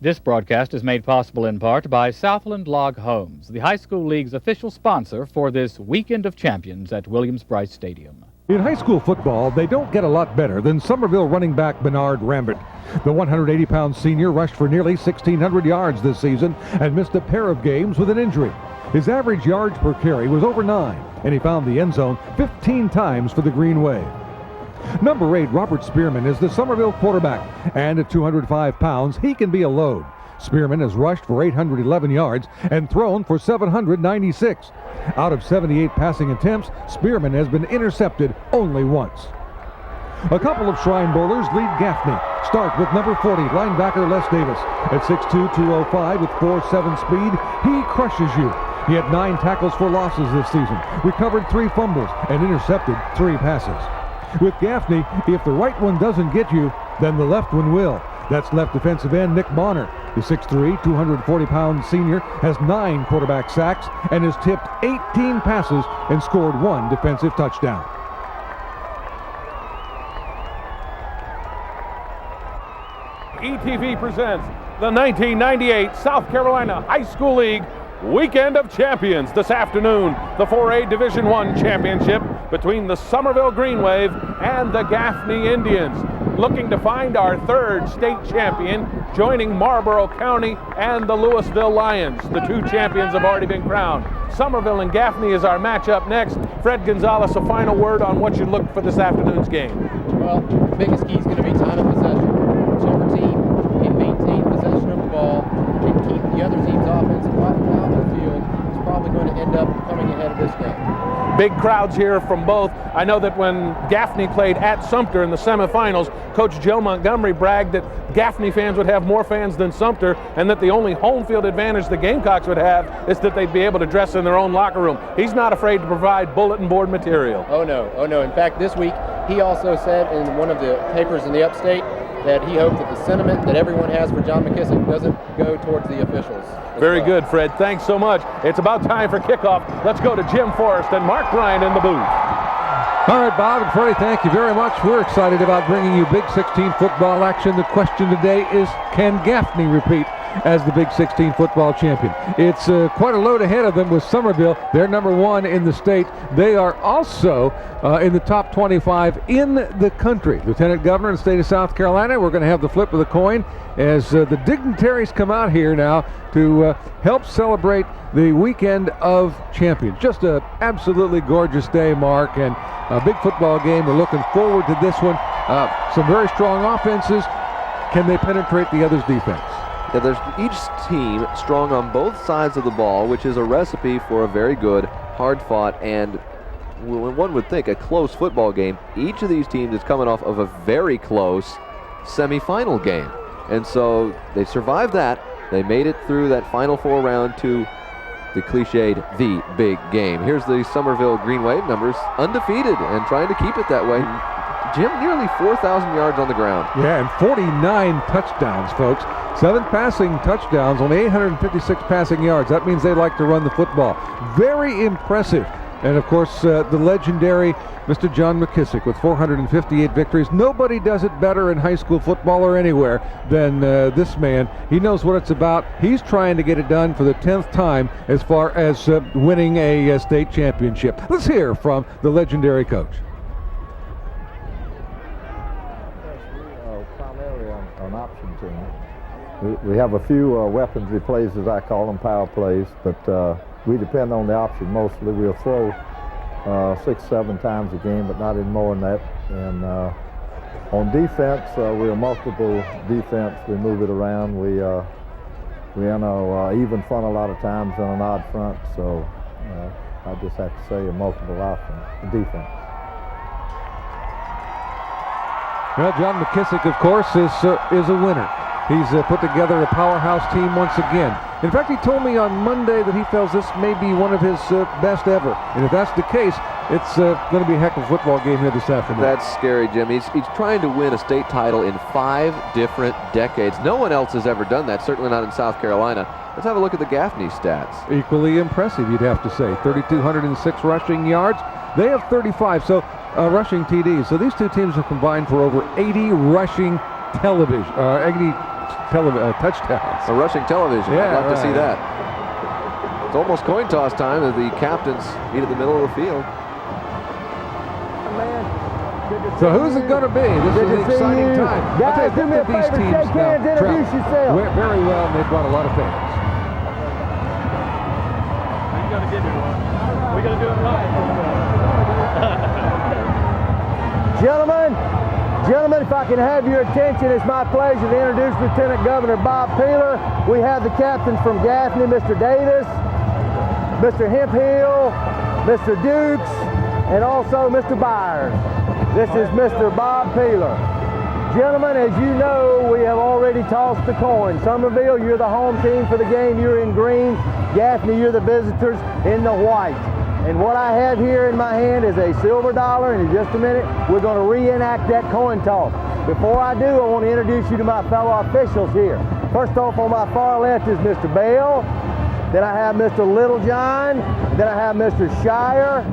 This broadcast is made possible in part by Southland Log Homes, the high school league's official sponsor for this Weekend of Champions at Williams-Brice Stadium. In high school football, they don't get a lot better than Somerville running back Bernard Rambert. The 180-pound senior rushed for nearly 1,600 yards this season and missed a pair of games with an injury. His average yards per carry was over 9, and he found the end zone 15 times for the Green Wave. Number 8, Robert Spearman, is the Somerville quarterback, and at 205 pounds, he can be a load. Spearman has rushed for 811 yards and thrown for 796. Out of 78 passing attempts, Spearman has been intercepted only once. A couple of Shrine bowlers lead Gaffney. Start with number 40, linebacker Les Davis. At 6'2", 205 with 4.7 speed, he crushes you. He had 9 tackles for losses this season, recovered 3 fumbles, and intercepted 3 passes. With Gaffney, if the right one doesn't get you, then the left one will. That's left defensive end Nick Bonner. The 6'3", 240-pound senior has 9 quarterback sacks and has tipped 18 passes and scored 1 defensive touchdown. ETV presents the 1998 South Carolina High School League Weekend of Champions. This afternoon, the 4A Division I Championship between the Somerville Green Wave and the Gaffney Indians. Looking to find our 3rd state champion, joining Marlboro County and the Louisville Lions. The 2 champions have already been crowned. Somerville and Gaffney is our matchup next. Fred Gonzalez, a final word on what you look for this afternoon's game. Well, the biggest key is going to be time of possession. Whichever team can maintain possession of the ball and keep the other team's offense out of the field is probably going to end up coming ahead of this game. Big crowds here from both. I know that when Gaffney played at Sumter in the semifinals, Coach Joe Montgomery bragged that Gaffney fans would have more fans than Sumter, and that the only home field advantage the Gamecocks would have is that they'd be able to dress in their own locker room. He's not afraid to provide bulletin board material. Oh no. In fact, this week he also said in one of the papers in the Upstate that he hoped that the sentiment that everyone has for John McKissick doesn't go towards the officials. Very good, Fred. Thanks so much. It's about time for kickoff. Let's go to Jim Forrest and Mark Bryant in the booth. All right, Bob and Freddie, thank you very much. We're excited about bringing you Big 16 football action. The question today is, can Gaffney repeat as the Big 16 football champion? It's quite a load ahead of them with Somerville. They're number 1 in the state. They are also in the top 25 in the country. Lieutenant Governor of the state of South Carolina, we're going to have the flip of the coin as the dignitaries come out here now to help celebrate the Weekend of Champions. Just an absolutely gorgeous day, Mark, and a big football game. We're looking forward to this one. Some very strong offenses. Can they penetrate the other's defense? Yeah, there's each team strong on both sides of the ball, which is a recipe for a very good, hard-fought, and one would think a close football game. Each of these teams is coming off of a very close semifinal game. And so they survived that. They made it through that Final Four round to the cliched the big game. Here's the Somerville Green Wave numbers, undefeated and trying to keep it that way. Jim, nearly 4,000 yards on the ground. Yeah, and 49 touchdowns, folks. 7 passing touchdowns, only 856 passing yards. That means they like to run the football. Very impressive. And, of course, the legendary Mr. John McKissick with 458 victories. Nobody does it better in high school football or anywhere than this man. He knows what it's about. He's trying to get it done for the 10th time as far as winning a state championship. Let's hear from the legendary coach. Primarily an option team. We have a few weaponry plays, as I call them, power plays, but we depend on the option mostly. We'll throw 6-7 times a game, but not any more than that. And on defense, we're multiple defense. We move it around. We in a even front a lot of times and an odd front. So I just have to say a multiple offense, defense. Well, John McKissick, of course, is a winner. He's put together a powerhouse team once again. In fact, he told me on Monday that he feels this may be one of his best ever. And if that's the case, it's going to be a heck of a football game here this afternoon. That's scary, Jim. He's trying to win a state title in 5 different decades. No one else has ever done that, certainly not in South Carolina. Let's have a look at the Gaffney stats. Equally impressive, you'd have to say. 3,206 rushing yards. They have 35, so rushing TDs. So these two teams have combined for over 80 rushing 80 touchdowns. A rushing television. Yeah, I'd like to see right. that. It's almost coin toss time as the captains meet at the middle of the field. So who's it going to be? This is an exciting time. Guys, do me a favor, shake hands, introduce yourself. Very well, and they've got a lot of fans. We got to give you one. We got to do it right. Gentlemen, if I can have your attention, it's my pleasure to introduce Lieutenant Governor Bob Peeler. We have the captains from Gaffney, Mr. Davis, Mr. Hemphill, Mr. Dukes, and also Mr. Byers. This is Mr. Bob Peeler. Gentlemen, as you know, we have already tossed the coin. Somerville, you're the home team for the game. You're in green. Gaffney, you're the visitors in the white. And what I have here in my hand is a silver dollar, and in just a minute, we're going to reenact that coin toss. Before I do, I want to introduce you to my fellow officials here. First off, on my far left is Mr. Bell. Then I have Mr. Littlejohn. Then I have Mr. Shire,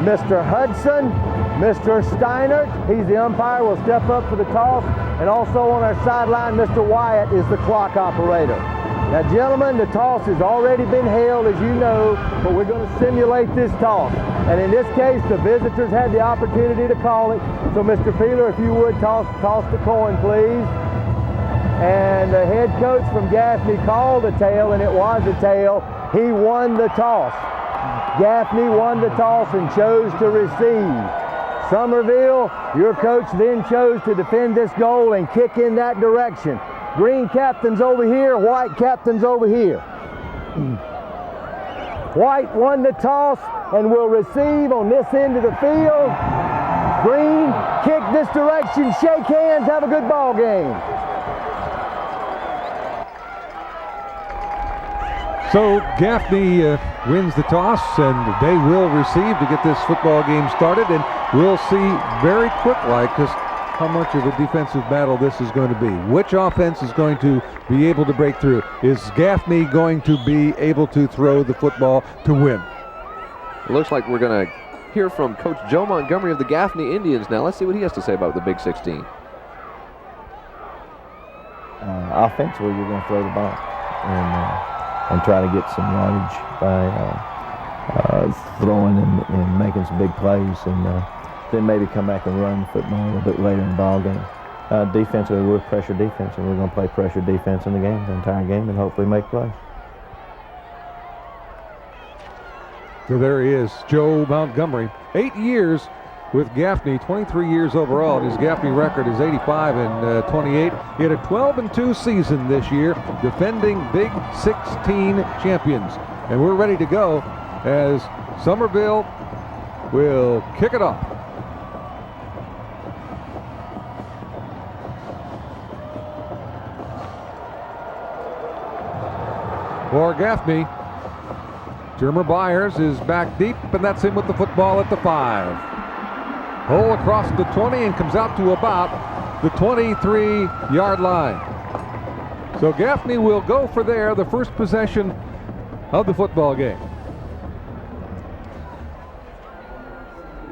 Mr. Hudson, Mr. Steinert. He's the umpire, will step up for the toss. And also on our sideline, Mr. Wyatt is the clock operator. Now, gentlemen, the toss has already been held, as you know, but we're going to simulate this toss. And in this case, the visitors had the opportunity to call it. So, Mr. Peeler, if you would, toss the coin, please. And the head coach from Gaffney called a tail, and it was a tail. He won the toss. Gaffney won the toss and chose to receive. Somerville, your coach then chose to defend this goal and kick in that direction. Green captains over here, white captains over here. White won the toss and will receive on this end of the field. Green, kick this direction, shake hands, have a good ball game. So Gaffney wins the toss, and they will receive to get this football game started, and we'll see very quick-like just how much of a defensive battle this is going to be. Which offense is going to be able to break through? Is Gaffney going to be able to throw the football to win? It looks like we're going to hear from Coach Joe Montgomery of the Gaffney Indians now. Let's see what he has to say about the Big 16. Offensively, we're going to throw the ball and try to get some yardage by throwing and making some big plays, and then maybe come back and run the football a little bit later in the ball game. Defensively, we're pressure defense, and we're going to play pressure defense in the game, the entire game, and hopefully make plays. So there he is, Joe Montgomery. 8 years with Gaffney, 23 years overall, and his Gaffney record is 85 and 28. He had a 12-2 season this year, defending Big 16 champions. And we're ready to go as Somerville will kick it off. For Gaffney, Jermer Byers is back deep, and that's him with the football at the 5. Hole across the 20 and comes out to about the 23-yard line. So Gaffney will go for there, the first possession of the football game.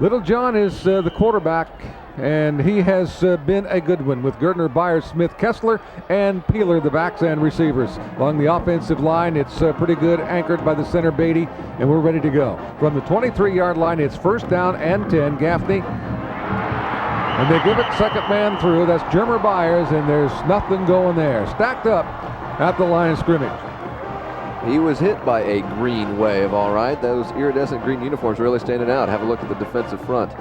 Littlejohn is the quarterback, and he has been a good one with Gardner, Byers, Smith, Kessler, and Peeler, the backs and receivers. Along the offensive line, it's pretty good, anchored by the center Beatty, and we're ready to go. From the 23-yard line, it's first down and 10, Gaffney. And they give it second man through. That's Jermer Byers, and there's nothing going there. Stacked up at the line of scrimmage. He was hit by a green wave, all right. Those iridescent green uniforms really standing out. Have a look at the defensive front.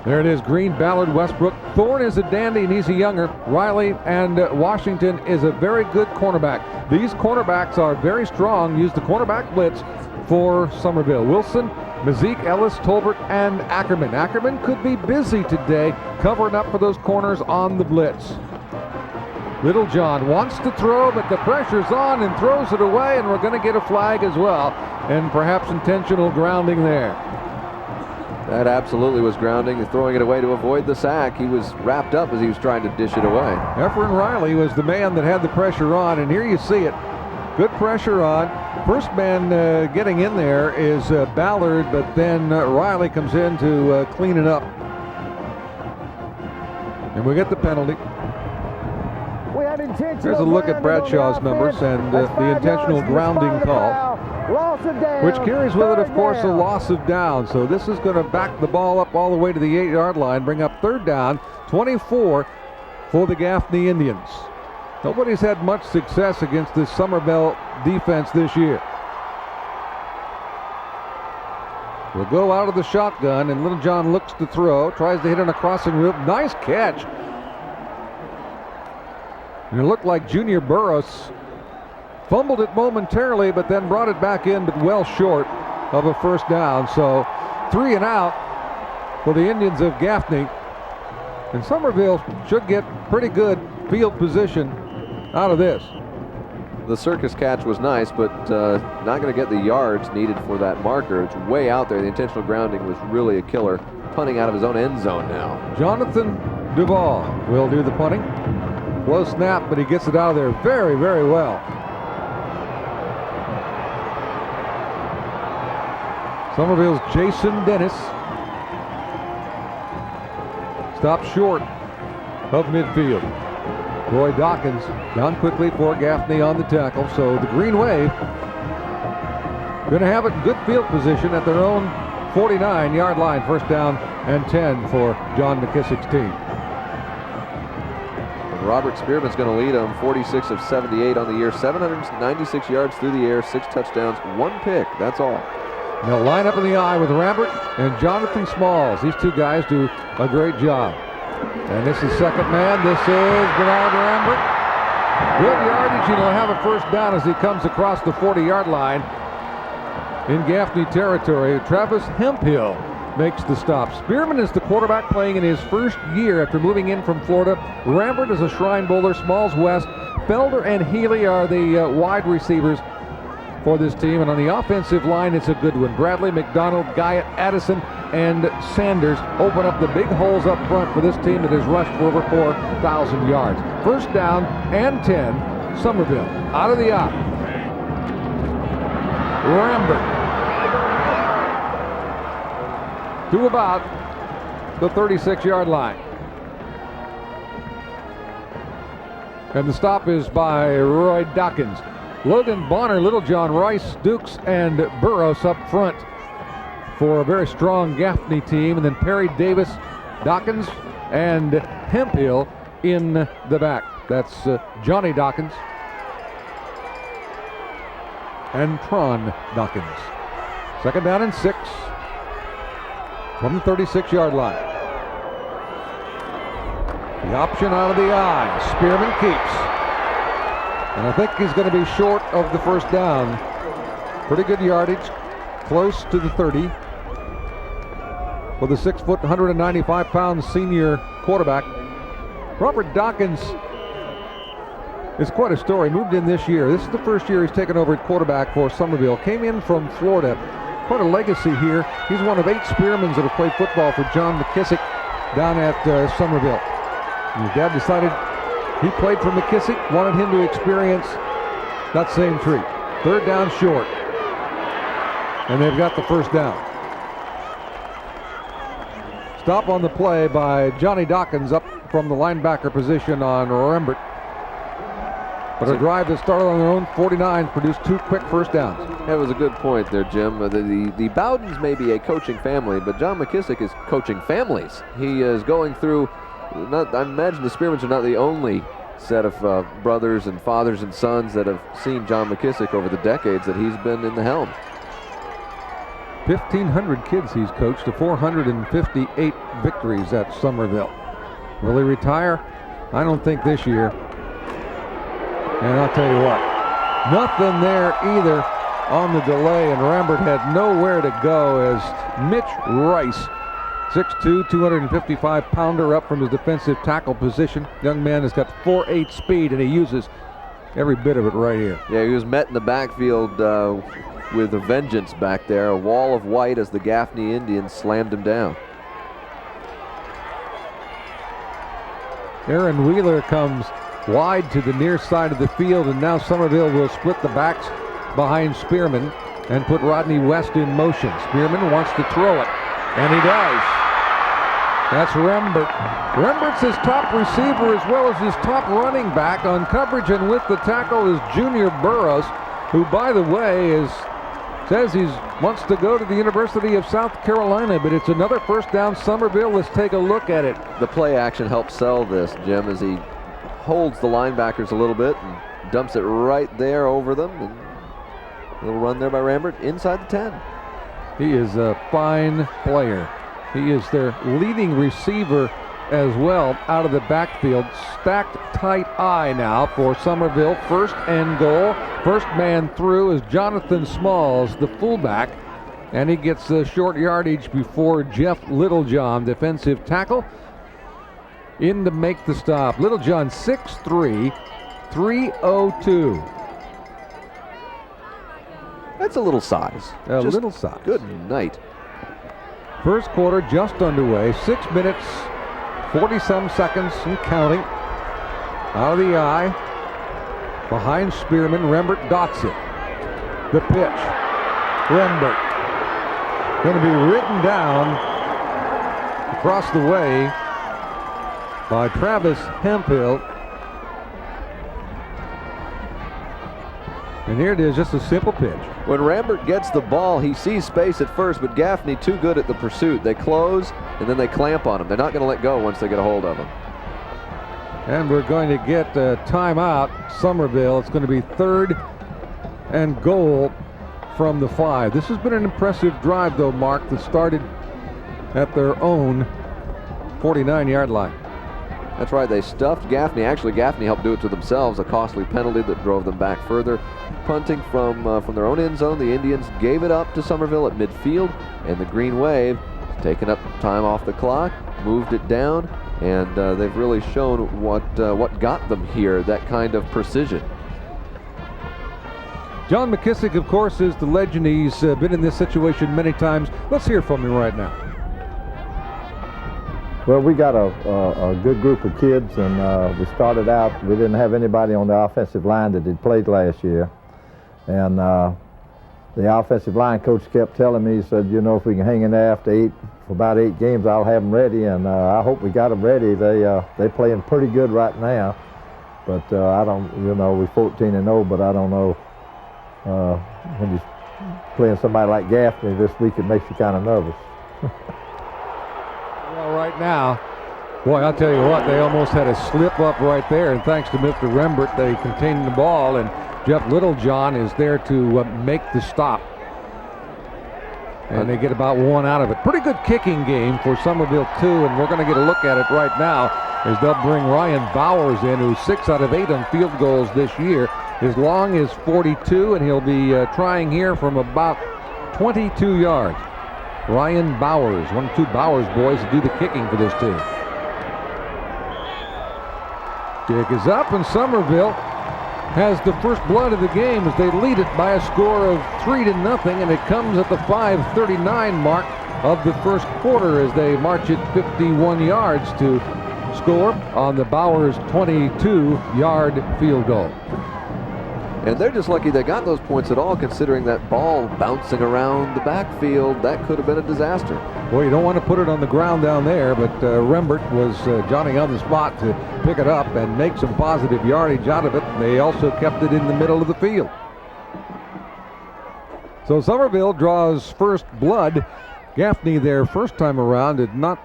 There it is, Green, Ballard, Westbrook. Thorne is a dandy, and he's a younger. Riley and Washington is a very good cornerback. These cornerbacks are very strong. Use the cornerback blitz for Somerville. Wilson, Mazik, Ellis, Tolbert, and Ackerman. Ackerman could be busy today covering up for those corners on the blitz. Littlejohn wants to throw, but the pressure's on and throws it away, and we're going to get a flag as well, and perhaps intentional grounding there. That absolutely was grounding and throwing it away to avoid the sack. He was wrapped up as he was trying to dish it away. Efren Riley was the man that had the pressure on, and here you see it. Good pressure on. First man getting in there is Ballard, but then Riley comes in to clean it up. And we get the penalty. We Here's a look at Bradshaw's numbers and the intentional grounding call, which carries with it, of course, a loss of down. So this is going to back the ball up all the way to the 8-yard line, bring up third down, 24 for the Gaffney Indians. Nobody's had much success against this Somerville defense this year. We'll go out of the shotgun, and Little John looks to throw, tries to hit on a crossing route. Nice catch. And it looked like Junior Burroughs fumbled it momentarily, but then brought it back in, but well short of a first down. So 3 and out for the Indians of Gaffney. And Somerville should get pretty good field position out of this. The circus catch was nice, but not going to get the yards needed for that marker. It's way out there. The intentional grounding was really a killer. Punting out of his own end zone now. Jonathan Duvall will do the punting. Close snap, but he gets it out of there very, very well. Somerville's Jason Dennis stopped short of midfield. Roy Dawkins down quickly for Gaffney on the tackle. So the Green Wave going to have it in good field position at their own 49-yard line. First down and 10 for John McKissick's team. Robert Spearman's going to lead them, 46 of 78 on the year, 796 yards through the air, 6 touchdowns, 1 pick. That's all. They'll line up in the eye with Rambert and Jonathan Smalls. These two guys do a great job. And this is second man. This is Bernard Rambert. Good yardage, and he'll have a first down as he comes across the 40-yard line in Gaffney territory. Travis Hemphill makes the stop. Spearman is the quarterback playing in his first year after moving in from Florida. Rambert is a Shrine Bowler. Smalls West. Felder and Healy are the wide receivers for this team. And on the offensive line, it's a good one. Bradley, McDonald, Guyot, Addison, and Sanders open up the big holes up front for this team that has rushed for over 4,000 yards. First down and 10, Somerville out of the eye. Rambert to about the 36-yard line. And the stop is by Roy Dawkins. Logan Bonner, Littlejohn, Rice, Dukes, and Burroughs up front for a very strong Gaffney team. And then Perry Davis, Dawkins, and Hemphill in the back. That's Johnny Dawkins and Tron Dawkins. Second down and 6 from the 36-yard line. The option out of the eye. Spearman keeps. And I think he's going to be short of the first down. Pretty good yardage, close to the 30. For the 6 foot, 195-pound senior quarterback. Robert Dawkins is quite a story. Moved in this year. This is the first year he's taken over at quarterback for Somerville. Came in from Florida. Quite a legacy here. He's one of 8 Spearmans that have played football for John McKissick down at Somerville. And his dad decided he played for McKissick, wanted him to experience that same treat. Third down short. And they've got the first down. Stop on the play by Johnny Dawkins up from the linebacker position on Rembert. But a drive that started on their own 49 produced 2 quick first downs. That was a good point there, Jim. The Bowdens may be a coaching family, but John McKissick is coaching families. He is going through, I imagine the Spearmans are not the only set of brothers and fathers and sons that have seen John McKissick over the decades that he's been in the helm. 1,500 kids he's coached to 458 victories at Somerville. Will he retire? I don't think this year. And I'll tell you what, nothing there either on the delay, and Rambert had nowhere to go as Mitch Rice, 6'2", 255-pounder up from his defensive tackle position. Young man has got 4.8 speed, and he uses every bit of it right here. Yeah, he was met in the backfield with a vengeance back there, a wall of white as the Gaffney Indians slammed him down. Aaron Wheeler comes wide to the near side of the field, and now Somerville will split the backs behind Spearman and put Rodney West in motion. Spearman wants to throw it, and he does. That's Rembert. Rembert's his top receiver as well as his top running back. On coverage and with the tackle is Junior Burrows, who, by the way, says he wants to go to the University of South Carolina, but it's another first down Somerville. Let's take a look at it. The play action helps sell this, Jim, as he holds the linebackers a little bit and dumps it right there over them. And a little run there by Rembert inside the 10. He is a fine player. He is their leading receiver as well out of the backfield. Stacked tight eye now for Somerville. First and goal. First man through is Jonathan Smalls, the fullback, and he gets the short yardage before Jeff Littlejohn, defensive tackle, in to make the stop. Littlejohn 6'3", 302. That's a little size. A little size. Good night. First quarter just underway. 6 minutes, 40-some seconds and counting. Out of the eye. Behind Spearman. Rembert dots it. The pitch. Rembert. Going to be ridden down across the way by Travis Hemphill. And here it is, just a simple pitch. When Rembert gets the ball, he sees space at first, but Gaffney too good at the pursuit. They close, and then they clamp on him. They're not going to let go once they get a hold of him. And we're going to get a timeout, Somerville. It's going to be 3rd and goal from the 5. This has been an impressive drive, though, Mark, that started at their own 49-yard line. That's right, they stuffed Gaffney. Actually, Gaffney helped do it to themselves, a costly penalty that drove them back further. Punting from their own end zone, the Indians gave it up to Somerville at midfield, and the Green Wave, taking up time off the clock, moved it down, and they've really shown what got them here, that kind of precision. John McKissick, of course, is the legend. He's been in this situation many times. Let's hear from him right now. Well, we got a good group of kids, and we started out, we didn't have anybody on the offensive line that had played last year. And the offensive line coach kept telling me, he said, you know, if we can hang in there for about 8 games, I'll have them ready. And I hope we got them ready. They're playing pretty good right now. But I don't, you know, we're 14-0, but I don't know. When you're playing somebody like Gaffney this week, it makes you kind of nervous. Well, right now, boy, I'll tell you what, they almost had a slip up right there, and thanks to Mr. Rembert, they contained the ball, and Jeff Littlejohn is there to make the stop. And they get about 1 out of it. Pretty good kicking game for Somerville, too, and we're going to get a look at it right now as they'll bring Ryan Bowers in, who's 6 out of 8 on field goals this year. His long is 42, and he'll be trying here from about 22 yards. Ryan Bowers, one of 2 Bowers boys to do the kicking for this team. Kick is up, and Somerville has the first blood of the game as they lead it by a score of 3-0, and it comes at the 5:39 mark of the first quarter as they march it 51 yards to score on the Bowers 22-yard field goal. And they're just lucky they got those points at all, considering that ball bouncing around the backfield. That could have been a disaster. Well, you don't want to put it on the ground down there, but Rembert was Johnny on the spot to pick it up and make some positive yardage out of it. They also kept it in the middle of the field. So Somerville draws first blood. Gaffney, their first time around, did not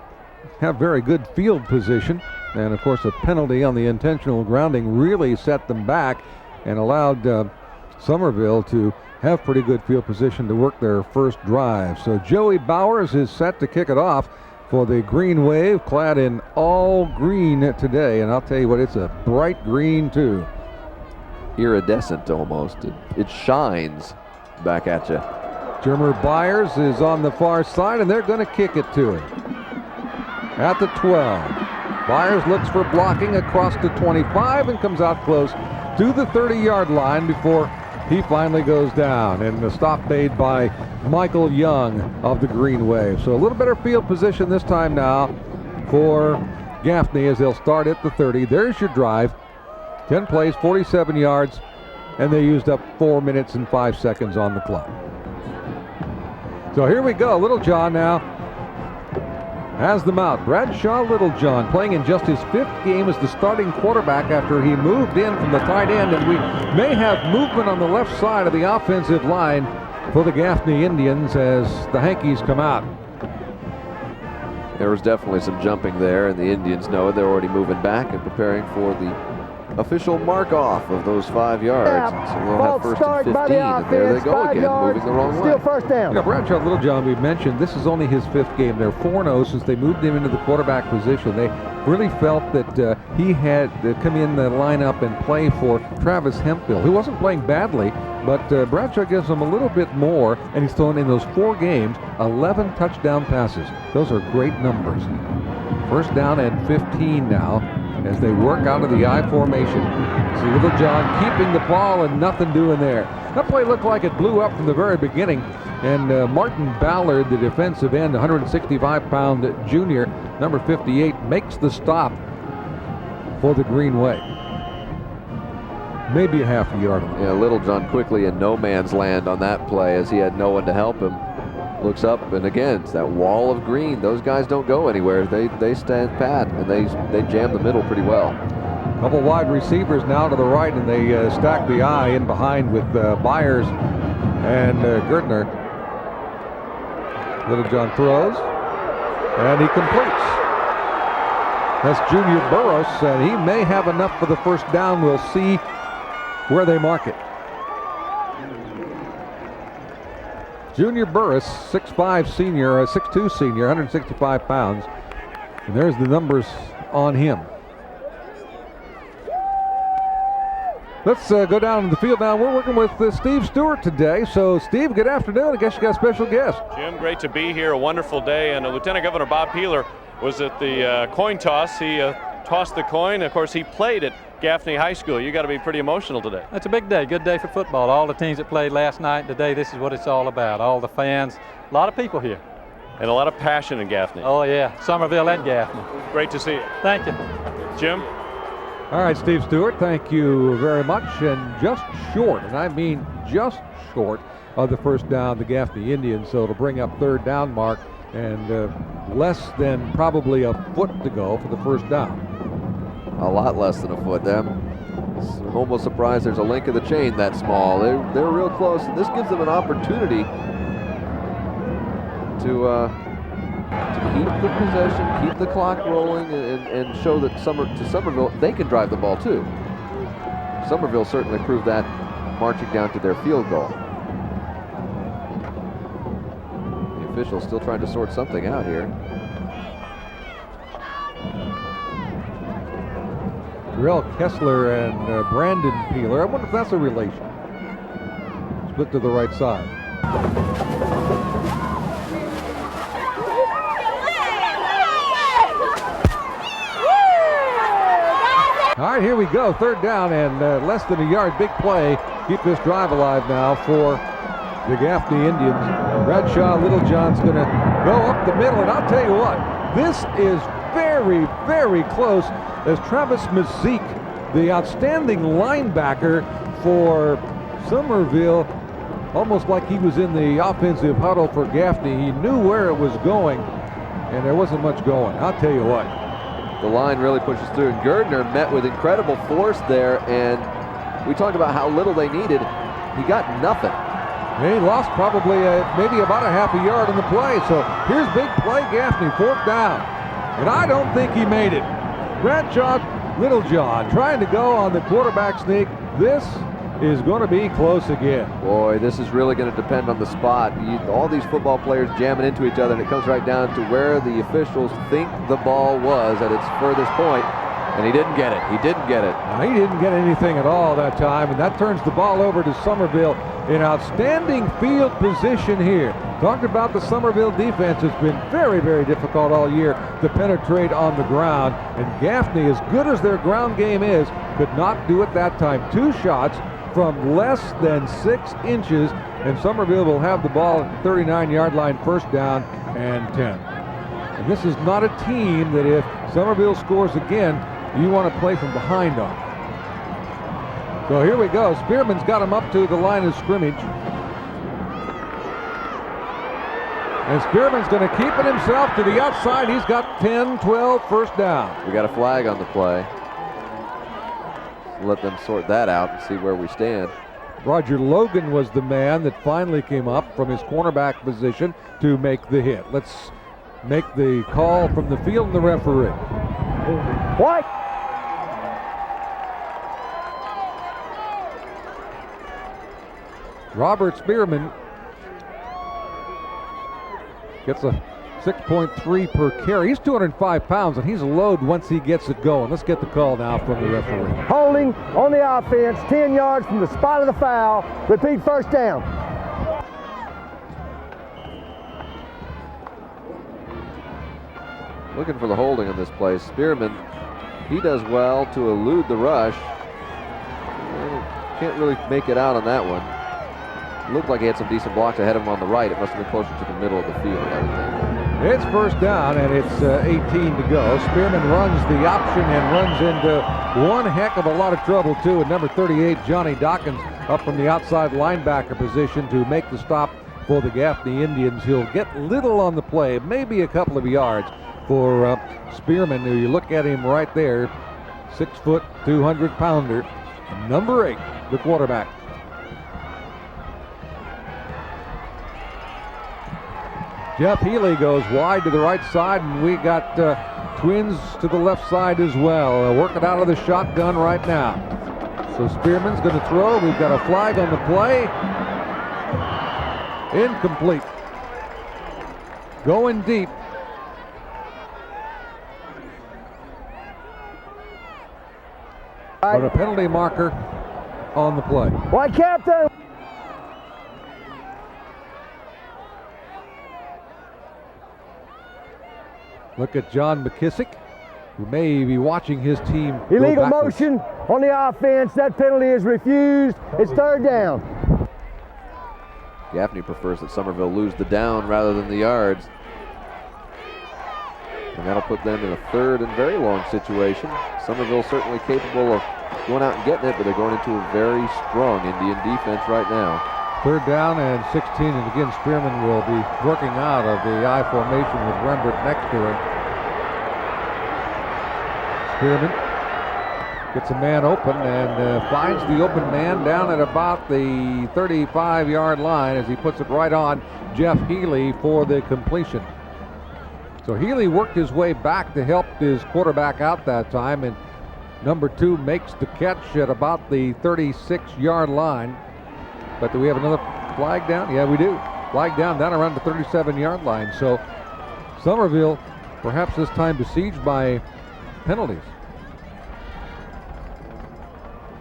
have very good field position. And, of course, a penalty on the intentional grounding really set them back and allowed Somerville to have pretty good field position to work their first drive. So Joey Bowers is set to kick it off for the Green Wave, clad in all green today. And I'll tell you what, it's a bright green too. Iridescent almost. It shines back at you. Jermer Byers is on the far side, and they're going to kick it to him. At the 12. Byers looks for blocking across the 25 and comes out close to the 30-yard line before he finally goes down. And the stop made by Michael Young of the Green Wave. So a little better field position this time now for Gaffney as they'll start at the 30. There's your drive. 10 plays, 47 yards, and they used up 4 minutes and 5 seconds on the clock. So here we go. Littlejohn now has them out. Bradshaw Littlejohn playing in just his 5th game as the starting quarterback after he moved in from the tight end, and we may have movement on the left side of the offensive line for the Gaffney Indians as the Hankies come out. There was definitely some jumping there, and the Indians know they're already moving back and preparing for the official mark off of those 5 yards. So we'll have first and 15, and there they go again, moving the wrong way. Still first down. Bradshaw Littlejohn, we mentioned, this is only his 5th game. They're 4-0 since they moved him into the quarterback position. They really felt that he had to come in the lineup and play for Travis Hemphill, who wasn't playing badly, but Bradshaw gives him a little bit more, and he's thrown in those 4 games 11 touchdown passes. Those are great numbers. First down and 15 now as they work out of the I formation. See Littlejohn keeping the ball and nothing doing there. That play looked like it blew up from the very beginning, and Martin Ballard, the defensive end, 165-pound junior, number 58, makes the stop for the Green Way. Maybe a half a yard. Yeah, Littlejohn quickly in no man's land on that play as he had no one to help him. Looks up, and again, it's that wall of green. Those guys don't go anywhere. They stand pat, and they jam the middle pretty well. Couple wide receivers now to the right, and they stack the I in behind with Byers and Girdner. Littlejohn throws, and he completes. That's Junior Burris, and he may have enough for the first down. We'll see where they mark it. Junior Burris, 6'5 senior, 6'2 senior, 165 pounds. And there's the numbers on him. Let's go down to the field now. We're working with Steve Stewart today. So, Steve, good afternoon. I guess you got a special guest. Jim, great to be here. A wonderful day. And Lieutenant Governor Bob Peeler was at the coin toss. He tossed the coin. Of course, he played at Gaffney High School. You got to be pretty emotional today. It's a big day, good day for football. All the teams that played last night and today, this is what it's all about. All the fans, a lot of people here. And a lot of passion in Gaffney. Oh yeah, Somerville and Gaffney. Great to see you. Thank you. Jim? All right, Steve Stewart, thank you very much. And just short, and I mean just short, of the first down, the Gaffney Indians. So it'll bring up third down mark and less than probably a foot to go for the first down. A lot less than a foot. I'm almost surprised there's a link of the chain that small. They're real close, and this gives them an opportunity to keep the possession, keep the clock rolling, and show that Somerville they can drive the ball too. Somerville certainly proved that marching down to their field goal. The officials still trying to sort something out here. Darrell Kessler and Brandon Peeler. I wonder if that's a relation. Split to the right side. All right, here we go. Third down and less than a yard. Big play. Keep this drive alive now for the Gaffney Indians. Bradshaw Littlejohn's going to go up the middle, and I'll tell you what, this is very, very close as Travis Mazik, the outstanding linebacker for Somerville, almost like he was in the offensive huddle for Gaffney. He knew where it was going, and there wasn't much going. I'll tell you what. The line really pushes through, and Girdner met with incredible force there, and we talked about how little they needed. He got nothing. He lost probably maybe about a half a yard on the play. So here's big play Gaffney, fourth down. And I don't think he made it. Bradshaw Littlejohn trying to go on the quarterback sneak. This is going to be close again. Boy, this is really going to depend on the spot. All these football players jamming into each other, and it comes right down to where the officials think the ball was at its furthest point, and he didn't get it. He didn't get it. He didn't get anything at all that time, and that turns the ball over to Somerville in outstanding field position here. Talked about the Somerville defense has been very, very difficult all year to penetrate on the ground, and Gaffney, as good as their ground game is, could not do it that time. 2 shots from less than 6 inches, and Somerville will have the ball at the 39-yard line, first down and 10. And this is not a team that if Somerville scores again, you want to play from behind on. So here we go. Spearman's got him up to the line of scrimmage. And Spearman's going to keep it himself to the outside. He's got 10, 12, first down. We got a flag on the play. Let them sort that out and see where we stand. Roger Logan was the man that finally came up from his cornerback position to make the hit. Let's make the call from the field and the referee. White. Robert Spearman gets a 6.3 per carry. He's 205 pounds, and he's a load once he gets it going. Let's get the call now from the referee. Holding on the offense, 10 yards from the spot of the foul. Repeat, first down. Looking for the holding on this play. Spearman, he does well to elude the rush. Can't really make it out on that one. Looked like he had some decent blocks ahead of him on the right. It must have been closer to the middle of the field, I would think. It's first down, and it's 18 to go. Spearman runs the option and runs into one heck of a lot of trouble, too. And number 38, Johnny Dawkins, up from the outside linebacker position to make the stop for the Gaffney Indians. He'll get little on the play, maybe a couple of yards for Spearman, who you look at him right there, 6 foot, 200-pounder, number 8, the quarterback. Jeff Healy goes wide to the right side, and we got twins to the left side as well. Working out of the shotgun right now. So Spearman's going to throw. We've got a flag on the play. Incomplete. Going deep. But a penalty marker on the play. White captain. Look at John McKissick, who may be watching his team. Illegal motion on the offense. That penalty is refused. It's third down. Gaffney prefers that Somerville lose the down rather than the yards. And that'll put them in a third and very long situation. Somerville certainly capable of going out and getting it, but they're going into a very strong Indian defense right now. Third down and 16, and again Spearman will be working out of the I formation with Rembert next to him. Spearman gets a man open and finds the open man down at about the 35-yard line as he puts it right on Jeff Healy for the completion. So Healy worked his way back to help his quarterback out that time, and number 2 makes the catch at about the 36-yard line. But do we have another flag down? Yeah, we do. Flag down around the 37-yard line. So Somerville perhaps this time besieged by penalties.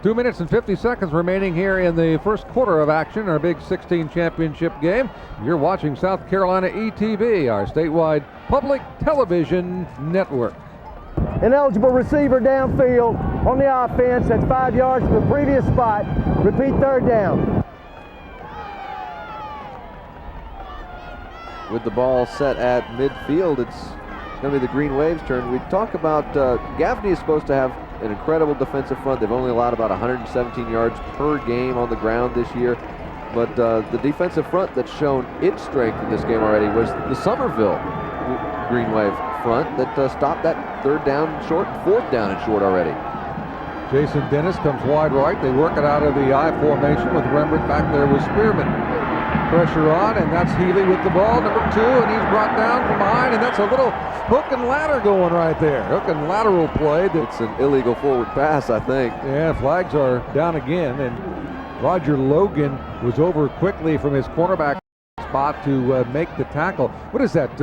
2 minutes and 50 seconds remaining here in the first quarter of action, our Big 16 championship game. You're watching South Carolina ETV, our statewide public television network. Ineligible receiver downfield on the offense. That's 5 yards from the previous spot. Repeat, third down. With the ball set at midfield, it's going to be the Green Wave's turn. We talk about Gaffney is supposed to have an incredible defensive front. They've only allowed about 117 yards per game on the ground this year. But the defensive front that's shown its strength in this game already was the Somerville Green Wave front that stopped that third down short, fourth down and short already. Jason Dennis comes wide right. They work it out of the I formation with Rembert back there with Spearman. Pressure on, and that's Healy with the ball, number 2, and he's brought down from behind, and that's a little hook and ladder going right there. Hook and lateral play. It's an illegal forward pass, I think. Yeah, flags are down again, and Roger Logan was over quickly from his cornerback spot to make the tackle. What is that,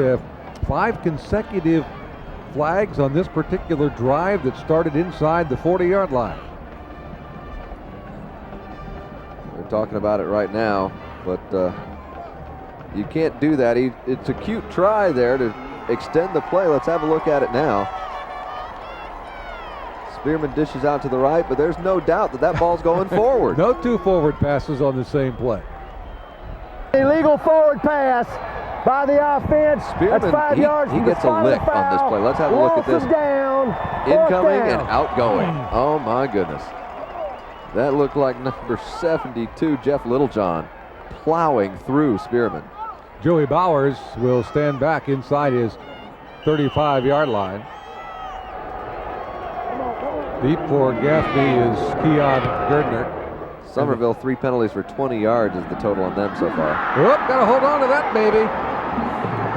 5 consecutive flags on this particular drive that started inside the 40-yard line? We're talking about it right now. But you can't do that. It's a cute try there to extend the play. Let's have a look at it now. Spearman dishes out to the right, but there's no doubt that that ball's going forward. No 2 forward passes on the same play. Illegal forward pass by the offense. Spearman, that's 5 yards he from the gets a spot lick of the foul. on this play. Let's have a look at this. Down, incoming down. And outgoing. Oh my goodness. That looked like number 72, Jeff Littlejohn, plowing through Spearman. Joey Bowers will stand back inside his 35-yard line. Deep for Gaffney is Keon Gardner. Somerville, 3 penalties for 20 yards is the total on them so far. Whoop, got to hold on to that, baby.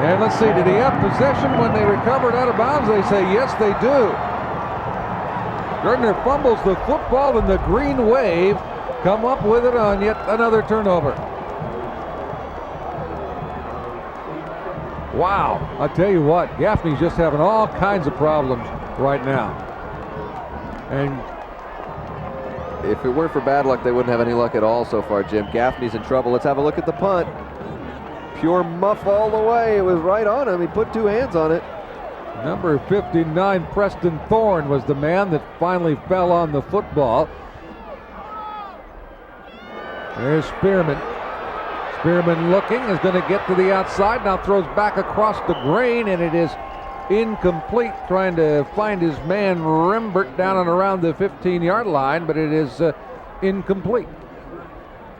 And let's see, did he have possession when they recovered out of bounds? They say yes, they do. Gardner fumbles the football, and the Green Wave come up with it on yet another turnover. Wow, I tell you what, Gaffney's just having all kinds of problems right now. And if it weren't for bad luck, they wouldn't have any luck at all so far, Jim. Gaffney's in trouble. Let's have a look at the punt. Pure muff all the way. It was right on him. He put 2 hands on it. Number 59, Preston Thorne, was the man that finally fell on the football. There's Spearman. Spearman looking, is going to get to the outside, now throws back across the grain, and it is incomplete, trying to find his man Rembert down and around the 15-yard line, but it is incomplete.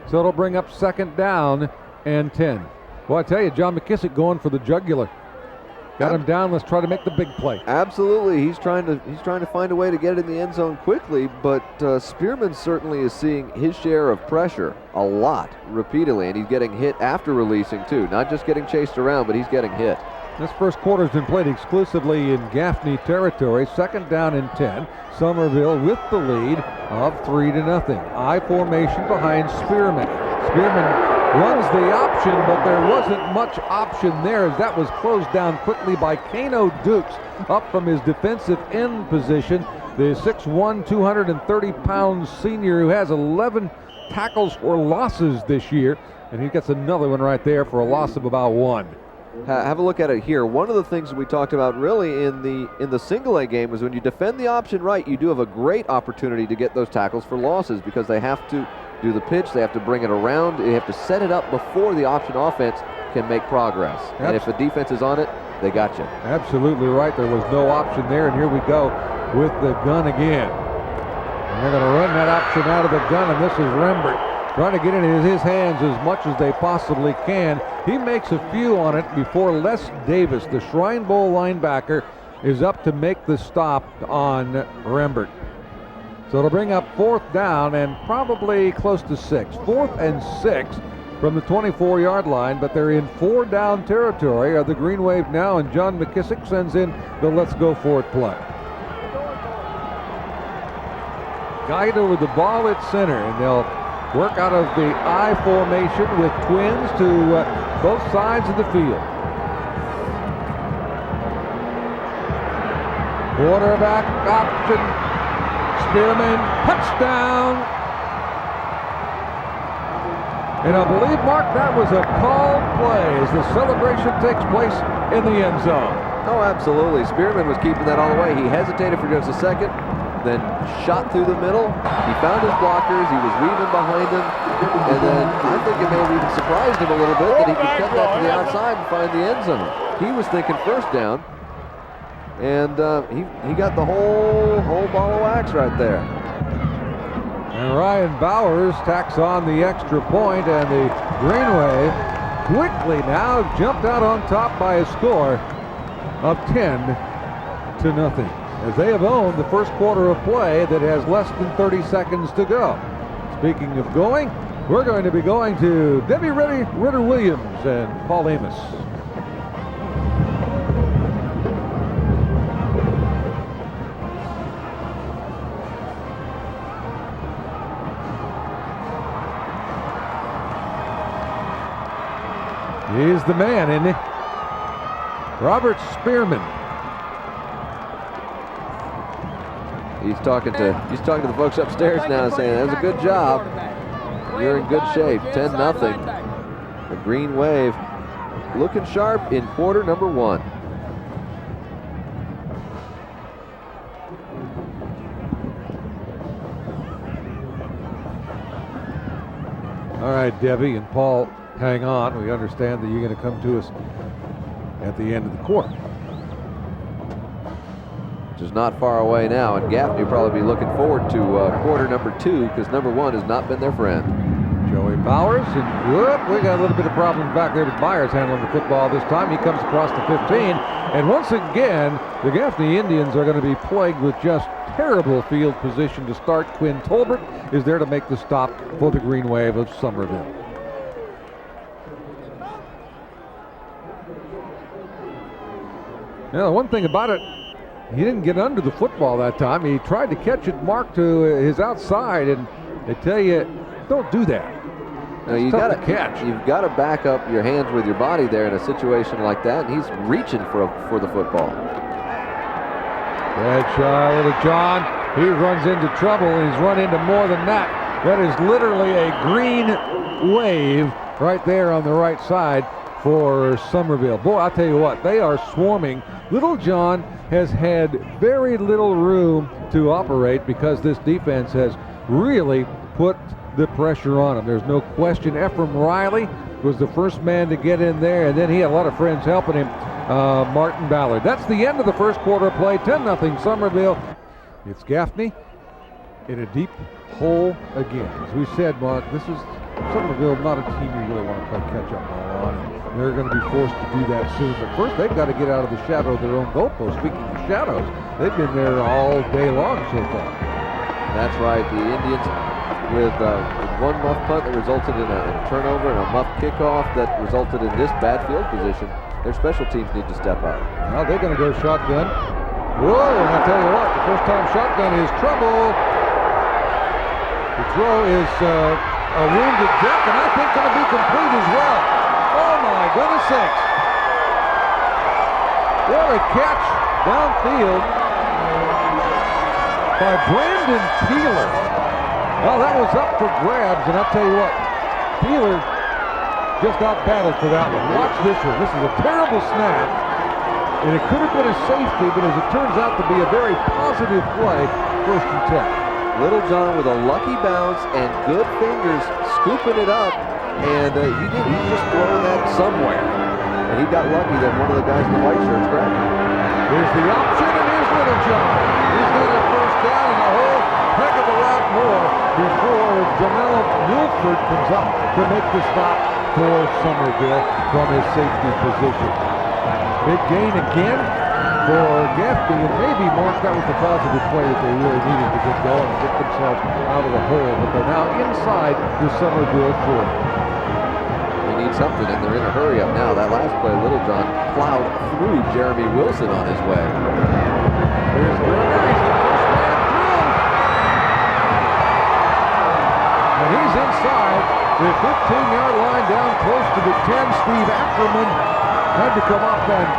So it'll bring up 2nd down and 10. Well, I tell you, John McKissick going for the jugular. Got him down. Let's try to make the big play. Absolutely. He's trying to find a way to get it in the end zone quickly, but Spearman certainly is seeing his share of pressure a lot repeatedly, and he's getting hit after releasing too. Not just getting chased around, but he's getting hit. This first quarter has been played exclusively in Gaffney territory. 2nd down and 10. Somerville with the lead of 3-0. I formation behind Spearman. Spearman runs the option, but there wasn't much option there, as that was closed down quickly by Kano Dukes up from his defensive end position. The 6'1", 230-pound senior who has 11 tackles for losses this year, and he gets another one right there for a loss of about 1. Have a look at it here. One of the things that we talked about really in the single A game was when you defend the option right, you do have a great opportunity to get those tackles for losses, because they have to do the pitch, they have to bring it around, they have to set it up before the option offense can make progress. And if the defense is on it, they got you. Absolutely right. There was no option there, and here we go with the gun again. And they're going to run that option out of the gun, and this is Rembert trying to get it in his hands as much as they possibly can. He makes a few on it before Les Davis, the Shrine Bowl linebacker, is up to make the stop on Rembert. So it'll bring up 4th down and probably close to 6. 4th and 6 from the 24-yard line, but they're in 4-down territory of the Green Wave now, and John McKissick sends in the let's go for it play. Guide over the ball at center, and they'll work out of the I formation with twins to both sides of the field. Quarterback option. Spearman, touchdown. And I believe, Mark, that was a called play as the celebration takes place in the end zone. Oh, absolutely. Spearman was keeping that all the way. He hesitated for just a second, then shot through the middle. He found his blockers. He was weaving behind him. And then I think it may have even surprised him a little bit that he could cut that to the outside and find the end zone. He was thinking 1st down. And he got the whole ball of wax right there. And Ryan Bowers tacks on the extra point, and the Green Wave quickly now jumped out on top by a score of 10-0, as they have owned the first quarter of play that has less than 30 seconds to go. Speaking of going, we're going to be going to Debbie Ritter Williams and Paul Amos. He's the man, isn't he? Robert Spearman. He's talking to the folks upstairs now, saying that was a good job. You're in good shape. 10-0. The Green Wave looking sharp in quarter number 1. All right, Debbie and Paul, hang on. We understand that you're going to come to us at the end of the quarter. Which is not far away now, and Gaffney will probably be looking forward to quarter number 2, because number 1 has not been their friend. Joey Bowers, and whoop, we got a little bit of problems back there with Byers handling the football this time. He comes across the 15, and once again, the Gaffney Indians are going to be plagued with just terrible field position to start. Quinn Tolbert is there to make the stop for the Green Wave of Somerville. Now, the one thing about it, he didn't get under the football that time. He tried to catch it marked to his outside, and they tell you, don't do that. Now you got to catch. You've got to back up your hands with your body there in a situation like that, and he's reaching for the football. Bradshaw, Little John, he runs into trouble, and he's run into more than that. That is literally a green wave right there on the right side for Somerville. Boy, I'll tell you what, they are swarming. Little John has had very little room to operate because this defense has really put the pressure on him. There's no question. Ephraim Riley was the first man to get in there, and then he had a lot of friends helping him. Martin Ballard. That's the end of the first quarter play. 10-0 Somerville. It's Gaffney in a deep hole again. As we said, Mark, this is Somerville, not a team you really want to play catch-up ball on. They're going to be forced to do that soon. But first, they've got to get out of the shadow of their own goalpost. Speaking of shadows, they've been there all day long so far. That's right. The Indians with one muff punt that resulted in a turnover and a muff kickoff that resulted in this bad field position. Their special teams need to step up. Now they're going to go shotgun. Whoa, and I tell you what, the first time shotgun is trouble. The throw is a wounded duck, and I think going to be complete as well. Oh my goodness sakes. What a catch downfield by Brandon Peeler. Well, that was up for grabs, and I'll tell you what, Peeler just got battled for that one. Watch this one. This is a terrible snap, and it could have been a safety, but as it turns out to be a very positive play, 1st and 10. Little John with a lucky bounce and good fingers scooping it up, and he just throwing that somewhere. And he got lucky that one of the guys in the white shirts grabbed him. Here's the option, and here's Little John. He's got a first down and a whole heck of a lot more before Jamel Milford comes up to make the stop for Somerville from his safety position. Big gain again for Gaffney, and maybe, Mark, that was the positive play that they really needed to get going and get themselves out of the hole, but they're now inside the Somerville 40. They need something, and they're in a hurry up now. That last play, Little John plowed through Jeremy Wilson on his way. Here's Gerner, he's the first man through. And he's inside the 15-yard line down close to the 10. Steve Ackerman had to come up and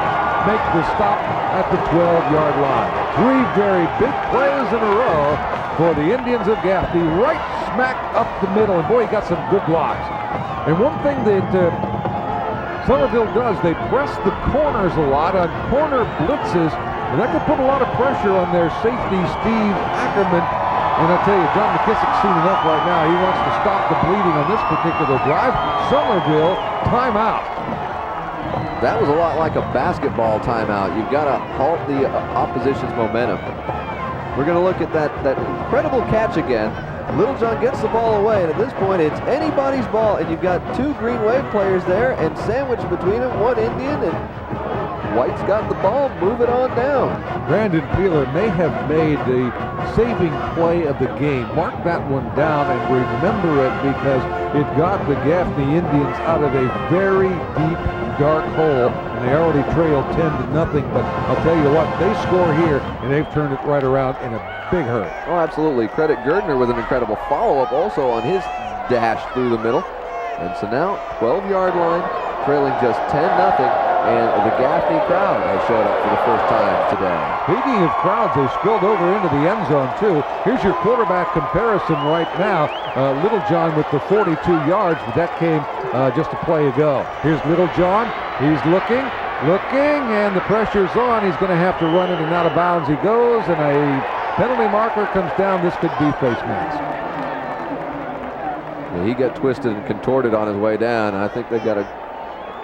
make the stop at the 12-yard line. 3 very big plays in a row for the Indians of Gaffney, right smack up the middle, and boy, he got some good blocks. And one thing that Somerville does, they press the corners a lot on corner blitzes, and that could put a lot of pressure on their safety, Steve Ackerman. And I tell you, John McKissick's seen enough right now. He wants to stop the bleeding on this particular drive. Somerville, timeout. That was a lot like a basketball timeout. You've got to halt the opposition's momentum. We're going to look at that incredible catch again. Little John gets the ball away, and at this point, it's anybody's ball, and you've got 2 Green Wave players there, and sandwiched between them, 1 Indian, and White's got the ball, move it on down. Brandon Peeler may have made the saving play of the game. Mark that one down and remember it, because it got the Gaffney Indians out of a very deep, dark hole, and they already trailed 10-0, but I'll tell you what, they score here, and they've turned it right around in a big hurry. Oh, absolutely. Credit Gerdner with an incredible follow-up also on his dash through the middle. And so now, 12-yard line, trailing just 10-0. And the Gaffney crowd has showed up for the first time today. Speaking of crowds, they spilled over into the end zone, too. Here's your quarterback comparison right now. Little John with the 42 yards, but that came just a play ago. Here's Little John. He's looking, and the pressure's on. He's going to have to run in and out of bounds. He goes, and a penalty marker comes down. This could be face mask. Yeah, he got twisted and contorted on his way down. I think they got a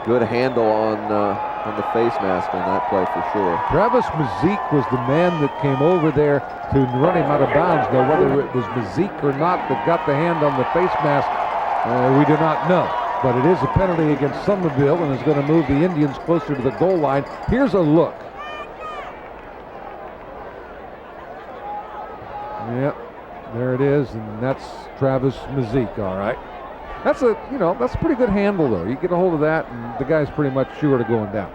good handle on the face mask on that play for sure. Travis Mazik was the man that came over there to run him out of bounds. Now, whether it was Mazik or not that got the hand on the face mask, We do not know, but it is a penalty against Somerville and is going to move the Indians closer to the goal line. Here's a look. Yep, there it is, and that's Travis Mazik, all right. That's a pretty good handle, though. You get a hold of that, and the guy's pretty much sure to going down.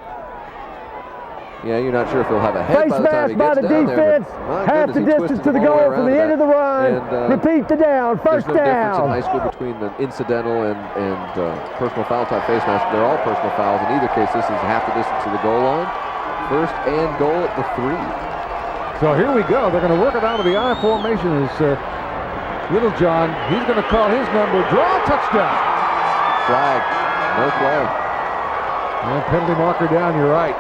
Yeah, you're not sure if he'll have a head by the time he gets by the down defense, there. half the distance to the goal from the end of the run. And, repeat the down, first there's no difference in down. high school between an incidental and personal foul type face mask. They're all personal fouls. In either case, this is half the distance to the goal line. First and goal at the 3. So here we go. They're going to work it out of the I formation. Is Little John. He's going to call his number. Draw, touchdown. Flag. No flag. And penalty marker down. You're right.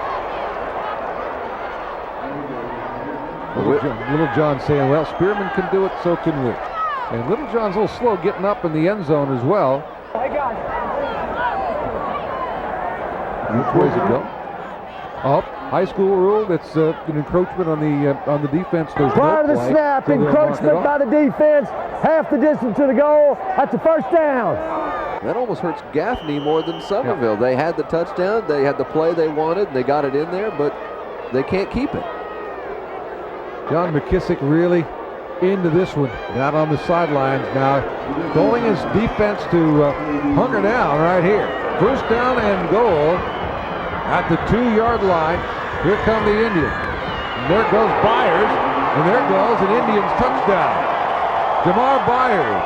Little John saying, well, Spearman can do it, so can we. And Little John's a little slow getting up in the end zone as well. Which way's it go? Oh, high school rule. That's an encroachment on the defense. There's Prior no to the snap, encroachment by the defense, half the distance to the goal. That's a first down. That almost hurts Gaffney more than Somerville. Yeah. They had the touchdown, they had the play they wanted, and they got it in there, but they can't keep it. John McKissick really into this one, not on the sidelines now. Going his defense to hunker down right here. First down and goal at the 2-yard line. Here come the Indians. And there goes Byers, and there goes an Indians touchdown. Jamar Byers,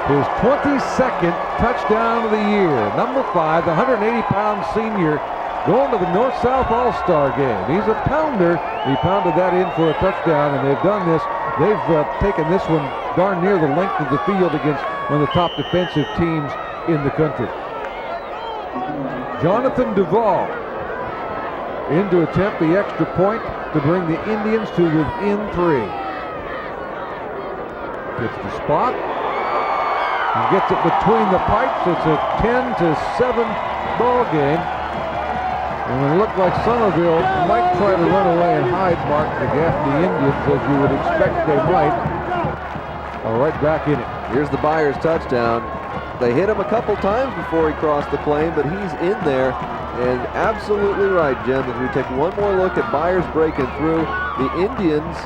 his 22nd touchdown of the year. Number 5, the 180-pound senior, going to the North-South All-Star game. He's a pounder. He pounded that in for a touchdown, and they've done this. They've taken this one darn near the length of the field against one of the top defensive teams in the country. Jonathan Duvall in to attempt the extra point to bring the Indians to within 3. Gets the spot. And gets it between the pipes. It's a 10-7 ball game. And it looked like Somerville might try to run away and hide Mark the Gaffney Indians, as you would expect they might. All right, back in it. Here's the Byers touchdown. They hit him a couple times before he crossed the plane, but he's in there. And absolutely right, Jim. As we take one more look at Byers breaking through, the Indians,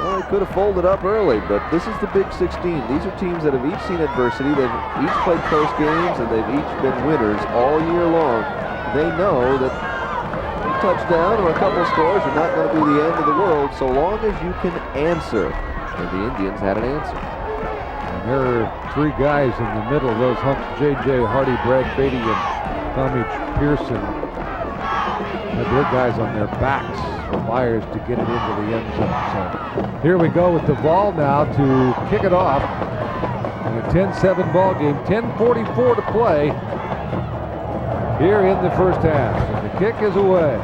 well, they could have folded up early, but this is the Big 16. These are teams that have each seen adversity. They've each played close games, and they've each been winners all year long. They know that a touchdown or a couple of scores are not going to be the end of the world so long as you can answer. And the Indians had an answer. And there are 3 guys in the middle of those humps. J.J. Hardy, Brad Beatty, and Tommy Pearson had their guys on their backs for Myers to get it into the end zone. So here we go with the ball now to kick it off. In a 10-7 ball game, 10:44 to play here in the first half. And the kick is away.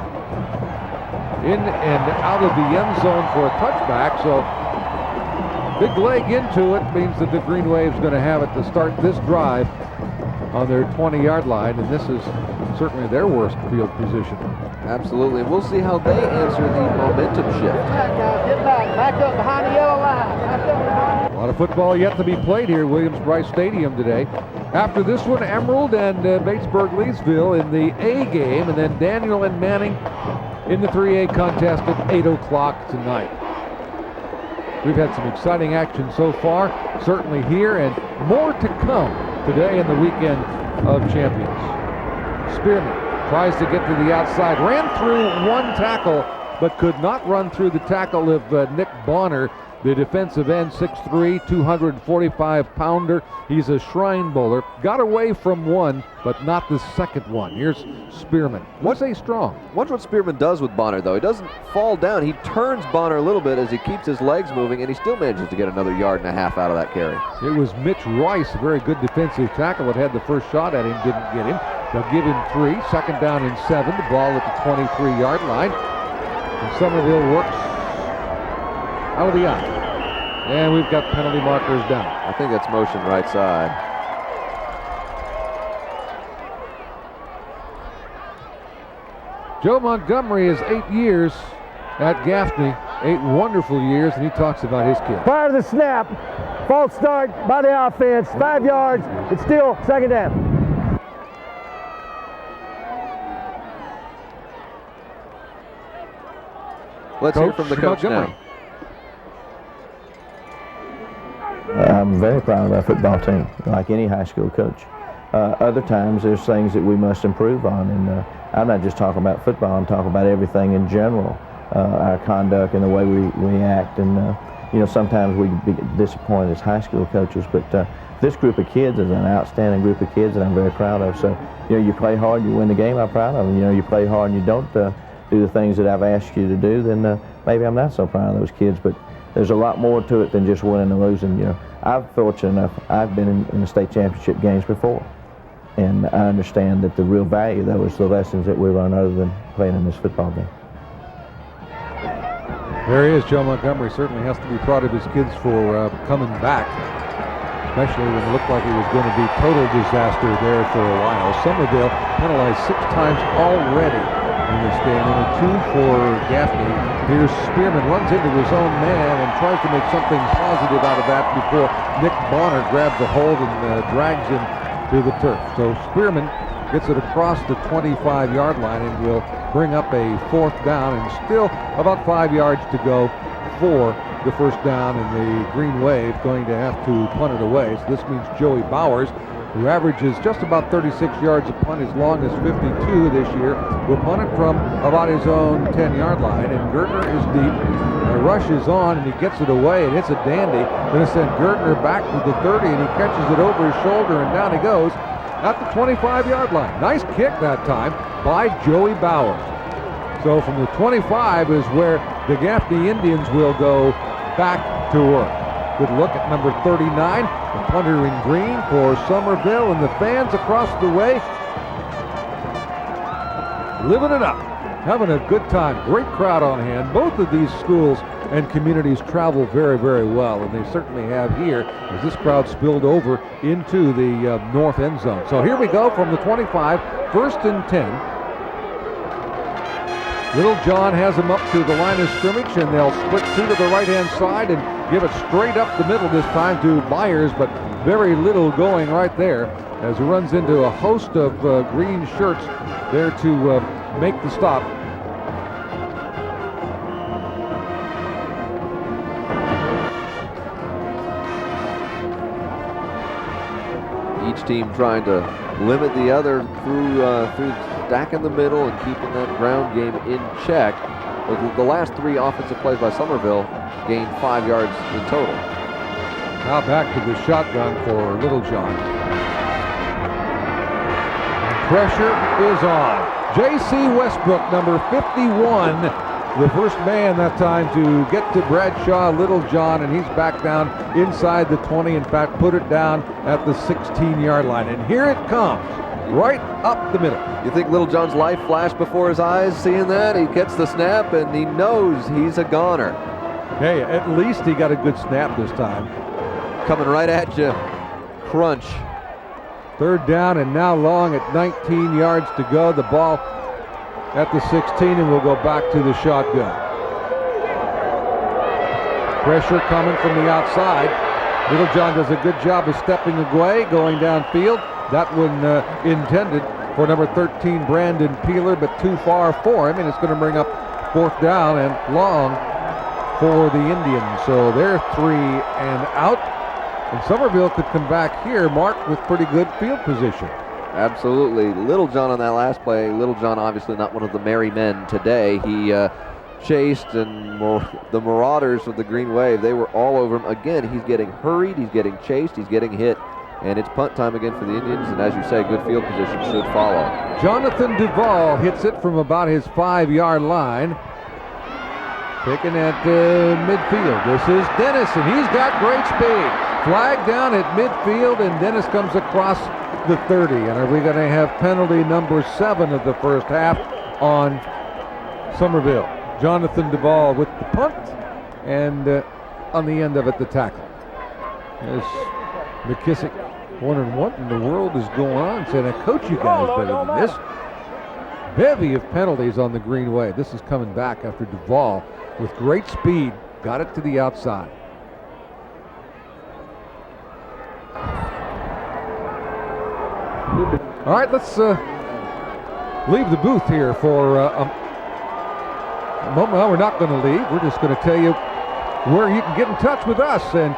In and out of the end zone for a touchback. So big leg into it means that the Green Wave's going to have it to start this drive on their 20-yard line, and this is certainly their worst field position. Absolutely. We'll see how they answer the momentum shift. Get back up behind the yellow line. A lot of football yet to be played here at Williams-Brice Stadium today. After this one, Emerald and Batesburg-Leesville in the A game, and then Daniel and Manning in the 3A contest at 8 o'clock tonight. We've had some exciting action so far, certainly here, and more to come today in the weekend of champions. Spearman tries to get to the outside, ran through one tackle, but could not run through the tackle of Nick Bonner, the defensive end, 6'3", 245-pounder. He's a Shrine Bowler. Got away from one, but not the second one. Here's Spearman. What's a strong? Watch what Spearman does with Bonner, though. He doesn't fall down. He turns Bonner a little bit as he keeps his legs moving, and he still manages to get another 1.5 yards out of that carry. It was Mitch Rice, a very good defensive tackle, that had the first shot at him, didn't get him. They'll give him 3, second down and 7. The ball at the 23-yard line. And Somerville works out of the eye. And we've got penalty markers down. I think that's motion right side. Joe Montgomery is 8 years at Gaffney, 8 wonderful years, and he talks about his kids. Prior to the snap, False start by the offense, 5 yards. It's still second down. Let's hear from the coach now. I'm very proud of our football team, like any high school coach. Other times there's things that we must improve on, and I'm not just talking about football, I'm talking about everything in general, our conduct and the way we act, and you know, sometimes we be disappointed as high school coaches, but this group of kids is an outstanding group of kids that I'm very proud of. So, you know, you play hard, you win the game, I'm proud of them. You know, you play hard and you don't do the things that I've asked you to do, then maybe I'm not so proud of those kids, but there's a lot more to it than just winning and losing. You know, I'm fortunate enough, I've been in the state championship games before, and I understand that the real value, though, is the lessons that we learn other than playing in this football game. There he is. Joe Montgomery certainly has to be proud of his kids for coming back, especially when it looked like it was going to be total disaster there for a while. Somerville penalized 6 times already in this game, only 2 for Gaffney. Here's Spearman, runs into his own man and tries to make something positive out of that before Nick Bonner grabs a hold and drags him to the turf. So Spearman gets it across the 25-yard line and will bring up a 4th down, and still about 5 yards to go for the first down, and the Green Wave going to have to punt it away. So this means Joey Bowers, who averages just about 36 yards a punt, as long as 52 this year, will punt it from about his own 10-yard line, and Gertner is deep. Rush is on, and he gets it away, and it's a dandy. Then it's sent Gertner back to the 30, and he catches it over his shoulder, and down he goes at the 25-yard line. Nice kick that time by Joey Bowers. So from the 25 is where the Gaffney Indians will go back to work. Good look at number 39, the punter in green for Somerville, and the fans across the way living it up, having a good time. Great crowd on hand. Both of these schools and communities travel very, very well, and they certainly have here as this crowd spilled over into the north end zone. So here we go from the 25, 1st and 10. Little John has them up to the line of scrimmage, and they'll split 2 to the right-hand side and give it straight up the middle this time to Byers, but very little going right there as he runs into a host of green shirts there to make the stop. Each team trying to limit the other through stacking the middle and keeping that ground game in check. The last 3 offensive plays by Somerville gained 5 yards in total. Now back to the shotgun for Little John. Pressure is on. J.C. Westbrook, number 51, the first man that time to get to Bradshaw Littlejohn, and he's back down inside the 20. In fact, put it down at the 16-yard line. And here it comes, right up the middle. You think Littlejohn's life flashed before his eyes seeing that? He gets the snap, and he knows he's a goner. Hey, at least he got a good snap this time. Coming right at you. Crunch. 3rd down and now long at 19 yards to go. The ball at the 16, and we'll go back to the shotgun. Pressure coming from the outside. Littlejohn does a good job of stepping away, going downfield. That one intended for number 13, Brandon Peeler, but too far for him, and it's going to bring up 4th down and long for the Indians. So they're 3 and out. And Somerville could come back here, Mark, with pretty good field position. Absolutely. Littlejohn on that last play. Littlejohn obviously not one of the merry men today. He chased, and the Marauders of the Green Wave, they were all over him. Again, he's getting hurried, he's getting chased, he's getting hit. And it's punt time again for the Indians, and as you say, good field position should follow. Jonathan Duvall hits it from about his 5-yard line. Picking at midfield. This is Dennis, and he's got great speed. Flag down at midfield, and Dennis comes across the 30. And are we going to have penalty number 7 of the first half on Somerville? Jonathan Duvall with the punt, and on the end of it, the tackle. There's McKissick wondering what in the world is going on, saying, I coach you guys better than this. Bevy of penalties on the Green Wave. This is coming back after Duvall with great speed, got it to the outside. All right, let's leave the booth here for a moment. Well, we're not going to leave. We're just going to tell you where you can get in touch with us and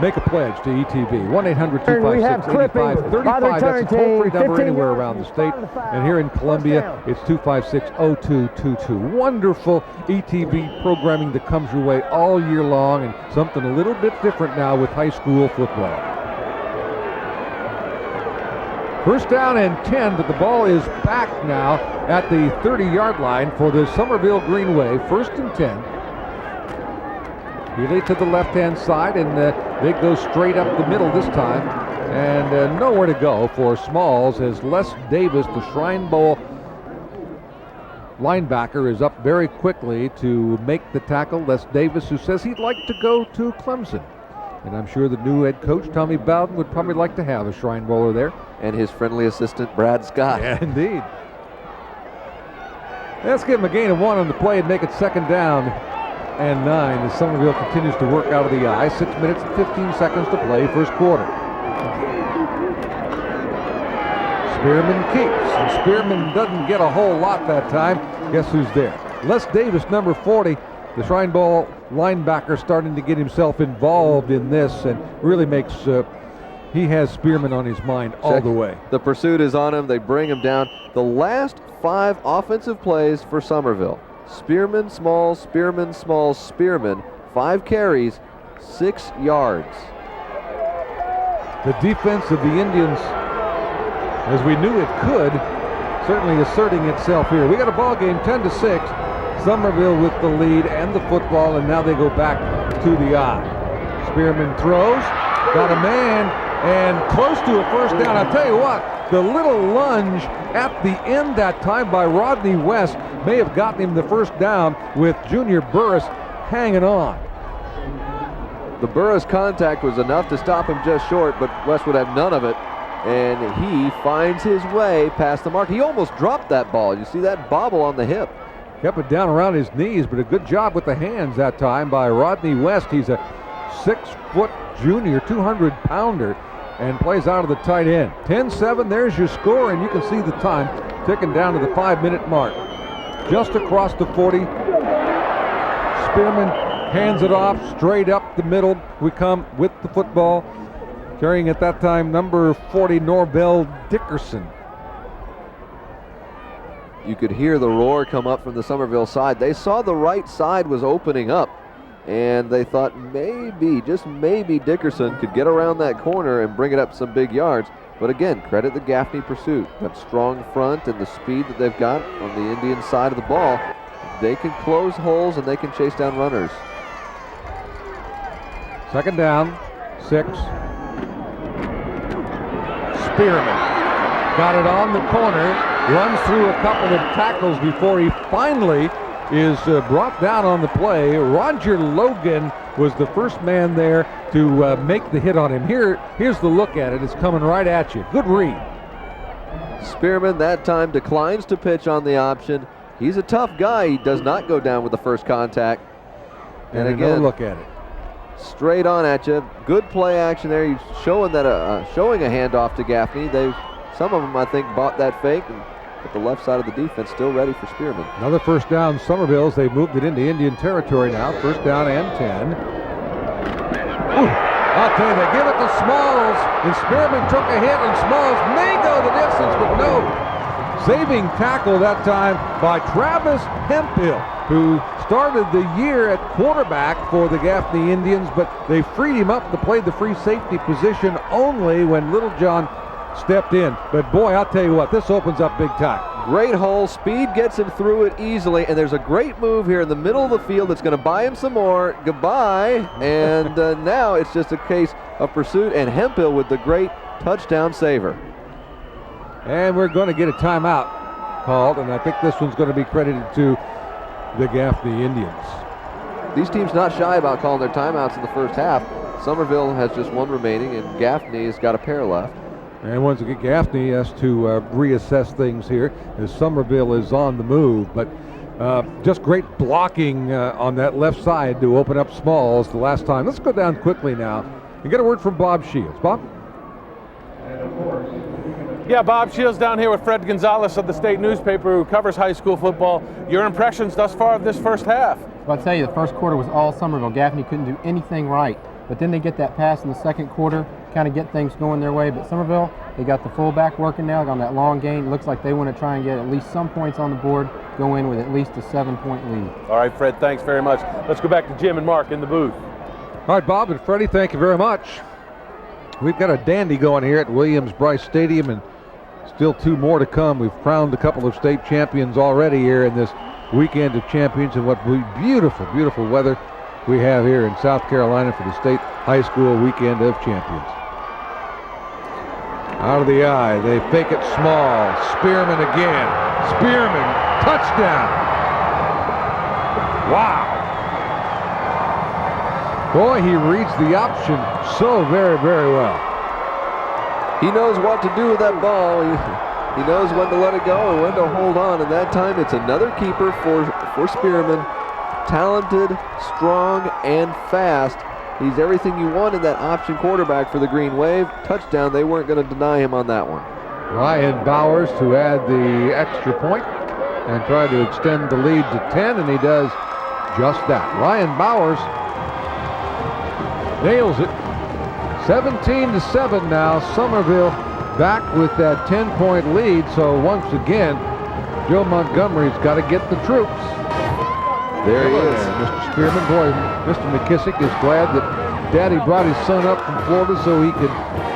make a pledge to ETV. 1-800-256-8535. That's a toll-free number anywhere around the state. And here in Columbia, it's 256-0222. Wonderful ETV programming that comes your way all year long, and something a little bit different now with high school football. First down and 10, but the ball is back now at the 30-yard line for the Somerville Green Wave. First and 10. Healy to the left-hand side, and they go straight up the middle this time. And nowhere to go for Smalls as Les Davis, the Shrine Bowl linebacker, is up very quickly to make the tackle. Les Davis, who says he'd like to go to Clemson. And I'm sure the new head coach, Tommy Bowden, would probably like to have a Shrine Bowler there. And his friendly assistant, Brad Scott. Yeah, indeed. Let's give him a gain of 1 on the play and make it second down and 9 as Somerville continues to work out of the eye. 6 minutes and 15 seconds to play, first quarter. Spearman keeps, and Spearman doesn't get a whole lot that time. Guess who's there? Les Davis, number 40, the Shrine Bowl linebacker, starting to get himself involved in this and really makes, he has Spearman on his mind all the way. The pursuit is on him. They bring him down. The last 5 offensive plays for Somerville. Spearman, Smalls, Spearman, Smalls, Spearman. 5 carries, 6 yards. The defense of the Indians, as we knew it could, certainly asserting itself here. We got a ball game, 10-6. Somerville with the lead and the football, and now they go back to the eye. Spearman throws, got a man, and close to a first down. I'll tell you what, the little lunge at the end that time by Rodney West may have gotten him the first down with Junior Burris hanging on. The Burris contact was enough to stop him just short, but West would have none of it. And he finds his way past the mark. He almost dropped that ball. You see that bobble on the hip. Kept it down around his knees, but a good job with the hands that time by Rodney West. He's a 6-foot junior, 200-pounder, and plays out of the tight end. 10-7, there's your score, and you can see the time ticking down to the 5-minute mark. Just across the 40, Spearman hands it off straight up the middle. We come with the football, carrying at that time number 40, Norvell Dickerson. You could hear the roar come up from the Somerville side. They saw the right side was opening up, and they thought maybe, just maybe, Dickerson could get around that corner and bring it up some big yards. But again, credit the Gaffney pursuit. That strong front and the speed that they've got on the Indian side of the ball, they can close holes and they can chase down runners. Second down, 6. Spearman got it on the corner, runs through a couple of tackles before he finally is brought down on the play. Roger Logan was the first man there to make the hit on him. Here's the look at it. It's coming right at you. Good read. Spearman that time declines to pitch on the option. He's a tough guy. He does not go down with the first contact. And again, look at it. Straight on at you. Good play action there. He's showing that showing a handoff to Gaffney. Some of them, I think, bought that fake, but the left side of the defense still ready for Spearman. Another first down, Somerville's. They've moved it into Indian territory now. First down and 10. Ooh, I'll tell you, they give it to Smalls, and Spearman took a hit, and Smalls may go the distance, but no. Saving tackle that time by Travis Hemphill, who started the year at quarterback for the Gaffney Indians, but they freed him up to play the free safety position only when Littlejohn stepped in. But boy, I'll tell you what, this opens up big time. Great hole, speed gets him through it easily, and there's a great move here in the middle of the field that's going to buy him some more. Goodbye, and now it's just a case of pursuit, and Hemphill with the great touchdown saver. And we're going to get a timeout called, and I think this one's going to be credited to the Gaffney Indians. These teams not shy about calling their timeouts in the first half. Somerville has just one remaining, and Gaffney has got a pair left. And once again, Gaffney has to reassess things here as Somerville is on the move. But just great blocking on that left side to open up Smalls the last time. Let's go down quickly now and get a word from Bob Shields. Bob? Yeah, Bob Shields down here with Fred Gonzalez of the state newspaper who covers high school football. Your impressions thus far of this first half? Well, I'll tell you, the first quarter was all Somerville. Gaffney couldn't do anything right. But then they get that pass in the second quarter, kind of get things going their way. But Somerville, they got the fullback working now on that long gain. Looks like they want to try and get at least some points on the board, go in with at least a 7-point lead. All right, Fred, thanks very much. Let's go back to Jim and Mark in the booth. All right, Bob and Freddie, thank you very much. We've got a dandy going here at Williams-Brice Stadium, and still 2 more to come. We've crowned a couple of state champions already here in this weekend of champions, and what beautiful, beautiful weather we have here in South Carolina for the state high school weekend of champions. Out of the eye, they fake it small. Spearman again. Spearman, touchdown. Wow. Boy, he reads the option so very, very well. He knows what to do with that ball. He knows when to let it go and when to hold on. And that time it's another keeper for Spearman. Talented, strong, and fast. He's everything you want in that option quarterback for the Green Wave. Touchdown, they weren't going to deny him on that one. Ryan Bowers to add the extra point and try to extend the lead to 10, and he does just that. Ryan Bowers nails it. 17-7 now. Somerville back with that 10-point lead. So once again, Joe Montgomery's got to get the troops. There he is. Mr. Spearman, boy, Mr. McKissick is glad that Daddy brought his son up from Florida so he could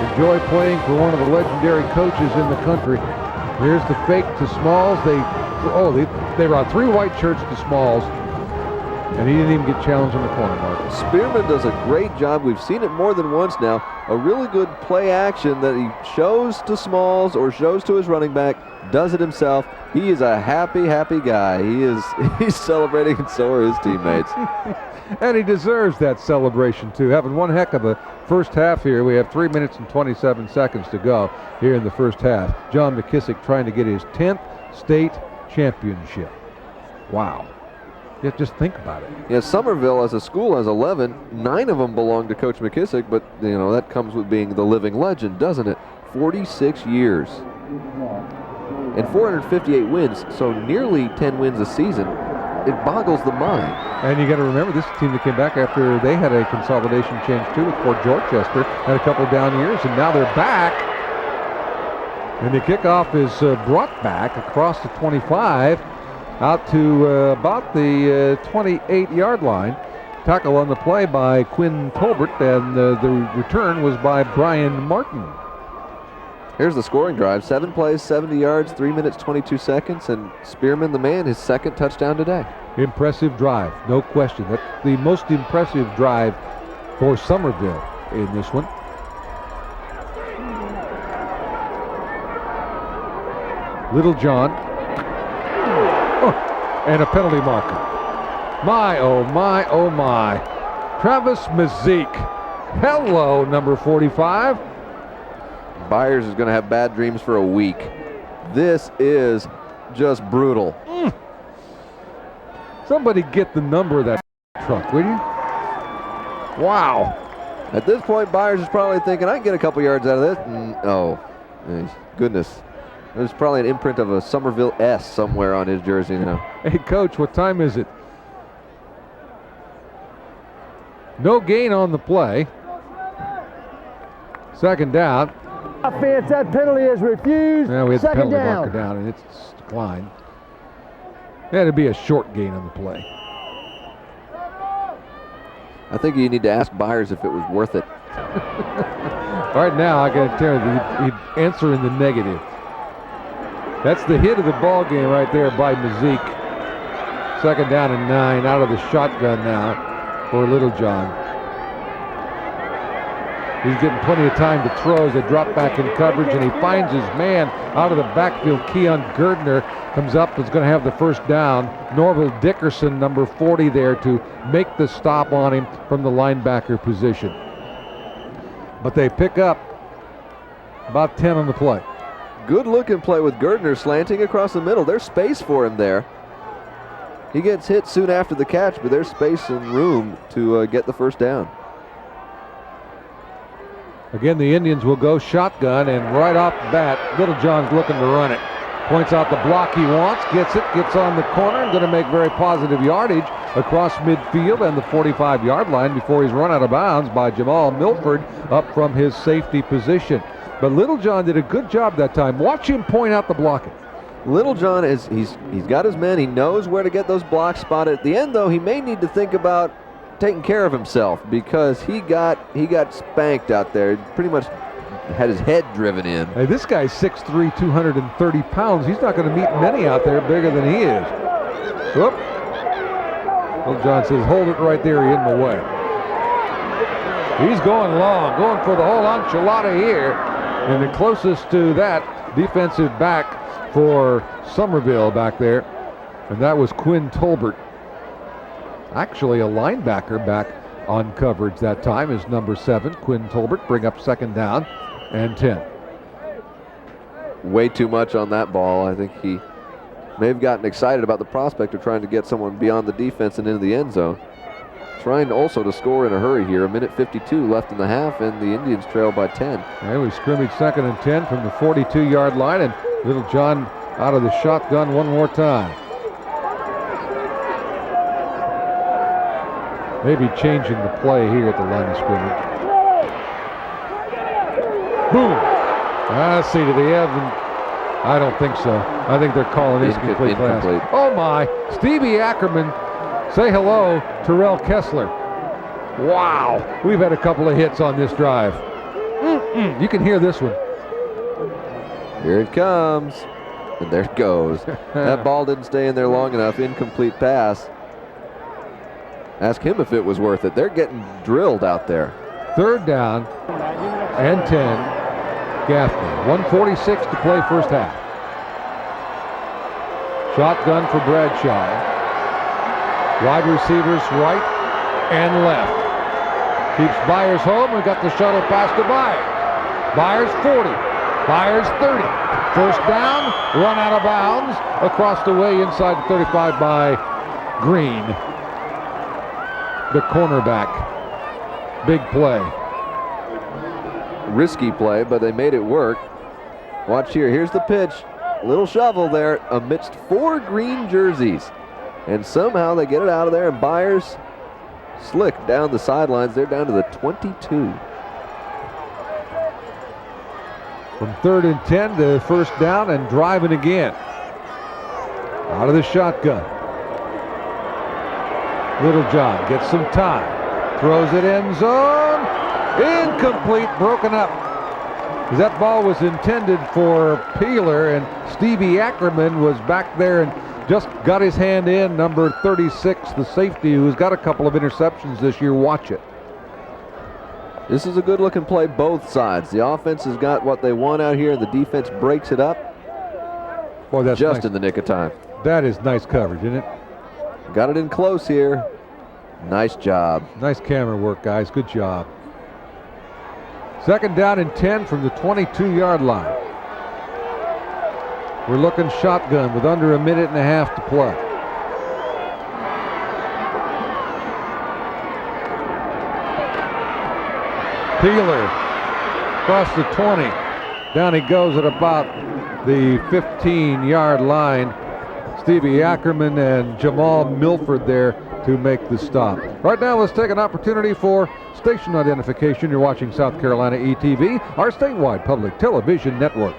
enjoy playing for one of the legendary coaches in the country. Here's the fake to Smalls. They brought 3 white shirts to Smalls, and he didn't even get challenged in the corner, Mark. Spearman does a great job. We've seen it more than once now. A really good play action that he shows to Smalls or shows to his running back, does it himself. He is a happy, happy guy. He's celebrating, and so are his teammates. And he deserves that celebration, too. Having one heck of a first half here. We have 3 minutes and 27 seconds to go here in the first half. John McKissick trying to get his 10th state championship. Wow. Just think about it. Yeah, Somerville as a school has 11. 9 of them belong to Coach McKissick, but you know that comes with being the living legend, doesn't it? 46 years. And 458 wins, so nearly 10 wins a season. It boggles the mind. And you got to remember, this team that came back after they had a consolidation change too with Fort Dorchester, had a couple down years, and now they're back. And the kickoff is brought back across the 25 out to about the 28-yard line. Tackle on the play by Quinn Tolbert, and the return was by Brian Martin. Here's the scoring drive. 7 plays, 70 yards, 3 minutes, 22 seconds, and Spearman, the man, his 2nd touchdown today. Impressive drive, no question. That's the most impressive drive for Somerville in this one. Little John. Oh, and a penalty marker. My, oh my, oh my. Travis Mazik. Hello, number 45. Byers is going to have bad dreams for a week. This is just brutal. Somebody get the number of that truck, will you? Wow. At this point, Byers is probably thinking, I can get a couple yards out of this. Oh, goodness. There's probably an imprint of a Somerville S somewhere on his jersey now. Hey, Coach, what time is it? No gain on the play. 2nd down. Offense, that penalty is refused. Yeah, we had the 2nd penalty down. marker down, and it's declined. That'd be a short gain on the play. I think you need to ask Byers if it was worth it. Right now, I got to tell you, he'd answer in the negative. That's the hit of the ball game right there by Mazik. 2nd down and 9 out of the shotgun now for Little John. He's getting plenty of time to throw as they drop back in coverage, and he finds his man out of the backfield. Keon Gerdner comes up, is going to have the first down. Norville Dickerson, number 40 there to make the stop on him from the linebacker position. But they pick up about 10 on the play. Good looking play with Gerdner slanting across the middle. There's space for him there. He gets hit soon after the catch, but there's space and room to get the first down. Again, the Indians will go shotgun, and right off the bat, Littlejohn's looking to run it. Points out the block he wants, gets it, gets on the corner, and going to make very positive yardage across midfield and the 45-yard line before he's run out of bounds by Jamal Milford up from his safety position. But Littlejohn did a good job that time. Watch him point out the blocking. Littlejohn he's got his men. He knows where to get those blocks spotted. At the end, though, he may need to think about taking care of himself because he got spanked out there. He pretty much had his head driven in. Hey, this guy's 6'3", 230 pounds. He's not going to meet many out there bigger than he is. Whoop. Littlejohn says, hold it right there, you're in the way. He's going long, going for the whole enchilada here. And the closest to that defensive back for Somerville back there, and that was Quinn Tolbert. Actually a linebacker back on coverage that time is number 7, Quinn Tolbert. Bring up second down and 10. Way too much on that ball. I think he may have gotten excited about the prospect of trying to get someone beyond the defense and into the end zone. Trying also to score in a hurry here. 1:52 left in the half, and the Indians trail by 10. And we scrimmage second and 10 from the 42-yard line, and Littlejohn out of the shotgun one more time. Maybe changing the play here at the line of scrimmage. Boom! See to the end. I don't think so. I think they're calling incomplete pass. Oh my! Stevie Ackerman, say hello, Terrell Kessler. Wow! We've had a couple of hits on this drive. You can hear this one. Here it comes. And there it goes. That ball didn't stay in there long enough. Incomplete pass. Ask him if it was worth it. They're getting drilled out there. Third down and 10. Gaffney. 1:46 to play first half. Shotgun for Bradshaw. Wide receivers right and left. Keeps Byers home. We got the shuttle pass to Byers. Byers 40. Byers 30. First down. Run out of bounds. Across the way inside the 35 by Green, the cornerback. Big play. Risky play, but they made it work. Watch here. Here's the pitch. Little shovel there amidst 4 green jerseys. And somehow they get it out of there, and Byers slick down the sidelines. They're down to the 22. From 3rd and 10 to first down and driving again. Out of the shotgun. Littlejohn gets some time. Throws it end zone. Incomplete, broken up. That ball was intended for Peeler, and Stevie Ackerman was back there and just got his hand in. Number 36, the safety, who's got a couple of interceptions this year. Watch it. This is a good looking play both sides. The offense has got what they want out here, and the defense breaks it up. Boy, that's just nice. In the nick of time. That is nice coverage, isn't it? Got it in close here. Nice job. Nice camera work, guys. Good job. Second down and 10 from the 22-yard line. We're looking shotgun with under a minute and a half to play. Peeler across the 20. Down he goes at about the 15-yard line. Stevie Ackerman and Jamal Milford there to make the stop. Right now, let's take an opportunity for station identification. You're watching South Carolina ETV, our statewide public television network.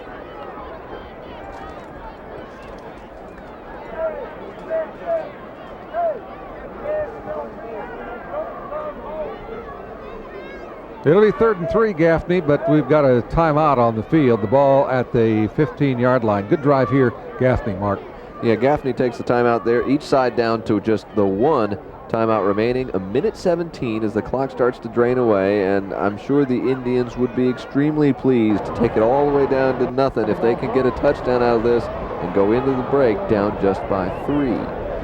It'll be 3rd and 3, Gaffney, but we've got a timeout on the field. The ball at the 15-yard line. Good drive here, Gaffney, Mark. Yeah, Gaffney takes the timeout there. Each side down to just the 1 timeout remaining. 1:17 as the clock starts to drain away, and I'm sure the Indians would be extremely pleased to take it all the way down to nothing if they can get a touchdown out of this and go into the break down just by 3.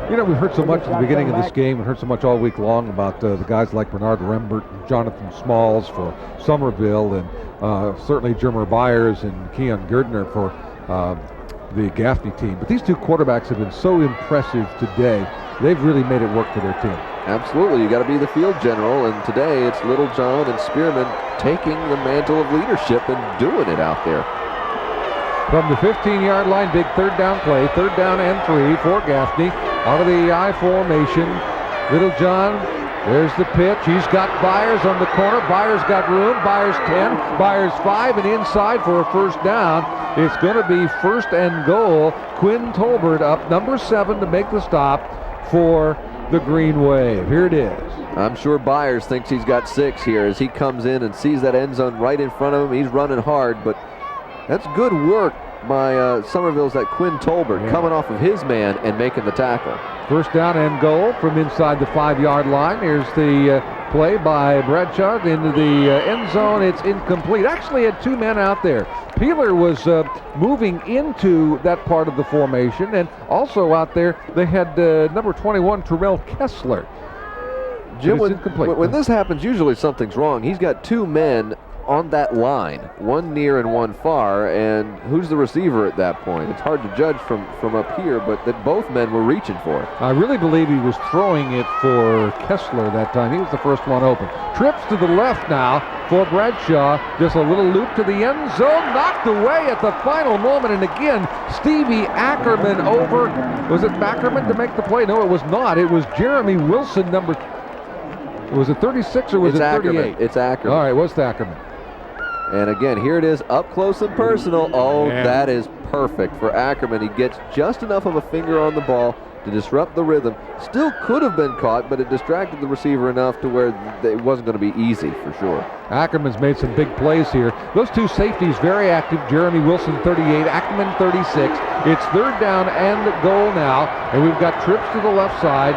You know, we've heard so much at the beginning of this game and heard so much all week long about the guys like Bernard Rembert and Jonathan Smalls for Somerville, and certainly Jermer Byers and Keon Girdner for the Gaffney team. But these two quarterbacks have been so impressive today. they've really made it work for their team. Absolutely, you got to be the field general, and today it's Littlejohn and Spearman taking the mantle of leadership and doing it out there. From the 15-yard line, big third down play, 3rd down and 3 for Gaffney. Out of the I formation, Littlejohn, there's the pitch. He's got Byers on the corner. Byers got room. Byers 10, Byers 5, and inside for a first down. It's going to be 1st and goal. Quinn Tolbert up number 7 to make the stop for the Green Wave. Here it is. I'm sure Byers thinks he's got 6 here as he comes in and sees that end zone right in front of him. He's running hard, but that's good work by Somerville's that Quinn Tolbert coming off of his man and making the tackle. 1st down and goal from inside the 5-yard line. Here's the play by Bradshaw into the end zone. It's incomplete. Actually had 2 men out there. Peeler was moving into that part of the formation, and also out there they had number 21 Terrell Kessler. Jim, when this happens, usually something's wrong. He's got 2 men on that line, one near and one far, and who's the receiver at that point? It's hard to judge from up here, but that both men were reaching for it. I really believe he was throwing it for Kessler that time. He was the first one open. Trips to the left now for Bradshaw. Just a little loop to the end zone, knocked away at the final moment, and again, Stevie Ackerman over. Was it Ackerman to make the play? No, it was not. It was Jeremy Wilson, number, was it 36 or was it 38? Ackerman. It's Ackerman. All right, what's the Ackerman? And again, here it is, up close and personal. Oh, that is perfect for Ackerman. He gets just enough of a finger on the ball to disrupt the rhythm. Still could have been caught, but it distracted the receiver enough to where it wasn't going to be easy for sure. Ackerman's made some big plays here. Those 2 safeties very active. Jeremy Wilson 38, Ackerman 36. It's 3rd down and goal now, and we've got trips to the left side.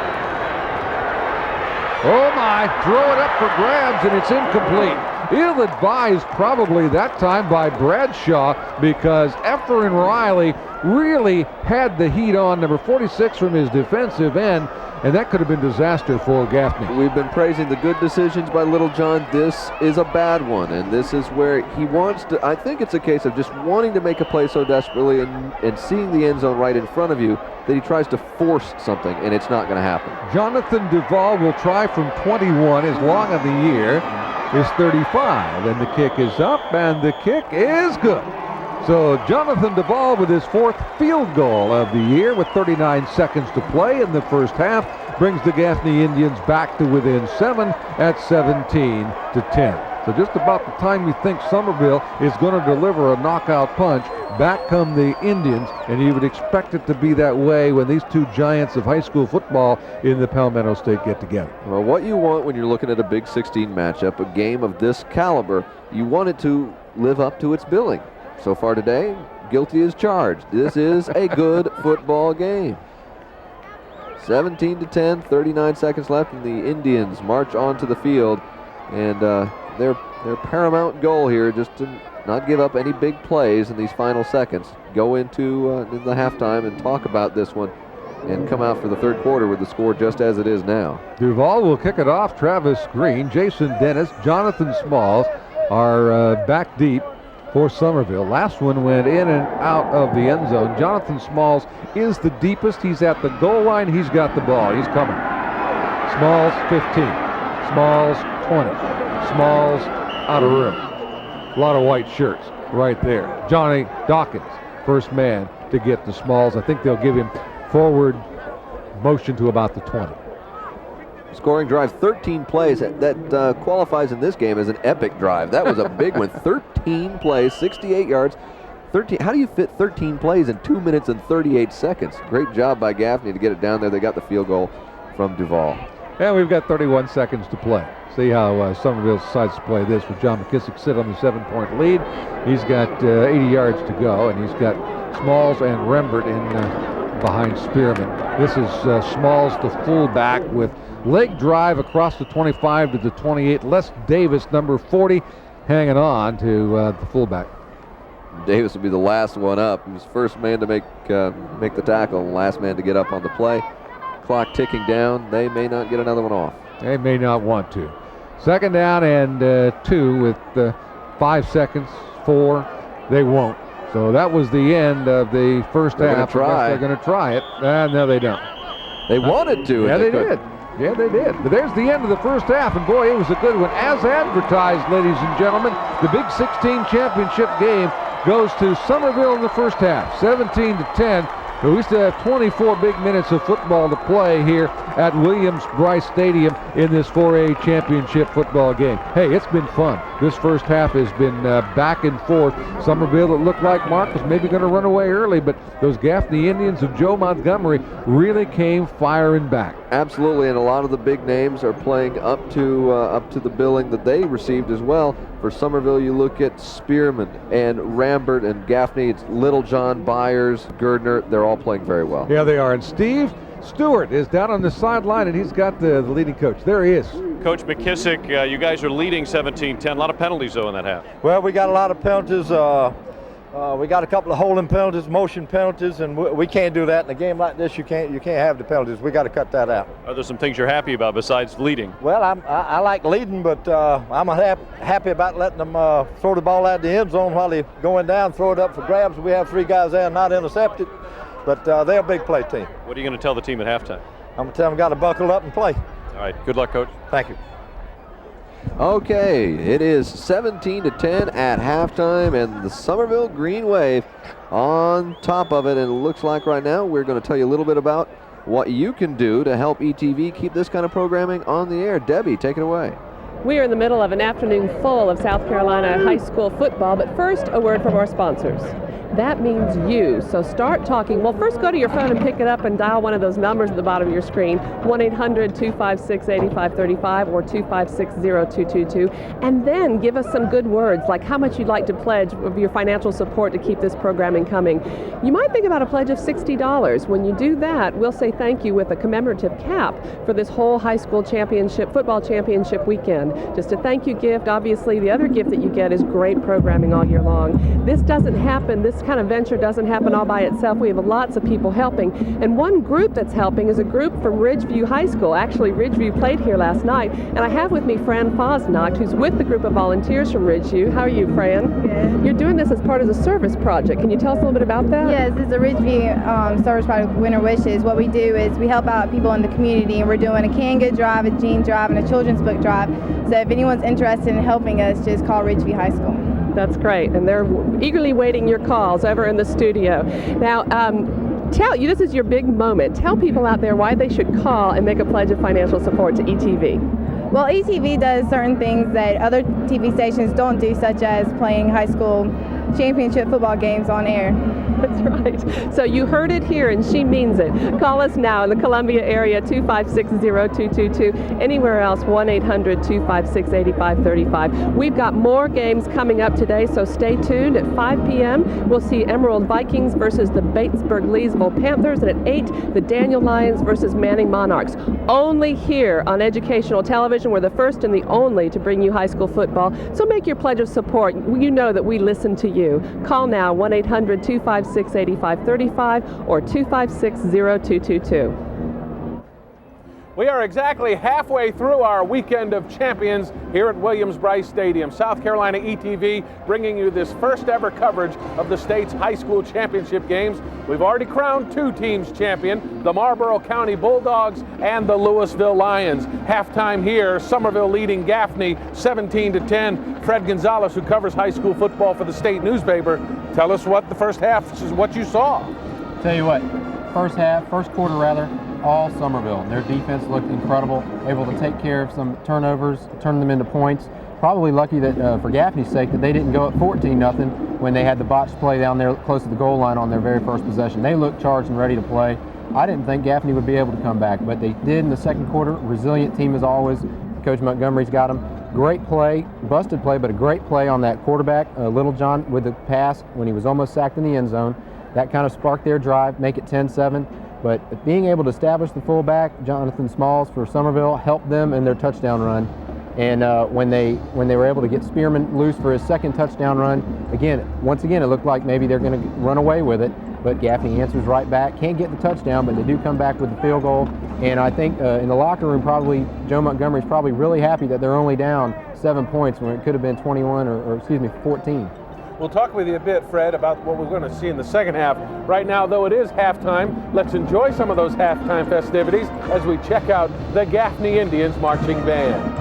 Oh my, throw it up for grabs, and it's incomplete. Ill-advised probably that time by Bradshaw, because Efren Riley really had the heat on number 46 from his defensive end, and that could have been disaster for Gaffney. We've been praising the good decisions by Littlejohn. This is a bad one, and this is where he wants to, I think it's a case of just wanting to make a play so desperately and seeing the end zone right in front of you that he tries to force something, and it's not going to happen. Jonathan Duvall will try from 21, his long of the year is 35, and the kick is up, and the kick is good. So Jonathan Duvall with his 4th field goal of the year with 39 seconds to play in the first half brings the Gaffney Indians back to within 7 at 17-10. So just about the time you think Somerville is going to deliver a knockout punch, back come the Indians, and you would expect it to be that way when these 2 giants of high school football in the Palmetto State get together. Well, what you want when you're looking at a Big 16 matchup, a game of this caliber, you want it to live up to its billing. So far today, guilty as charged. This is a good football game. 17-10, 39 seconds left, and the Indians march onto the field. And their paramount goal here, just to not give up any big plays in these final seconds. Go into in the halftime and talk about this one and come out for the 3rd quarter with the score just as it is now. Duvall will kick it off. Travis Green, Jason Dennis, Jonathan Smalls are back deep for Somerville. Last one went in and out of the end zone. Jonathan Smalls is the deepest. He's at the goal line. He's got the ball. He's coming. Smalls 15. Smalls 20. Smalls out of room. A lot of white shirts right there. Johnny Dawkins, first man to get to Smalls. I think they'll give him forward motion to about the 20. Scoring drive, 13 plays. That qualifies in this game as an epic drive. That was a big one. 13 plays, 68 yards. 13. How do you fit 13 plays in 2 minutes and 38 seconds? Great job by Gaffney to get it down there. They got the field goal from Duvall. And we've got 31 seconds to play. See how Somerville decides to play this with John McKissick sit on the 7-point lead. He's got 80 yards to go, and he's got Smalls and Rembert in behind Spearman. This is Smalls, the fullback, with leg drive across the 25 to the 28. Les Davis, number 40, hanging on to the fullback. Davis will be the last one up. He was first man to make the tackle and last man to get up on the play. Clock ticking down. They may not get another one off. They may not want to. 2nd down and 2 with 5 seconds, 4. They won't. So that was the end of the first half. They're going to try it. No, they don't. They wanted to. Yeah, they did. Yeah, they did. But there's the end of the first half, and boy, it was a good one. As advertised, ladies and gentlemen, the Big 16 championship game goes to Somerville in the first half, 17-10. But we still have 24 big minutes of football to play here at Williams-Brice Stadium in this 4A championship football game. Hey, it's been fun. This first half has been back and forth. Somerville, it looked like Mark was maybe going to run away early, but those Gaffney Indians of Joe Montgomery really came firing back. Absolutely, and a lot of the big names are playing up to the billing that they received as well. For Somerville, you look at Spearman and Rambert and Gaffney. It's Littlejohn, Byers, Gerdner. They're all playing very well. Yeah, they are. And Steve Stewart is down on the sideline, and he's got the leading coach. There he is. Coach McKissick, you guys are leading 17-10. A lot of penalties, though, in that half. Well, we got a lot of penalties. We got a couple of holding penalties, motion penalties, and we can't do that in a game like this. You can't have the penalties. We got to cut that out. Are there some things you're happy about besides leading? Well, I like leading, but I'm happy about letting them throw the ball out the end zone while they're going down, throw it up for grabs. We have 3 guys there not intercepted, but they're a big play team. What are you going to tell the team at halftime? I'm going to tell them got to buckle up and play. All right. Good luck, Coach. Thank you. Okay, it is 17-10 at halftime, and the Somerville Green Wave on top of it. And it looks like right now we're going to tell you a little bit about what you can do to help ETV keep this kind of programming on the air. Debbie, take it away. We are in the middle of an afternoon full of South Carolina high school football, but first, a word from our sponsors. That means you. So start talking. Well, first go to your phone and pick it up and dial one of those numbers at the bottom of your screen, 1-800-256-8535 or 256-0222, and then give us some good words, like how much you'd like to pledge of your financial support to keep this programming coming. You might think about a pledge of $60. When you do that, we'll say thank you with a commemorative cap for this whole high school championship, football championship weekend. Just a thank you gift. Obviously, the other gift that you get is great programming all year long. This doesn't happen, this kind of venture doesn't happen all by itself. We have lots of people helping, and one group that's helping is a group from Ridgeview High School. Actually, Ridgeview played here last night, and I have with me Fran Fosnacht, who's with the group of volunteers from Ridgeview. How are you, Fran? Good. You're doing this as part of the service project. Can you tell us a little bit about that? Yes, this is a Ridgeview service project, Winter Wishes. What we do is we help out people in the community, and we're doing a canned good drive, a jean drive, and a children's book drive. So if anyone's interested in helping us, just call Ridgeview High School. That's great, and they're eagerly waiting your calls over in the studio. Now, this is your big moment. Tell people out there why they should call and make a pledge of financial support to ETV. Well, ETV does certain things that other TV stations don't do, such as playing high school championship football games on air. That's right. So you heard it here, and she means it. Call us now in the Columbia area, 256-0222. Anywhere else, 1-800-256-8535. We've got more games coming up today, so stay tuned. At 5 p.m., we'll see Emerald Vikings versus the Batesburg-Leesville Panthers, and at 8, the Daniel Lions versus Manning Monarchs. Only here on educational television. We're the first and the only to bring you high school football, so make your pledge of support. You know that we listen to you. Call now, 1-800-256-8535 or 256-0222. We are exactly halfway through our weekend of champions here at Williams-Brice Stadium. South Carolina ETV bringing you this first ever coverage of the state's high school championship games. We've already crowned 2 teams champion, the Marlboro County Bulldogs and the Louisville Lions. Halftime here, Somerville leading Gaffney 17-10. Fred Gonzalez, who covers high school football for the state newspaper, tell us what the first half, what you saw. Tell you what, first quarter rather, all Somerville. Their defense looked incredible, able to take care of some turnovers, turn them into points. Probably lucky that for Gaffney's sake that they didn't go up 14-0 when they had the botched play down there close to the goal line on their very first possession. They looked charged and ready to play. I didn't think Gaffney would be able to come back, but they did in the second quarter. Resilient team as always. Coach Montgomery's got them. Great play, busted play, but a great play on that quarterback, Littlejohn, with the pass when he was almost sacked in the end zone. That kind of sparked their drive, make it 10-7. But being able to establish the fullback, Jonathan Smalls for Somerville, helped them in their touchdown run. And when they were able to get Spearman loose for his second touchdown run, once again, it looked like maybe they're going to run away with it. But Gaffney answers right back. Can't get the touchdown, but they do come back with the field goal. And I think in the locker room, probably Joe Montgomery's probably really happy that they're only down 7 points when it could have been 21 or 14. We'll talk with you a bit, Fred, about what we're going to see in the second half. Right now, though it is halftime, let's enjoy some of those halftime festivities as we check out the Gaffney Indians Marching Band.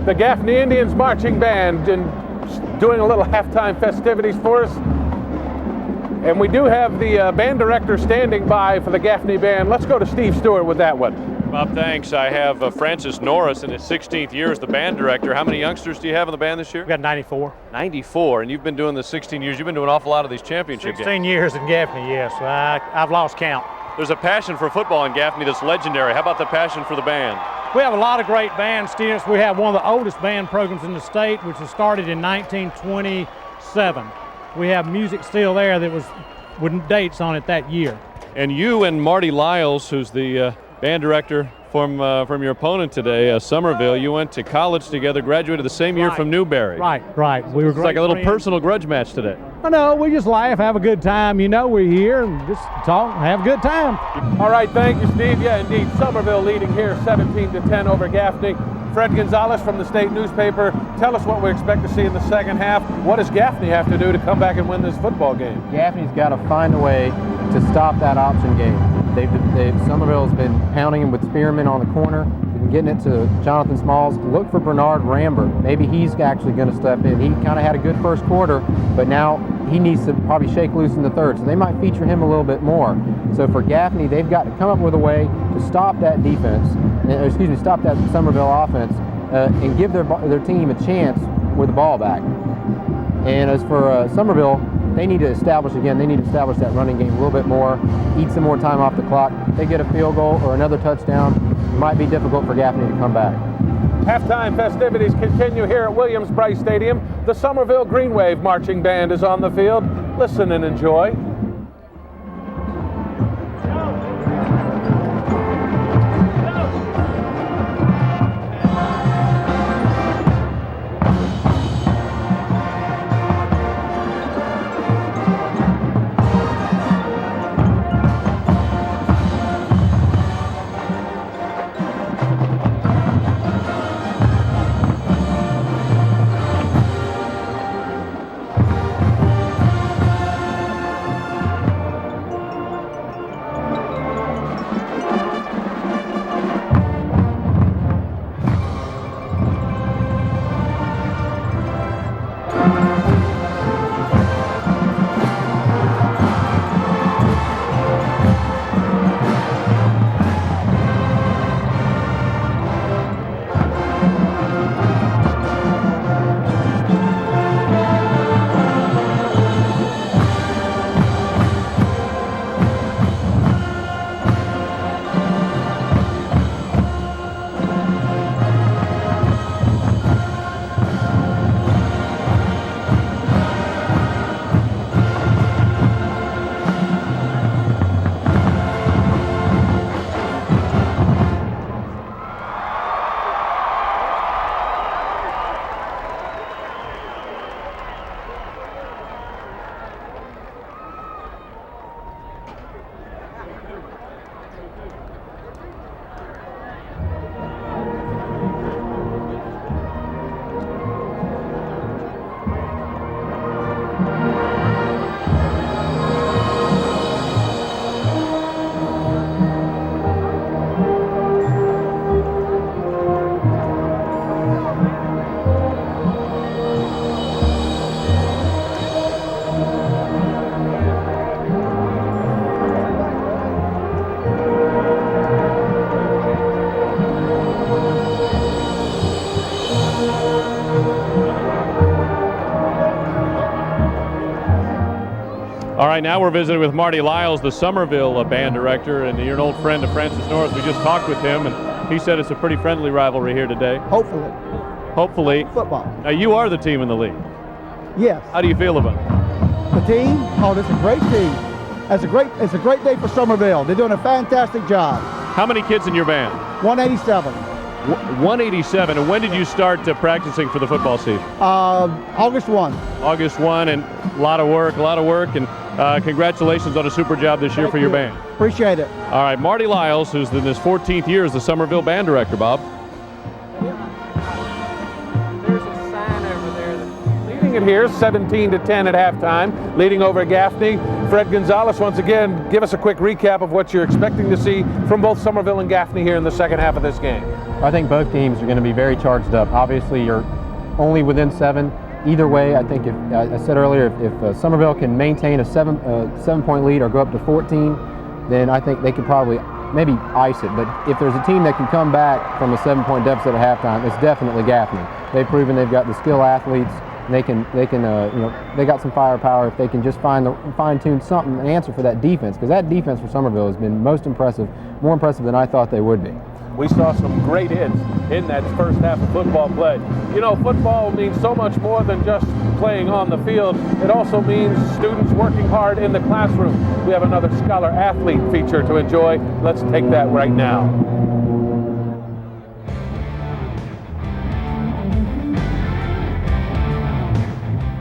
The Gaffney Indians Marching Band and doing a little halftime festivities for us. And we do have the band director standing by for the Gaffney Band. Let's go to Steve Stewart with that one. Bob, thanks. I have Francis Norris in his 16th year as the band director. How many youngsters do you have in the band this year? We've got 94. 94, and you've been doing this 16 years. You've been doing an awful lot of these championship 16 games. years in Gaffney, yes. I've lost count. There's a passion for football in Gaffney that's legendary. How about the passion for the band? We have a lot of great band students. We have one of the oldest band programs in the state, which was started in 1927. We have music still there that was with dates on it that year. And you and Marty Lyles, who's the band director from your opponent today, Somerville, you went to college together, graduated the same year from Newberry. Right. We were It's like a little personal grudge match today. I know, we just laugh, have a good time. You know, we're here and just talk, have a good time. All right, thank you, Steve. Yeah, indeed, Somerville leading here 17-10 over Gaffney. Fred Gonzalez from the state newspaper, tell us what we expect to see in the second half. What does Gaffney have to do to come back and win this football game? Gaffney's got to find a way to stop that option game. Somerville's been pounding him with Spearman on the corner, been getting it to Jonathan Smalls. Look for Bernard Rambert. Maybe he's actually going to step in. He kind of had a good first quarter, but now he needs to probably shake loose in the third, so they might feature him a little bit more. So for Gaffney, they've got to come up with a way to stop that defense, stop that Somerville offense, and give their team a chance with the ball back. And as for Somerville, they need to establish that running game a little bit more, eat some more time off the clock. If they get a field goal or another touchdown, it might be difficult for Gaffney to come back. Halftime festivities continue here at Williams-Brice Stadium. The Somerville Green Wave Marching Band is on the field. Listen and enjoy. All right, now we're visiting with Marty Lyles, the Somerville band director, and you're an old friend of Francis North. We just talked with him, and he said it's a pretty friendly rivalry here today. Hopefully. Hopefully. Football. Now, you are the team in the league. Yes. How do you feel about it? The team? Oh, this is a great team. It's a great day for Somerville. They're doing a fantastic job. How many kids in your band? 187. 187. And when did you start practicing for the football season? August 1. August 1, and a lot of work, and congratulations on a super job this year for your band. Appreciate it. All right, Marty Lyles, who's in his 14th year as the Somerville band director, Bob. There's a sign over there. Leading it here, 17-10 at halftime. Leading over Gaffney. Fred Gonzalez, once again, give us a quick recap of what you're expecting to see from both Somerville and Gaffney here in the second half of this game. I think both teams are going to be very charged up. Obviously, you're only within 7. Either way, I think I said earlier, if Somerville can maintain a 7-point lead or go up to 14, then I think they could probably maybe ice it. But if there's a team that can come back from a 7-point deficit at halftime, it's definitely Gaffney. They've proven they've got the skill athletes. They can they got some firepower if they can just fine-tune something, an answer for that defense, because that defense for Somerville has been most impressive, more impressive than I thought they would be. We saw some great hits in that first half of football play. You know, football means so much more than just playing on the field. It also means students working hard in the classroom. We have another scholar athlete feature to enjoy. Let's take that right now.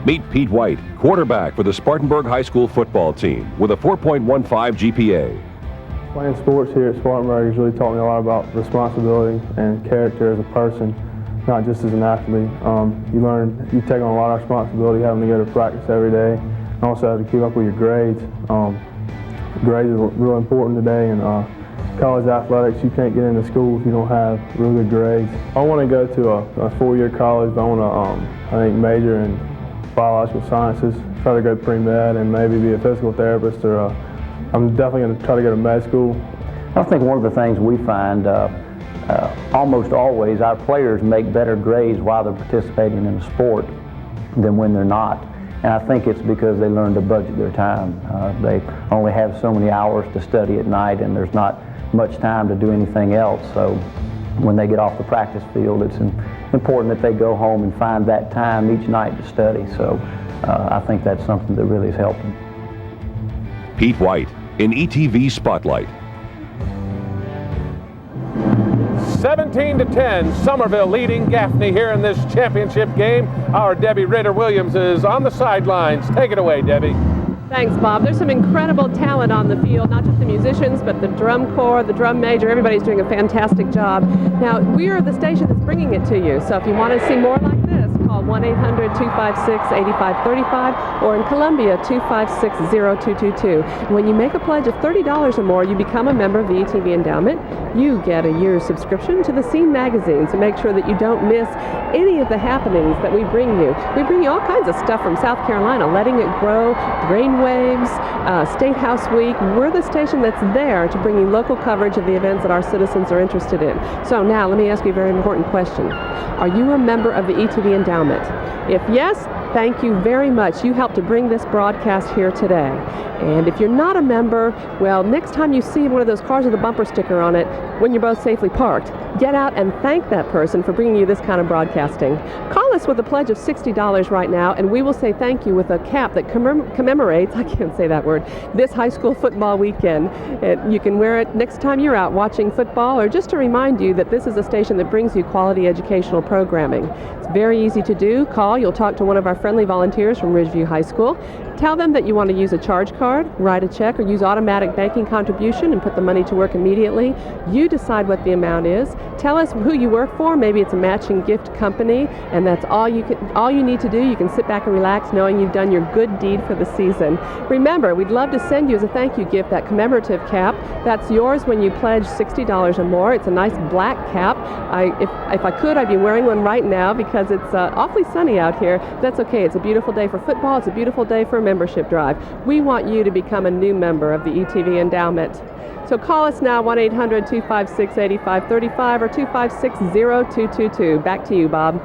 Meet Pete White, quarterback for the Spartanburg High School football team with a 4.15 GPA. Playing sports here at Spartanburg has really taught me a lot about responsibility and character as a person, not just as an athlete. You take on a lot of responsibility having to go to practice every day, and also have to keep up with your grades. Grades are really important today, and college athletics, you can't get into school if you don't have really good grades. I want to go to a 4-year college, but I want to, I think, major in biological sciences, try to go pre-med, and maybe be a physical therapist, or I'm definitely going to try to go to med school. I think one of the things we find almost always our players make better grades while they're participating in a sport than when they're not. And I think it's because they learn to budget their time. They only have so many hours to study at night, and there's not much time to do anything else. So when they get off the practice field, it's important that they go home and find that time each night to study. So I think that's something that really has helped them. Pete White in ETV Spotlight. 17-10, Somerville leading Gaffney here in this championship game. Our Debbie Rader-Williams is on the sidelines. Take it away, Debbie. Thanks, Bob. There's some incredible talent on the field, not just the musicians, but the drum corps, the drum major. Everybody's doing a fantastic job. Now, we are the station that's bringing it to you, so if you want to see more like this, call 1-800-256-8535, or in Columbia, 256-0222. When you make a pledge of $30 or more, you become a member of the ETV Endowment. You get a year's subscription to the Scene magazine, so make sure that you don't miss any of the happenings that we bring you. We bring you all kinds of stuff from South Carolina, Letting It Grow, Brainwaves, State House Week. We're the station that's there to bring you local coverage of the events that our citizens are interested in. So now, let me ask you a very important question. Are you a member of the ETV Endowment? If yes, thank you very much. You helped to bring this broadcast here today. And if you're not a member, well, next time you see one of those cars with a bumper sticker on it, when you're both safely parked, get out and thank that person for bringing you this kind of broadcasting. Call us with a pledge of $60 right now, and we will say thank you with a cap that commemorates, I can't say that word, this high school football weekend. You can wear it next time you're out watching football, or just to remind you that this is a station that brings you quality educational programming. It's very easy to do. Call, you'll talk to one of our friendly volunteers from Ridgeview High School. Tell them that you want to use a charge card, write a check, or use automatic banking contribution and put the money to work immediately. You decide what the amount is. Tell us who you work for. Maybe it's a matching gift company, and that's all you need to do. You can sit back and relax knowing you've done your good deed for the season. Remember, we'd love to send you as a thank you gift that commemorative cap. That's yours when you pledge $60 or more. It's a nice black cap. If I could, I'd be wearing one right now because it's awfully sunny out here. That's okay. It's a beautiful day for football. It's a beautiful day for a membership drive. We want you to become a new member of the ETV endowment. So call us now, 1-800-256-8535 or 256-0222. Back to you, Bob.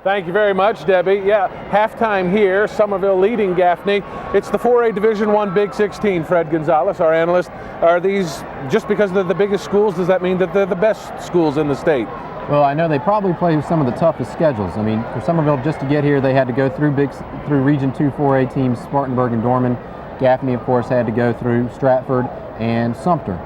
Thank you very much, Debbie. Yeah, halftime here, Somerville leading Gaffney. It's the 4A Division I Big 16, Fred Gonzalez, our analyst. Are these, just because they're the biggest schools, does that mean that they're the best schools in the state? Well, I know they probably play some of the toughest schedules. I mean, for Somerville, just to get here, they had to go through Region 2 4A teams, Spartanburg and Dorman. Gaffney, of course, had to go through Stratford and Sumter.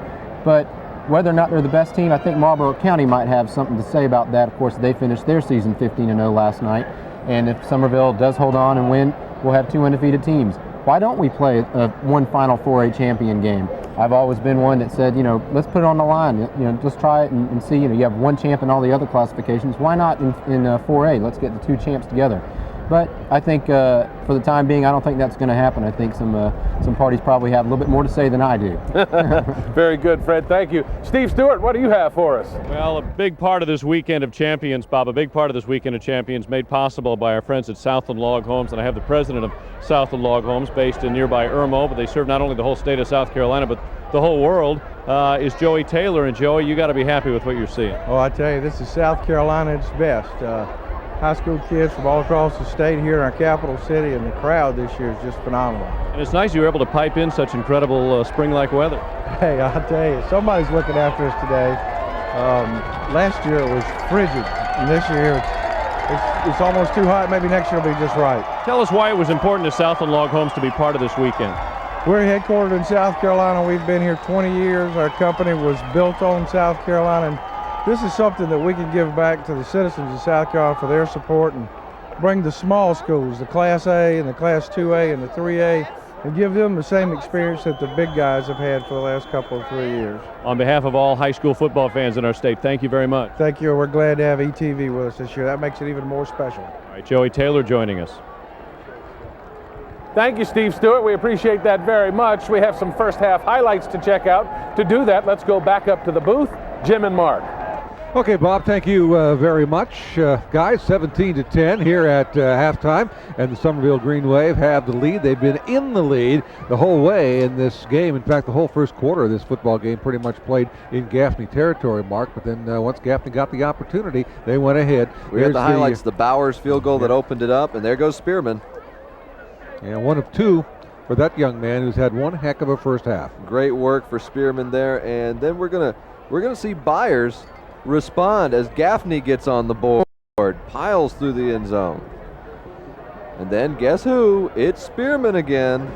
But whether or not they're the best team, I think Marlborough County might have something to say about that. Of course, they finished their season 15-0 last night. And if Somerville does hold on and win, we'll have 2 undefeated teams. Why don't we play one final 4A champion game? I've always been one that said, let's put it on the line. Let's try it and see. You have one champ in all the other classifications. Why not in 4A? Let's get the 2 champs together. But I think for the time being, I don't think that's going to happen. I think some parties probably have a little bit more to say than I do. Very good, Fred. Thank you. Steve Stewart, what do you have for us? Well, a big part of this weekend of champions, Bob, a big part of this weekend of champions made possible by our friends at Southland Log Homes. And I have the president of Southland Log Homes based in nearby Irmo, but they serve not only the whole state of South Carolina, but the whole world, is Joey Taylor. And Joey, you got to be happy with what you're seeing. Oh, I tell you, this is South Carolina at its best. High school kids from all across the state here in our capital city, and the crowd this year is just phenomenal. And it's nice you were able to pipe in such incredible spring-like weather. Hey, I'll tell you, somebody's looking after us today. Last year it was frigid, and this year it's almost too hot. Maybe next year will be just right. Tell us why it was important to Southland Log Homes to be part of this weekend. We're headquartered in South Carolina. We've been here 20 years. Our company was built on South Carolina, and this is something that we can give back to the citizens of South Carolina for their support, and bring the small schools, the Class A and the Class 2A and the 3A, and give them the same experience that the big guys have had for the last couple of 3 years. On behalf of all high school football fans in our state, thank you very much. Thank you. We're glad to have ETV with us this year. That makes it even more special. All right, Joey Taylor joining us. Thank you, Steve Stewart. We appreciate that very much. We have some first half highlights to check out. To do that, let's go back up to the booth. Jim and Mark. Okay, Bob, thank you very much. Guys, 17-10 here at halftime, and the Somerville Green Wave have the lead. They've been in the lead the whole way in this game. In fact, the whole first quarter of this football game pretty much played in Gaffney territory, Mark, but then once Gaffney got the opportunity, they went ahead. We had the highlights, the Bowers field goal that opened it up, and there goes Spearman. Yeah, 1 of 2 for that young man who's had one heck of a first half. Great work for Spearman there, and then we're gonna see Byers respond as Gaffney gets on the board, piles through the end zone. And then guess who? It's Spearman again.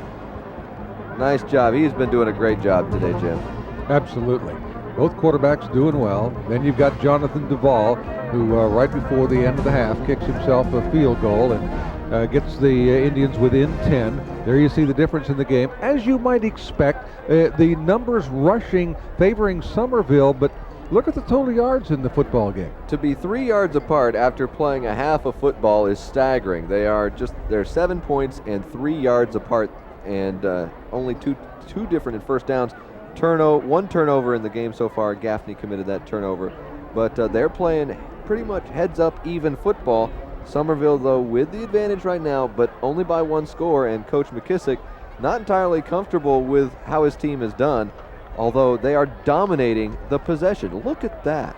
Nice job. He's been doing a great job today, Jim. Absolutely. Both quarterbacks doing well. Then you've got Jonathan Duvall, who right before the end of the half kicks himself a field goal and gets the Indians within 10. There you see the difference in the game. As you might expect, the numbers rushing favoring Somerville, but look at the total yards in the football game. To be 3 yards apart after playing a half of football is staggering. They're 7 points and 3 yards apart, and only two different in first downs. One turnover in the game so far. Gaffney committed that turnover, but they're playing pretty much heads up even football. Somerville, though, with the advantage right now, but only by 1 score, and Coach McKissick not entirely comfortable with how his team has done, although they are dominating the possession. Look at that.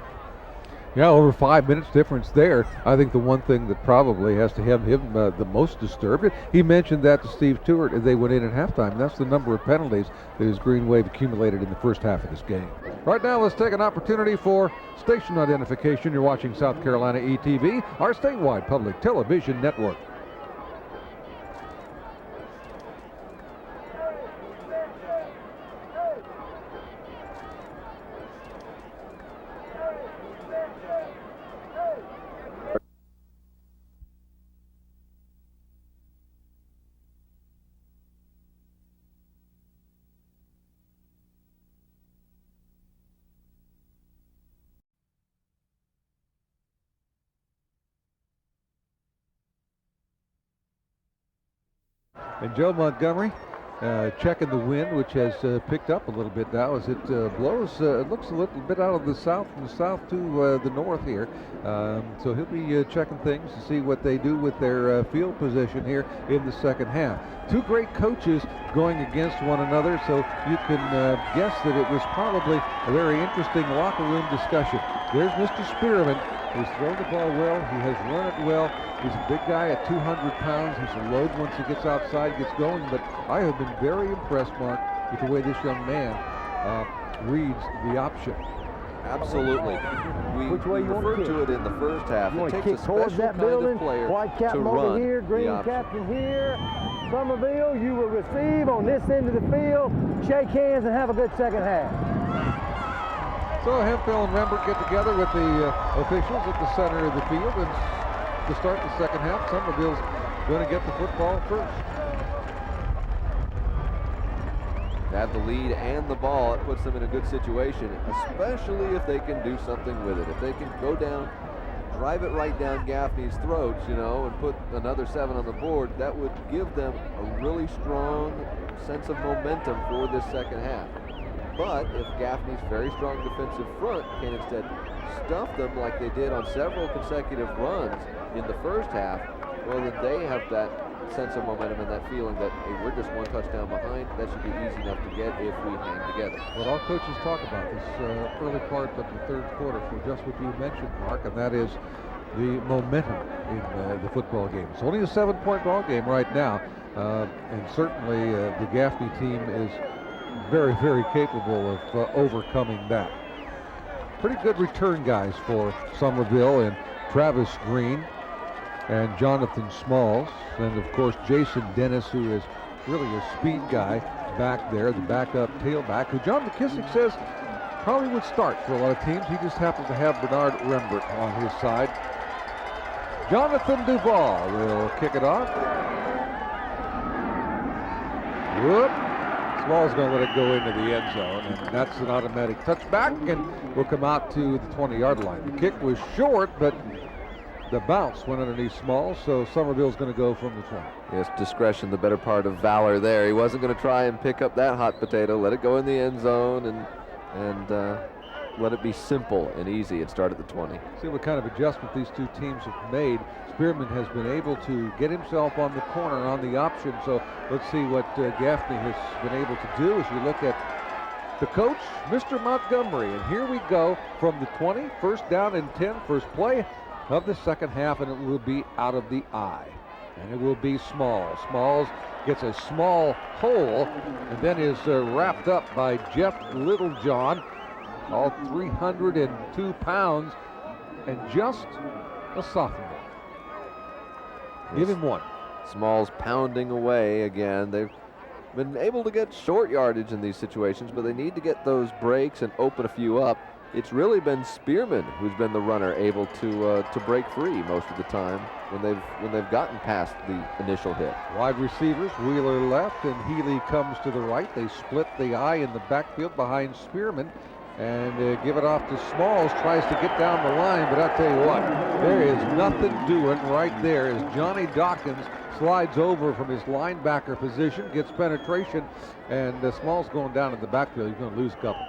Yeah, over 5 minutes difference there. I think the one thing that probably has to have him the most disturbed, he mentioned that to Steve Stewart as they went in at halftime. That's the number of penalties that his Green Wave accumulated in the first half of this game. Right now, let's take an opportunity for station identification. You're watching South Carolina ETV, our statewide public television network. And Joe Montgomery checking the wind, which has picked up a little bit now as it blows. It looks a little bit out of the south, from the south to the north here. So he'll be checking things to see what they do with their field position here in the second half. Two great coaches going against one another, so you can guess that it was probably a very interesting locker room discussion. There's Mr. Spearman. He's thrown the ball well. He has run it well. He's a big guy at 200 pounds. He's a load once he gets outside, gets going. But I have been very impressed, Mark, with the way this young man reads the option. Absolutely. We referred to it in the first half. It takes a special that kind building. of player White to captain over run here, green the option. captain here. Somerville, you will receive on this end of the field. Shake hands and have a good second half. So Hemphill and Rembert get together with the officials at the center of the field, and to start the second half, Somerville's going to get the football first. To have the lead and the ball, it puts them in a good situation, especially if they can do something with it. If they can go down, drive it right down Gaffney's throats, you know, and put another 7 on the board, that would give them a really strong sense of momentum for this second half. But if Gaffney's very strong defensive front can instead stuff them like they did on several consecutive runs in the first half, well, then they have that sense of momentum and that feeling that, hey, we're just one touchdown behind. That should be easy enough to get if we hang together. What all coaches talk about this early part of the third quarter for just what you mentioned, Mark, and that is the momentum in the football game. It's only a 7-point ball game right now, and certainly the Gaffney team is very, very capable of overcoming that. Pretty good return guys for Somerville, and Travis Green and Jonathan Smalls, and of course Jason Dennis, who is really a speed guy back there, the backup tailback, who John McKissick says probably would start for a lot of teams. He just happens to have Bernard Rembert on his side. Jonathan Duval will kick it off. Whoop. Small's going to let it go into the end zone, and that's an automatic touchback, and will come out to the 20-yard line. The kick was short, but the bounce went underneath Smalls, so Somerville's going to go from the 20. Yes, discretion, the better part of valor there. He wasn't going to try and pick up that hot potato, let it go in the end zone, and let it be simple and easy and start at the 20. See what kind of adjustment these two teams have made. Spearman has been able to get himself on the corner on the option, so let's see what Gaffney has been able to do as you look at the coach, Mr. Montgomery. And here we go from the 20, first down and 10, first play of the second half, and it will be out of the eye. And it will be Smalls. Smalls gets a small hole and then is wrapped up by Jeff Littlejohn, all 302 pounds, and just a sophomore. Give him one. Smalls pounding away again. They've been able to get short yardage in these situations, but they need to get those breaks and open a few up. It's really been Spearman who's been the runner, able to break free most of the time when they've gotten past the initial hit. Wide receivers, Wheeler left and Healy comes to the right. They split the eye in the backfield behind Spearman and give it off to Smalls. Tries to get down the line, but I'll tell you what, there is nothing doing right there as Johnny Dawkins slides over from his linebacker position, gets penetration, and Smalls going down in the backfield. He's going to lose a couple.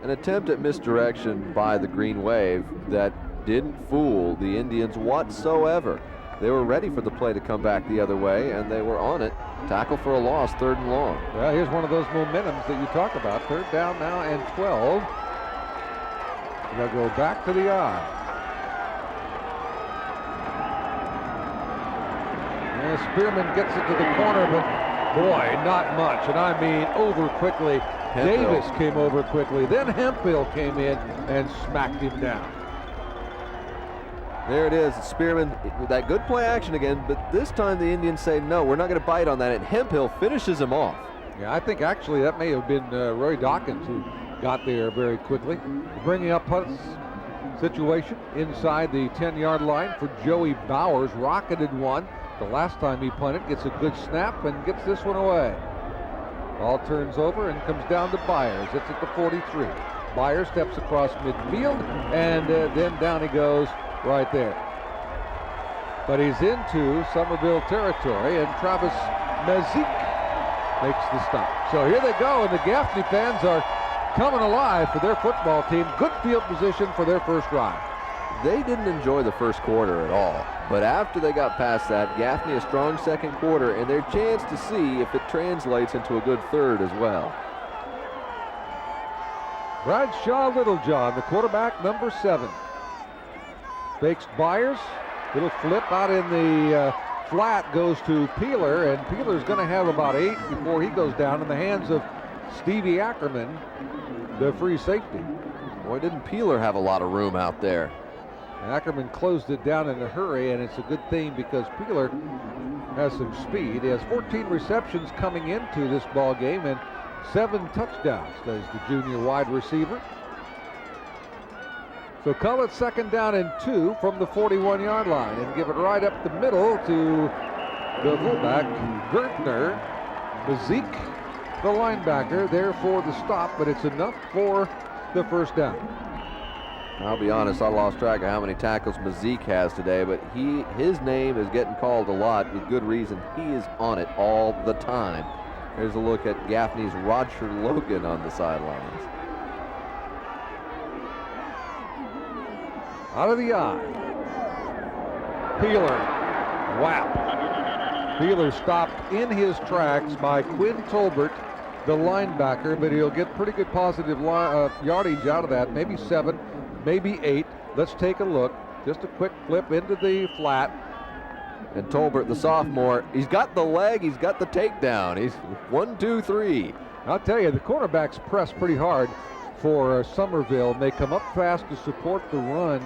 An attempt at misdirection by the Green Wave that didn't fool the Indians whatsoever. They were ready for the play to come back the other way, and they were on it. Tackle for a loss, 3rd and long. Well, here's one of those momentums that you talk about. 3rd down now and 12. They'll go back to the eye. And Spearman gets it to the corner, but boy, not much. And I mean, over quickly. Hemphill. Davis came over quickly. Then Hemphill came in and smacked him down. There it is. Spearman with that good play action again, but this time the Indians say, no, we're not going to bite on that, and Hemphill finishes him off. Yeah, I think actually that may have been Roy Dawkins who got there very quickly. Bringing up punts situation inside the 10-yard line for Joey Bowers. Rocketed one the last time he punted, gets a good snap and gets this one away. Ball turns over and comes down to Byers. It's at the 43. Byers steps across midfield, and then down he goes right there. But he's into Somerville territory, and Travis Mezik makes the stop. So here they go, and the Gaffney fans are coming alive for their football team. Good field position for their first drive. They didn't enjoy the first quarter at all, but after they got past that, Gaffney a strong second quarter, and their chance to see if it translates into a good third as well. Bradshaw Littlejohn, the quarterback, number 7. Fakes Byers. Little flip out in the flat goes to Peeler, and Peeler's going to have about 8 before he goes down in the hands of Stevie Ackerman, the free safety. Boy, didn't Peeler have a lot of room out there. Ackerman closed it down in a hurry, and it's a good thing because Peeler has some speed. He has 14 receptions coming into this ball game and 7 touchdowns, does the junior wide receiver. So call it 2nd down and 2 from the 41-yard line and give it right up the middle to the fullback, Gertner. Mezik, the linebacker, there for the stop, but it's enough for the first down. I'll be honest, I lost track of how many tackles Mezik has today, but his name is getting called a lot with good reason. He is on it all the time. Here's a look at Gaffney's Roger Logan on the sidelines. Out of the eye. Peeler. Whap. Peeler stopped in his tracks by Quinn Tolbert, the linebacker, but he'll get pretty good positive yardage out of that. Maybe 7, maybe 8. Let's take a look. Just a quick flip into the flat. And Tolbert, the sophomore, he's got the leg, he's got the takedown. He's 1, 2, 3. I'll tell you, the cornerbacks press pretty hard for Somerville. They come up fast to support the run,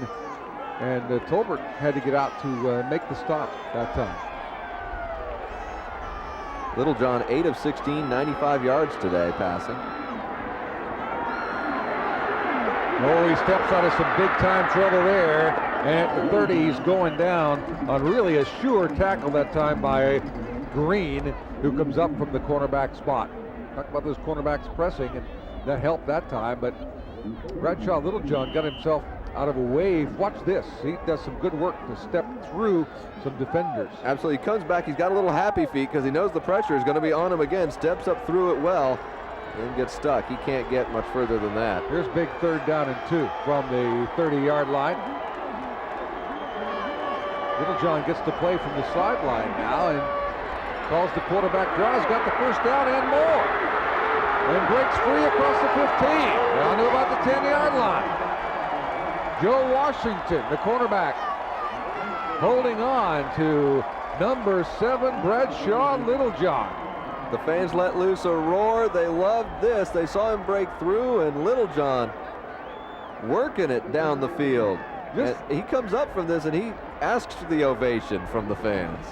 and Tolbert had to get out to make the stop that time. Littlejohn, 8 of 16, 95 yards today passing. Oh, he steps out of some big-time trouble there. And at the 30, he's going down on really a sure tackle that time by Green, who comes up from the cornerback spot. Talk about those cornerbacks pressing, and that helped that time. But Bradshaw Littlejohn got himself out of a wave. Watch this. He does some good work to step through some defenders. Absolutely. He comes back. He's got a little happy feet because he knows the pressure is going to be on him again. Steps up through it well and gets stuck. He can't get much further than that. Here's big 3rd down and 2 from the 30-yard line. Littlejohn gets to play from the sideline now and calls the quarterback draw. He's got the first down and more. And breaks free across the 15. Down to about the 10-yard line. Joe Washington, the cornerback, holding on to number 7, Bradshaw Littlejohn. The fans let loose a roar. They loved this. They saw him break through, and Littlejohn working it down the field. And he comes up from this, and he asks for the ovation from the fans.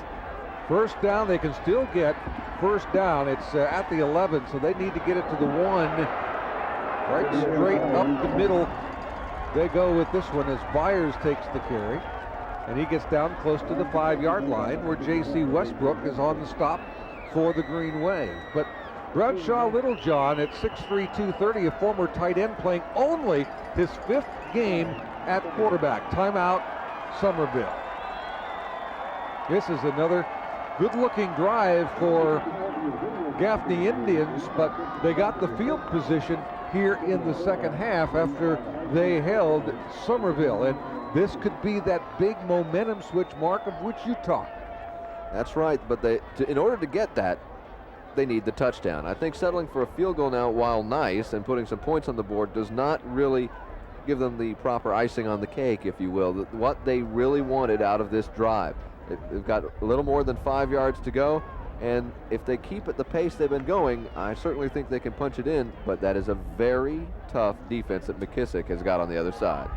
First down, they can still get first down. It's at the 11, so they need to get it to the 1. Right straight up the middle. They go with this one as Byers takes the carry, and he gets down close to the 5-yard line where J.C. Westbrook is on the stop for the Green Wave. But Bradshaw Littlejohn at 6'3", 230, a former tight end, playing only his 5th game at quarterback. Timeout, Somerville. This is another good-looking drive for Gaffney Indians, but they got the field position here in the second half after they held Somerville, and this could be that big momentum switch, Mark, of which you talked. That's right, but in order to get that, they need the touchdown. I think settling for a field goal now, while nice and putting some points on the board, does not really give them the proper icing on the cake, if you will, what they really wanted out of this drive. They've got a little more than 5 yards to go, and if they keep at the pace they've been going, I certainly think they can punch it in, but that is a very tough defense that McKissick has got on the other side.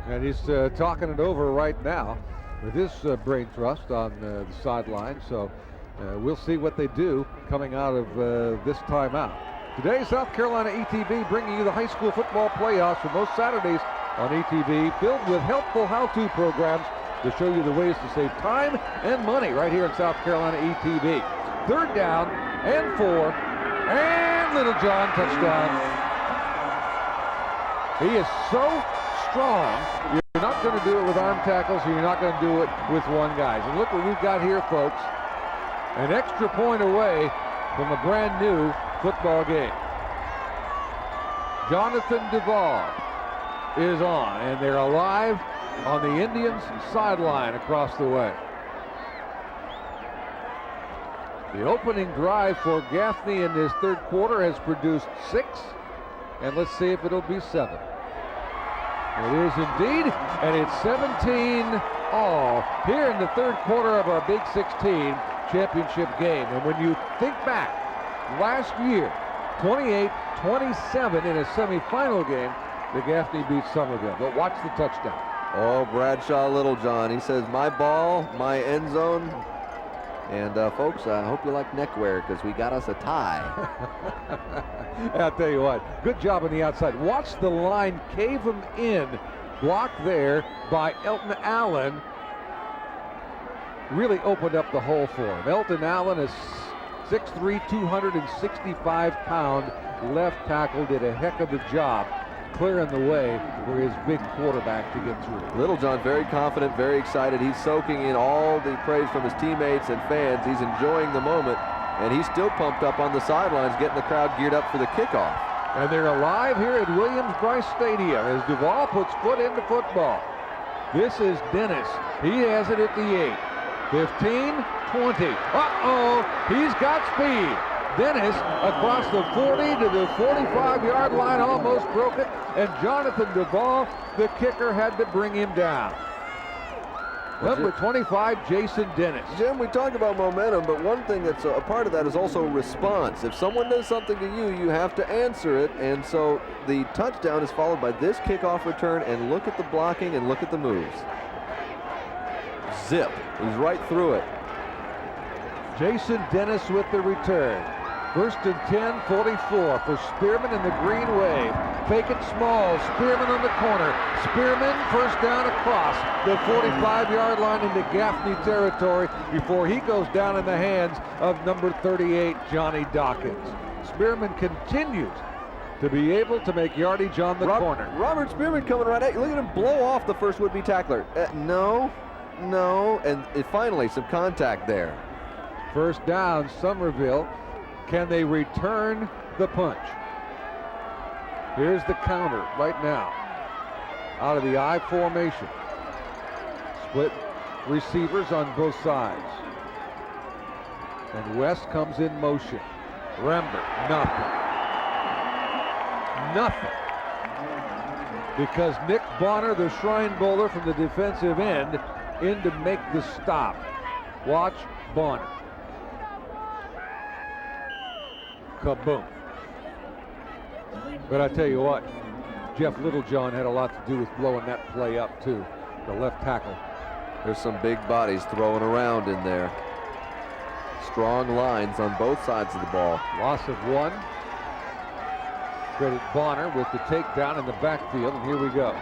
And he's talking it over right now with his brain trust on the sideline, so we'll see what they do coming out of this timeout. Today, South Carolina ETV bringing you the high school football playoffs for most Saturdays on ETV, filled with helpful how-to programs to show you the ways to save time and money right here in South Carolina ETV. 3rd down and 4, and Littlejohn touchdown. He is so strong, you're not going to do it with arm tackles, or you're not going to do it with one guy. And look what we've got here, folks. An extra point away from a brand new football game. Jonathan Duvall is on, and they're alive on the Indians' sideline across the way. The opening drive for Gaffney in this third quarter has produced 6, and let's see if it'll be 7. It is indeed, and it's 17 all here in the third quarter of our Big 16 championship game. And when you think back, last year, 28-27 in a semifinal game, the Gaffney beat Somerville. But watch the touchdown. Oh, Bradshaw Littlejohn. He says, my ball, my end zone. And folks, I hope you like neckwear because we got us a tie. I'll tell you what, good job on the outside. Watch the line cave him in. Blocked there by Elton Allen. Really opened up the hole for him. Elton Allen is 6'3", 265-pound left tackle. Did a heck of a job clearing the way for his big quarterback to get through. Littlejohn very confident, very excited. He's soaking in all the praise from his teammates and fans. He's enjoying the moment, and he's still pumped up on the sidelines, getting the crowd geared up for the kickoff. And they're alive here at Williams-Brice Stadium as Duvall puts foot into football. This is Dennis. He has it at the 8. 15, 20. Uh-oh, he's got speed. Dennis across the 40 to the 45-yard line, almost broke it, and Jonathan Duvall, the kicker, had to bring him down. Number 25, Jason Dennis. Jim, we talked about momentum, but one thing that's a part of that is also response. If someone does something to you, you have to answer it, and so the touchdown is followed by this kickoff return, and look at the blocking and look at the moves. Zip, he's right through it. Jason Dennis with the return. 1st and 10, 44 for Spearman in the green wave. Fake it small, Spearman on the corner. Spearman first down across the 45-yard line into Gaffney territory before he goes down in the hands of number 38, Johnny Dawkins. Spearman continues to be able to make yardage on the corner. Robert Spearman coming right at you. Look at him blow off the first would-be tackler. No, and finally some contact there. First down, Somerville. Can they return the punch? Here's the counter right now. Out of the I formation. Split receivers on both sides. And West comes in motion. Rembert, nothing. Nothing. Because Nick Bonner, the Shrine Bowler from the defensive end, in to make the stop. Watch Bonner. Kaboom. But I tell you what, Jeff Littlejohn had a lot to do with blowing that play up too, the left tackle. There's some big bodies throwing around in there. Strong lines on both sides of the ball. Loss of 1. Credit Bonner with the takedown in the backfield, and here we go.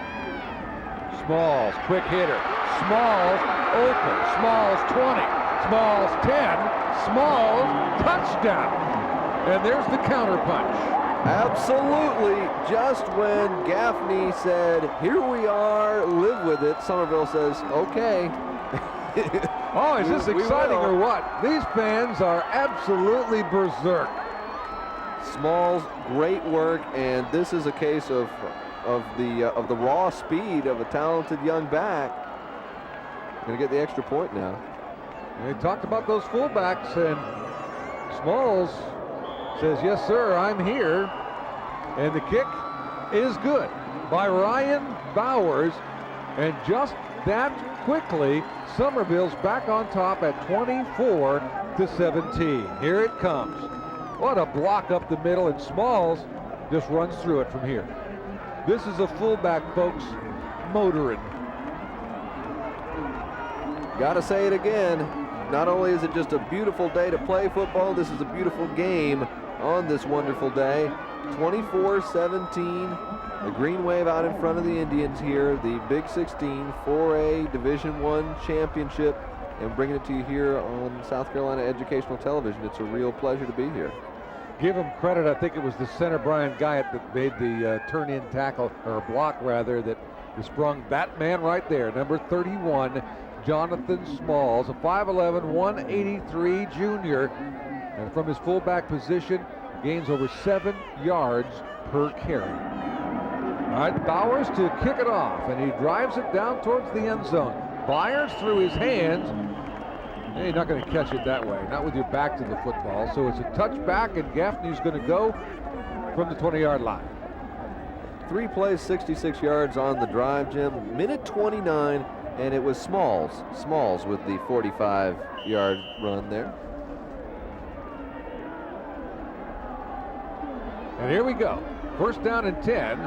Smalls, quick hitter. Smalls, open. Smalls, 20. Smalls, 10. Smalls, touchdown. And there's the counter punch. Absolutely. Just when Gaffney said, here we are, live with it, Somerville says, okay. Oh, is this exciting or what? These fans are absolutely berserk. Smalls, great work, and this is a case of the raw speed of a talented young back. Gonna get the extra point now. They talked about those fullbacks, and Smalls says, yes, sir, I'm here. And the kick is good by Ryan Bowers. And just that quickly, Somerville's back on top at 24-17. Here it comes. What a block up the middle, and Smalls just runs through it from here. This is a fullback, folks, motoring. Gotta say it again. Not only is it just a beautiful day to play football, this is a beautiful game on this wonderful day. 24-17, the Green Wave out in front of the Indians here, the Big 16 4A Division I championship, and bringing it to you here on South Carolina Educational Television. It's a real pleasure to be here. Give him credit. I think it was the center, Brian Guyett, that made the turn-in tackle, or block rather, that sprung that man right there, number 31, Jonathan Smalls, a 5'11", 183 junior. And from his fullback position, gains over 7 yards per carry. All right, Bowers to kick it off, and he drives it down towards the end zone. Byers through his hands. Hey, you're not going to catch it that way, not with your back to the football. So it's a touchback, and Gaffney's going to go from the 20-yard line. 3 plays, 66 yards on the drive, Jim. Minute 29, and it was Smalls with the 45-yard run there. And here we go. First down and 10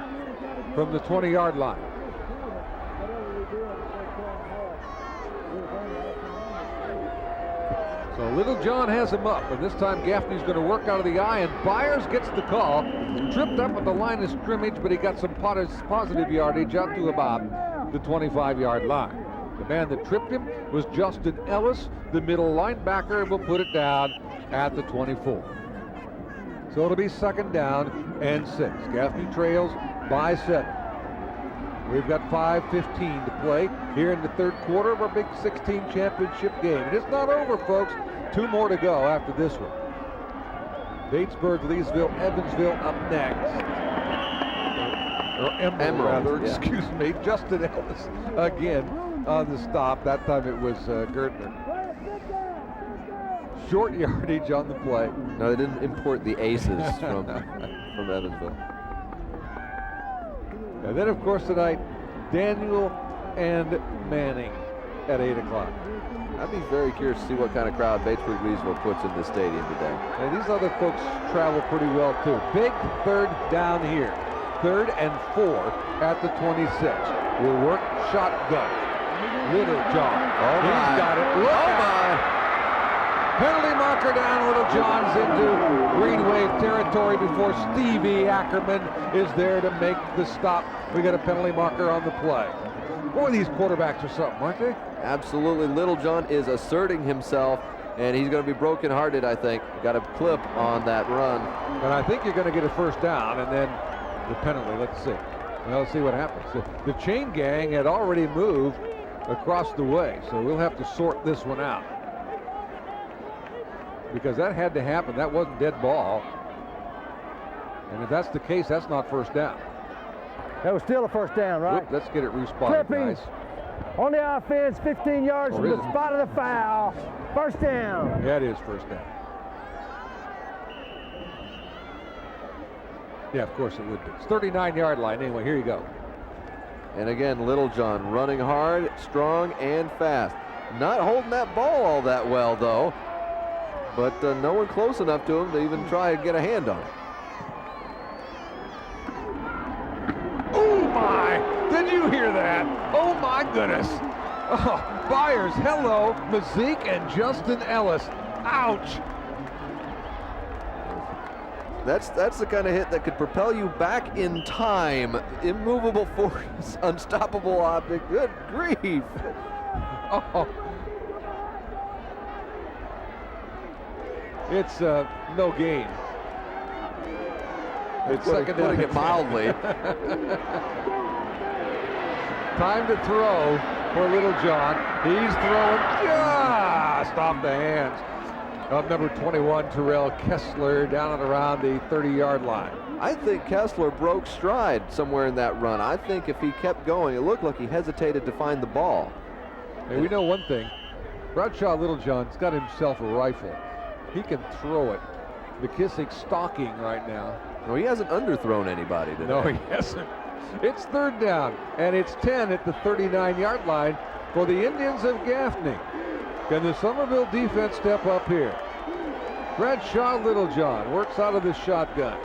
from the 20-yard line. So Little John has him up, and this time Gaffney's going to work out of the eye, and Byers gets the call. Tripped up at the line of scrimmage, but he got some positive yardage out to about the 25-yard line. The man that tripped him was Justin Ellis, the middle linebacker, and will put it down at the 24. So it'll be 2nd down and 6. Gaffney trails by 7. We've got 5:15 to play here in the 3rd quarter of our Big 16 championship game. And it's not over, folks. 2 more to go after this one. Batesburg, Leesville, Evansville up next. Or Emerald rather, yeah. excuse me. Justin Ellis again on the stop. That time it was Gertner. Short yardage on the play. No, they didn't import the aces from Evansville. And then, of course, tonight, Daniel and Manning at 8 o'clock. I'd be very curious to see what kind of crowd Batesburg-Leesville puts in the stadium today. And these other folks travel pretty well, too. Big 3rd down here. 3rd and 4 at the 26. We'll work shotgun. Little John. He's got it. Look out. Penalty marker down. Little John's into Green Wave territory before Stevie Ackerman is there to make the stop. We got a penalty marker on the play. Boy, these quarterbacks are something, aren't they? Absolutely. Little John is asserting himself, and he's going to be brokenhearted, I think. Got a clip on that run. And I think you're going to get a 1st down and then the penalty. Let's see. Well, let's see what happens. The chain gang had already moved across the way, so we'll have to sort this one out. Because that had to happen. That wasn't dead ball. And if that's the case, that's not 1st down. That was still a 1st down, right? Let's get it respotted, Clipping guys. on the offense, 15 yards from the spot of the foul. 1st down. Yeah, it is 1st down. Yeah, of course it would be. It's 39-yard line. Anyway, here you go. And again, Little John running hard, strong, and fast. Not holding that ball all that well, though. But no one close enough to him to even try and get a hand on it. Oh, my! Did you hear that? Oh, my goodness. Oh, Byers, hello, Mazik and Justin Ellis. Ouch. That's the kind of hit that could propel you back in time. Immovable force, unstoppable object. Good grief. Oh. It's no gain. It's second down. Putting it mildly. Time to throw for Little John. He's throwing just off the hands of number 21, Terrell Kessler, down and around the 30-yard line. I think Kessler broke stride somewhere in that run. I think if he kept going, it looked like he hesitated to find the ball. Hey, we know one thing. Bradshaw Littlejohn's got himself a rifle. He can throw it. McKissick's stalking right now. No, he hasn't underthrown anybody today. No, he hasn't. It's 3rd down, and it's 10 at the 39-yard line for the Indians of Gaffney. Can the Somerville defense step up here? Bradshaw Littlejohn works out of the shotgun.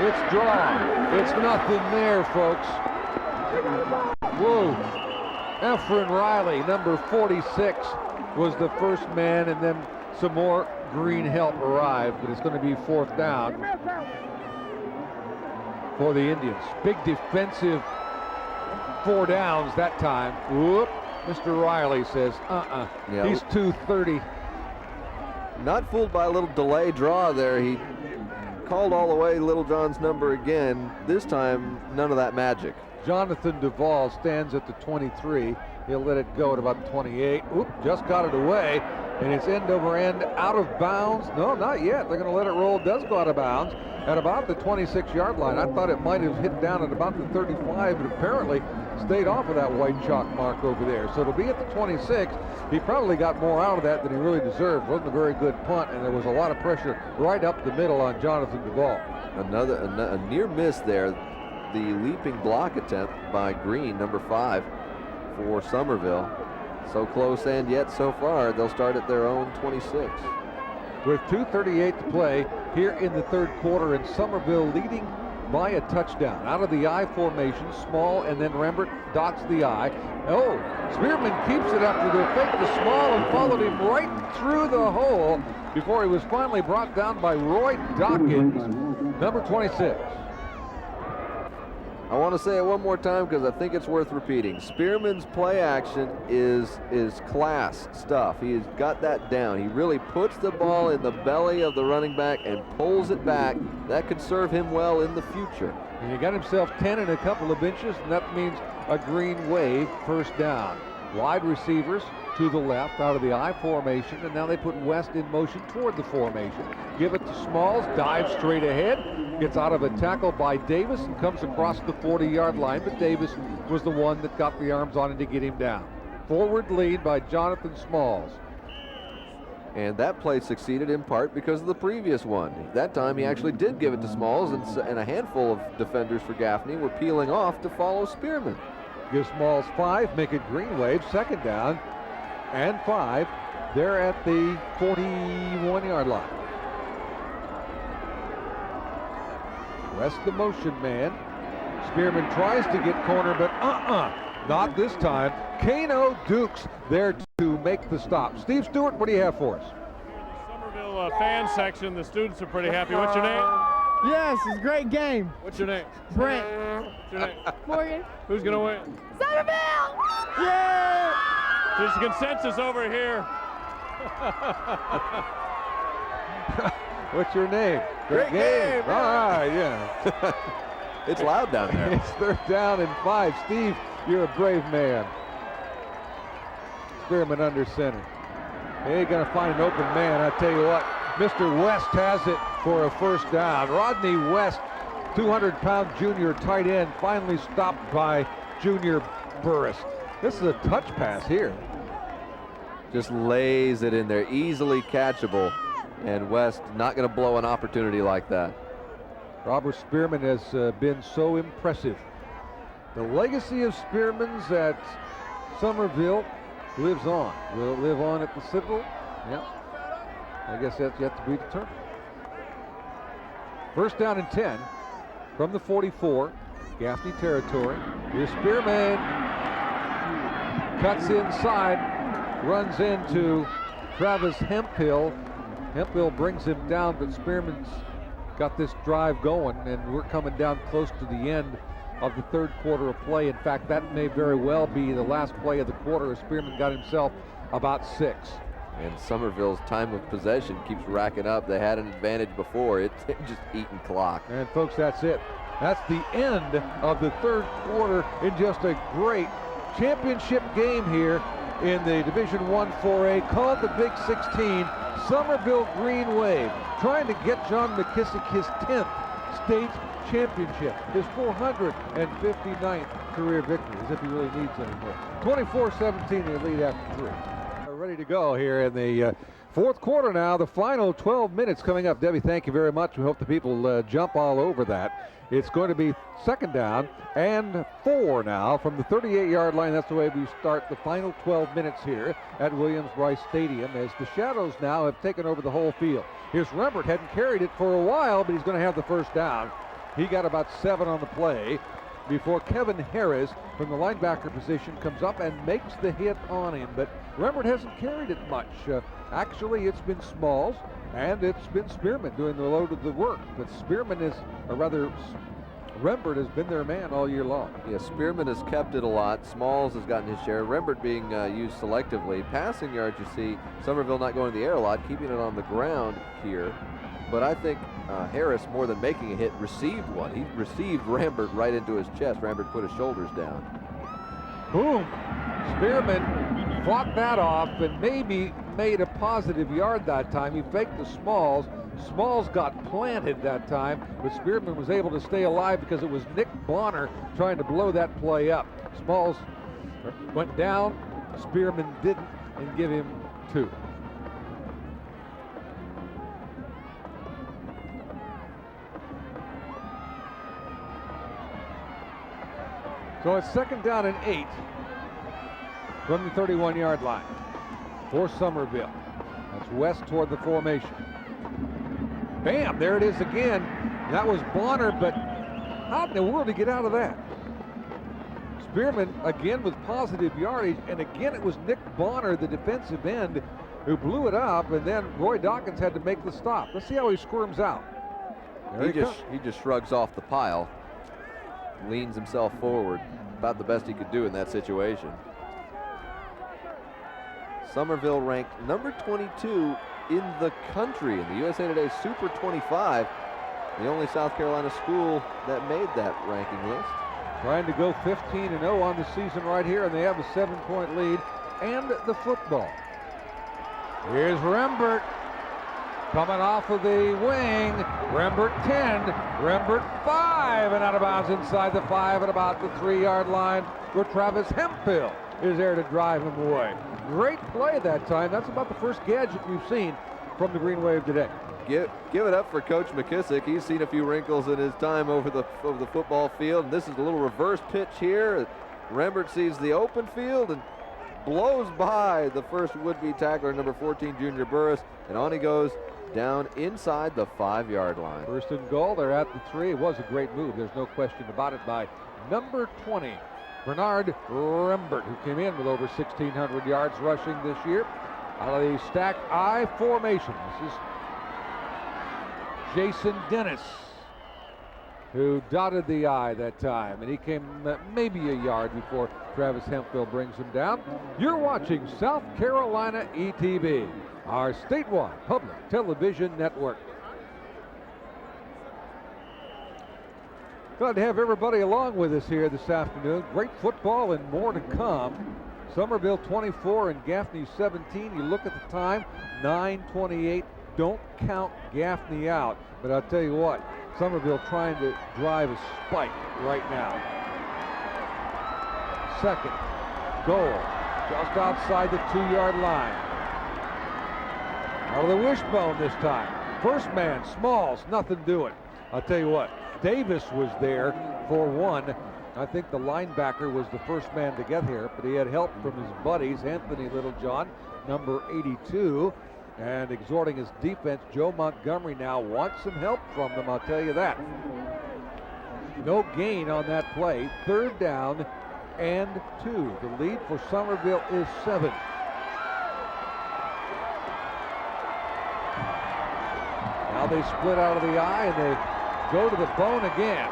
It's drawn. It's nothing there, folks. Whoa. Efren Riley, number 46, was the first man, and then some more green help arrived, but it's going to be 4th down for the Indians. Big defensive 4 downs that time. Whoop. Mr. Riley says, Yeah. He's 230. Not fooled by a little delay draw there. He called all the way Little John's number again. This time, none of that magic. Jonathan Duvall stands at the 23. He'll let it go at about 28. Oop, just got it away, and it's end over end, out of bounds. No, not yet. They're going to let it roll. It does go out of bounds at about the 26-yard line. I thought it might have hit down at about the 35, but apparently stayed off of that white chalk mark over there. So it'll be at the 26. He probably got more out of that than he really deserved. Wasn't a very good punt, and there was a lot of pressure right up the middle on Jonathan Duvall. A near miss there. The leaping block attempt by Green, number 5, for Somerville. So close, and yet so far they'll start at their own 26. With 2:38 to play here in the third quarter, and Somerville leading by a touchdown. Out of the I formation, Small, and then Rembert dots the I. Oh, Spearman keeps it after the fake to Small and followed him right through the hole before he was finally brought down by Roy Dawkins, number 26. I want to say it one more time because I think it's worth repeating. Spearman's play action is class stuff. He's got that down. He really puts the ball in the belly of the running back and pulls it back. That could serve him well in the future. And he got himself 10 and a couple of inches, and that means a green wave, first down. Wide receivers to the left out of the I formation, and now they put West in motion toward the formation. Give it to Smalls, dives straight ahead, gets out of a tackle by Davis and comes across the 40-yard line, but Davis was the one that got the arms on him to get him down. Forward lead by Jonathan Smalls. And that play succeeded in part because of the previous one. That time he actually did give it to Smalls, and a handful of defenders for Gaffney were peeling off to follow Spearman. Give Smalls 5, make it green wave, second down and 5. They're at the 41-yard line. West the motion man. Spearman tries to get corner, but not this time. Kano Dukes there to make the stop. Steve Stewart, what do you have for us? Somerville fan section, the students are pretty happy. What's your name? Yes, it's a great game. What's your name? Brent. What's your name? Morgan. Who's going to win? Summerville! Yeah! There's a consensus over here. What's your name? Great game. All right, yeah. It's loud down there. It's third down and 5. Steve, you're a brave man. Spearman under center. They're going to find an open man. I tell you what, Mr. West has it for a first down. Rodney West, 200-pound junior tight end, finally stopped by junior Burris. This is a touch pass here. Just lays it in there, easily catchable, and West not going to blow an opportunity like that. Robert Spearman has been so impressive. The legacy of Spearman's at Somerville lives on. Will it live on at the Citadel? Yeah. I guess that's yet to be determined. First down and 10 from the 44, Gaffney territory. Here's Spearman. Cuts inside, runs into Travis Hemphill. Hemphill brings him down, but Spearman's got this drive going, and we're coming down close to the end of the third quarter of play. In fact, that may very well be the last play of the quarter as Spearman got himself about 6. And Somerville's time of possession keeps racking up. They had an advantage before. It's just eating clock. And folks, that's it. That's the end of the third quarter in just a great championship game here in the Division I 4A, called the Big 16. Somerville Green Wave trying to get John McKissick his 10th state championship, his 459th career victory, as if he really needs any more. 24-17, they lead after 3. Ready to go here in the fourth quarter now. The final 12 minutes coming up. Debbie, thank you very much. We hope the people jump all over that. It's going to be second down and 4 now from the 38-yard line. That's the way we start the final 12 minutes here at Williams-Brice Stadium, as the Shadows now have taken over the whole field. Here's Rembert, hadn't carried it for a while, but he's going to have the first down. He got about 7 on the play before Kevin Harris from the linebacker position comes up and makes the hit on him. But Rembert hasn't carried it much. Actually, it's been Smalls and it's been Spearman doing the load of the work. But Spearman is, or rather, Rembert has been their man all year long. Yeah, Spearman has kept it a lot. Smalls has gotten his share. Rembert being used selectively. Passing yards, you see Somerville not going to the air a lot, keeping it on the ground here. but I think Harris, more than making a hit, received one. He received Rambert right into his chest. Rambert put his shoulders down. Boom! Spearman fought that off and maybe made a positive yard that time. He faked the Smalls. Smalls got planted that time, but Spearman was able to stay alive because it was Nick Bonner trying to blow that play up. Smalls went down, Spearman didn't, and give him 2. So it's 2nd down and 8 from the 31-yard line for Somerville. That's west toward the formation. Bam, there it is again. That was Bonner, but how in the world did he get out of that? Spearman again with positive yardage, and again it was Nick Bonner, the defensive end, who blew it up, and then Roy Dawkins had to make the stop. Let's see how he squirms out. He just shrugs off the pile, leans himself forward, about the best he could do in that situation. Somerville ranked number 22 in the country in the USA Today Super 25, the only South Carolina school that made that ranking list. Trying to go 15-0 on the season right here, and they have a 7-point lead and the football. Here's Rembert coming off of the wing. Rembert 10, Rembert 5, and out of bounds inside the 5 at about the 3-yard line where Travis Hemphill is there to drive him away. Great play that time. That's about the first gadget we've seen from the Green Wave today. Give it up for Coach McKissick. He's seen a few wrinkles in his time over the football field. And this is a little reverse pitch here. Rembert sees the open field and blows by the first would-be tackler, number 14, Junior Burris, and on he goes down inside the 5-yard line. First and goal. They're at the 3. It was a great move. There's no question about it by number 20. Bernard Rembert, who came in with over 1,600 yards rushing this year out of the stack I formation. This is Jason Dennis, who dotted the I that time, and he came maybe a yard before Travis Hemphill brings him down. You're watching South Carolina ETV, our statewide public television network. Glad to have everybody along with us here this afternoon. Great football and more to come. Somerville 24 and Gaffney 17. You look at the time, 9:28. Don't count Gaffney out. But I'll tell you what, Somerville trying to drive a spike right now. Second goal, just outside the 2-yard line. Out of the wishbone this time. First man, Smalls, nothing doing. I'll tell you what, Davis was there for one. I think the linebacker was the first man to get here, but he had help from his buddies, Anthony Littlejohn, number 82, and exhorting his defense. Joe Montgomery now wants some help from them, I'll tell you that. No gain on that play. 3rd down and 2. The lead for Somerville is 7. Now they split out of the eye and they go to the bone again.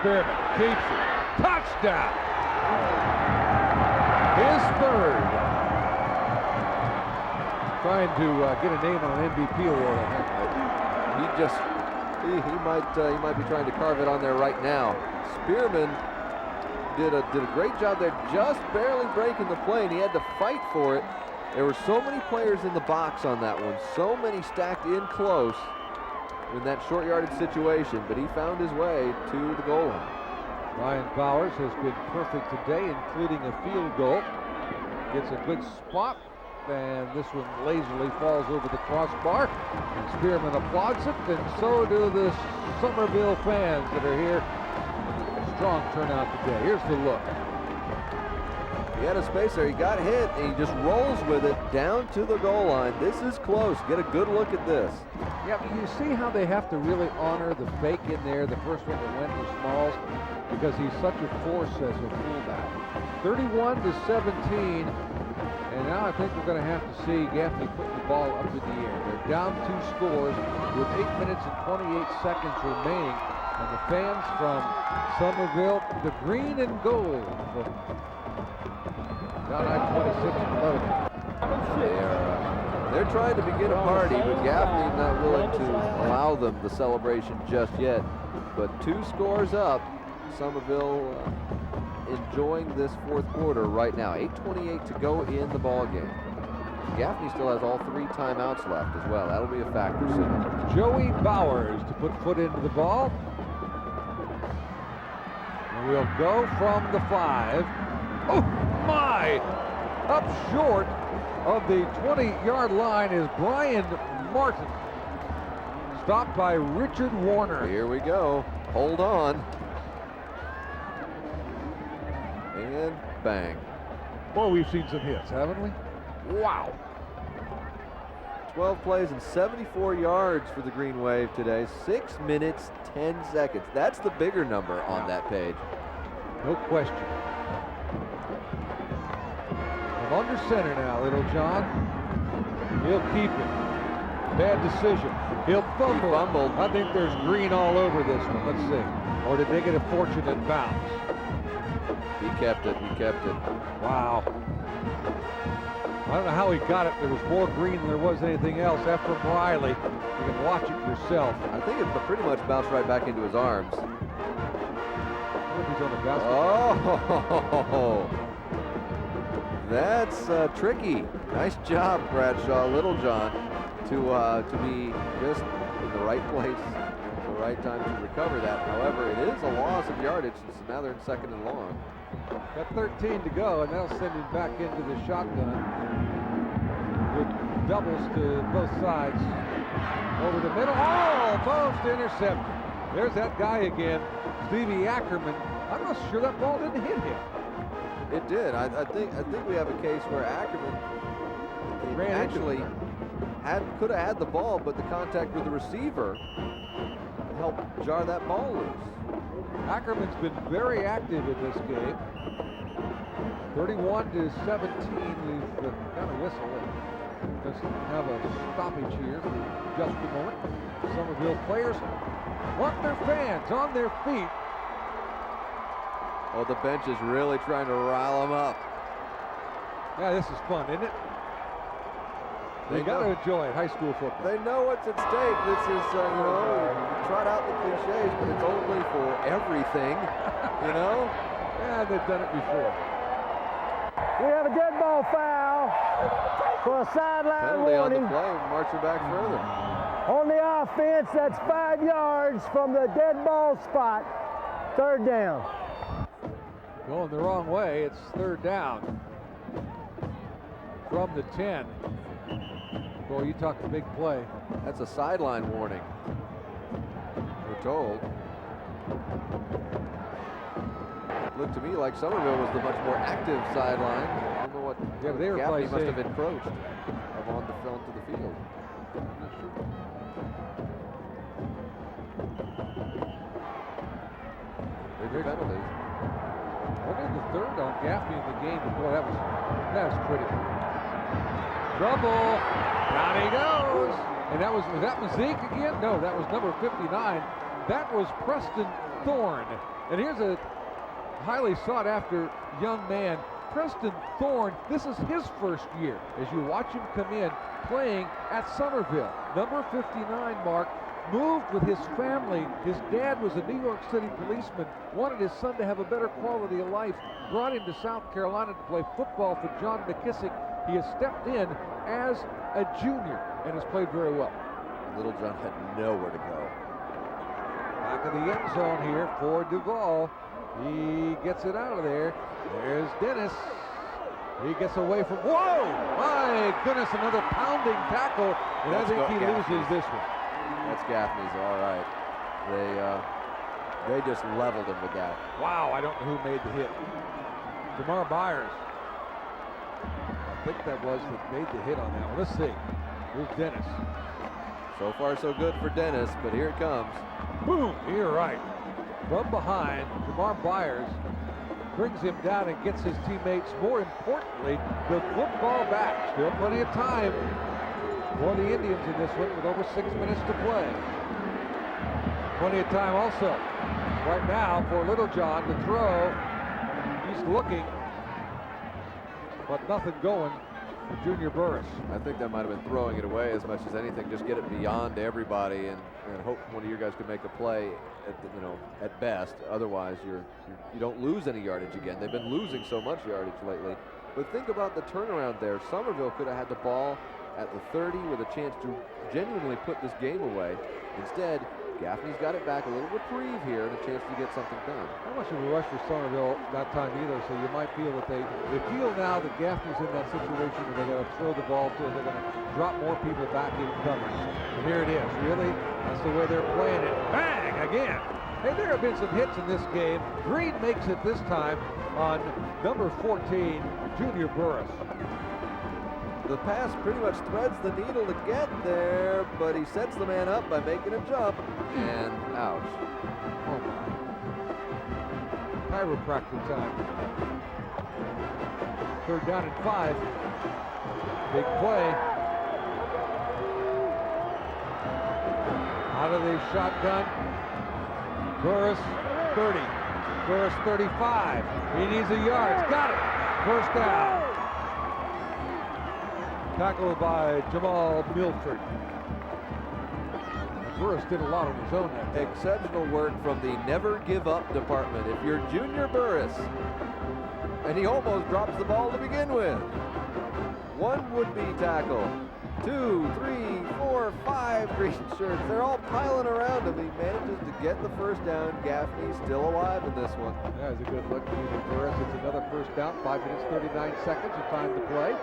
Spearman keeps it. Touchdown! His 3rd. Trying to get a name on an MVP award, I think. He might be trying to carve it on there right now. Spearman did a great job there, just barely breaking the play, and he had to fight for it. There were so many players in the box on that one, so many stacked in close in that short yardage situation, but he found his way to the goal line. Ryan Bowers has been perfect today, including a field goal. Gets a good spot, and this one lazily falls over the crossbar. And Spearman applauds it, and so do the Somerville fans that are here. Strong turnout today. Here's the look. He had a space there. He got hit, and he just rolls with it down to the goal line. This is close. Get a good look at this. Yeah, but you see how they have to really honor the fake in there, the first one that went to Smalls, because he's such a force as a fullback. 31-17, and now I think we're going to have to see Gaffney put the ball up in the air. They're down 2 scores with 8 minutes and 28 seconds remaining, and the fans from Somerville, the green and gold, down I-26 and 11. They're trying to begin a party, but Gaffney not willing to allow them the celebration just yet. But 2 scores up. Somerville enjoying this fourth quarter right now. 8:28 to go in the ball game. Gaffney still has all 3 timeouts left as well. That'll be a factor soon. Joey Bowers to put foot into the ball. And we'll go from the 5. Oh my! Up short of the 20-yard line is Brian Martin. Stopped by Richard Warner. Here we go. Hold on. And bang. Boy, we've seen some hits, haven't we? Wow. 12 plays and 74 yards for the Green Wave today. 6 minutes, 10 seconds. That's the bigger number on that page. No question. From under center now, Little John. He'll keep it. Bad decision. He'll fumble. He fumbled. I think there's green all over this one. Let's see. Or did they get a fortunate bounce? He kept it. He kept it. Wow. I don't know how he got it. There was more green than there was anything else. After Riley, you can watch it yourself. I think it pretty much bounced right back into his arms. I wonder if he's on the basketball. Oh, that's tricky. Nice job, Bradshaw, Littlejohn, to be just in the right place at the right time to recover that. However, it is a loss of yardage, and so now they're in 2nd and long. Got 13 to go, and that'll send him back into the shotgun with doubles to both sides. Over the middle, almost intercepted. There's that guy again, Stevie Ackerman. I'm not sure that ball didn't hit him. It did. I think we have a case where Ackerman actually could have had the ball, but the contact with the receiver helped jar that ball loose. Ackerman's been very active in this game. 31 to 17. We've got a whistle. Just have a stoppage here for just a moment. Somerville players want their fans on their feet. Oh, the bench is really trying to rile them up. Yeah, this is fun, isn't it? They got to enjoy it, high school football. They know what's at stake. This is, you trot out the cliches, but it's only for everything, you know? Yeah, they've done it before. We have a dead ball foul for a sideline warning. On the play, marching back further. On the offense, that's 5 yards from the dead ball spot. 3rd down. Going the wrong way, it's 3rd down. From the 10. Boy, you talk a big play. That's a sideline warning, we're told. Looked to me like Somerville was the much more active sideline. I don't know what they were Gaffney must saying. have encroached on the front of the field. I'm not sure. Bigger penalties. Only the 3rd on Gaffney in the game, but boy, that was critical. Trouble. Down he goes. And was that Mazik again? No, that was number 59. That was Preston Thorne. And here's a highly sought after young man, Preston Thorne. This is his first year as you watch him come in playing at Somerville. Number 59, Mark, moved with his family. His dad was a New York City policeman, wanted his son to have a better quality of life, brought him to South Carolina to play football for John McKissick. He has stepped in as a junior and has played very well. Littlejohn had nowhere to go. Back of the end zone here for Duvall. He gets it out of there. There's Dennis. He gets away from, whoa! My goodness, another pounding tackle, and I think he loses this one. That's Gaffney's, all right. They just leveled him with that. Wow, I don't know who made the hit. DeMar Byers. I think that was that made the hit on that one. Let's see. Here's Dennis. So far, so good for Dennis, but here it comes. Boom! You're right. From behind, DeMar Byers brings him down and gets his teammates, more importantly, the football back. Still plenty of time for the Indians in this one with over 6 minutes to play. Plenty of time also right now for Littlejohn to throw. He's looking, but nothing going. Junior Burris. I think that might have been throwing it away as much as anything. Just get it beyond everybody and hope one of your guys could make a play at best. Otherwise, you don't lose any yardage again. They've been losing so much yardage lately. But think about the turnaround there. Somerville could have had the ball at the 30 with a chance to genuinely put this game away. Instead, Gaffney's got it back, a little reprieve here and a chance to get something done. Not much of a rush for Somerville that time either, so you might feel that they feel now that Gaffney's in that situation where they're going to throw the ball to, they're going to drop more people back in coverage. And here it is, really, that's the way they're playing it. Bang, again. Hey, there have been some hits in this game. Green makes it this time on number 14, Junior Burris. The pass pretty much threads the needle to get there, but he sets the man up by making a jump, and ouch. Oh my. Chiropractor time. 3rd down and 5. Big play. Out of the shotgun. Burris, 30. Burris, 35. He needs a yard. Got it. 1st down. Tackled by Jamal Milford. Burris did a lot on his own that day. Exceptional work from the never give up department. If you're Junior Burris, and he almost drops the ball to begin with. 1 would-be tackle. 2, 3, 4, 5 green shirts. They're all piling around him. He manages to get the 1st down. Gaffney's still alive in this one. That was a good look. Junior Burris. It's another 1st down. 5 minutes, 39 seconds of time to play.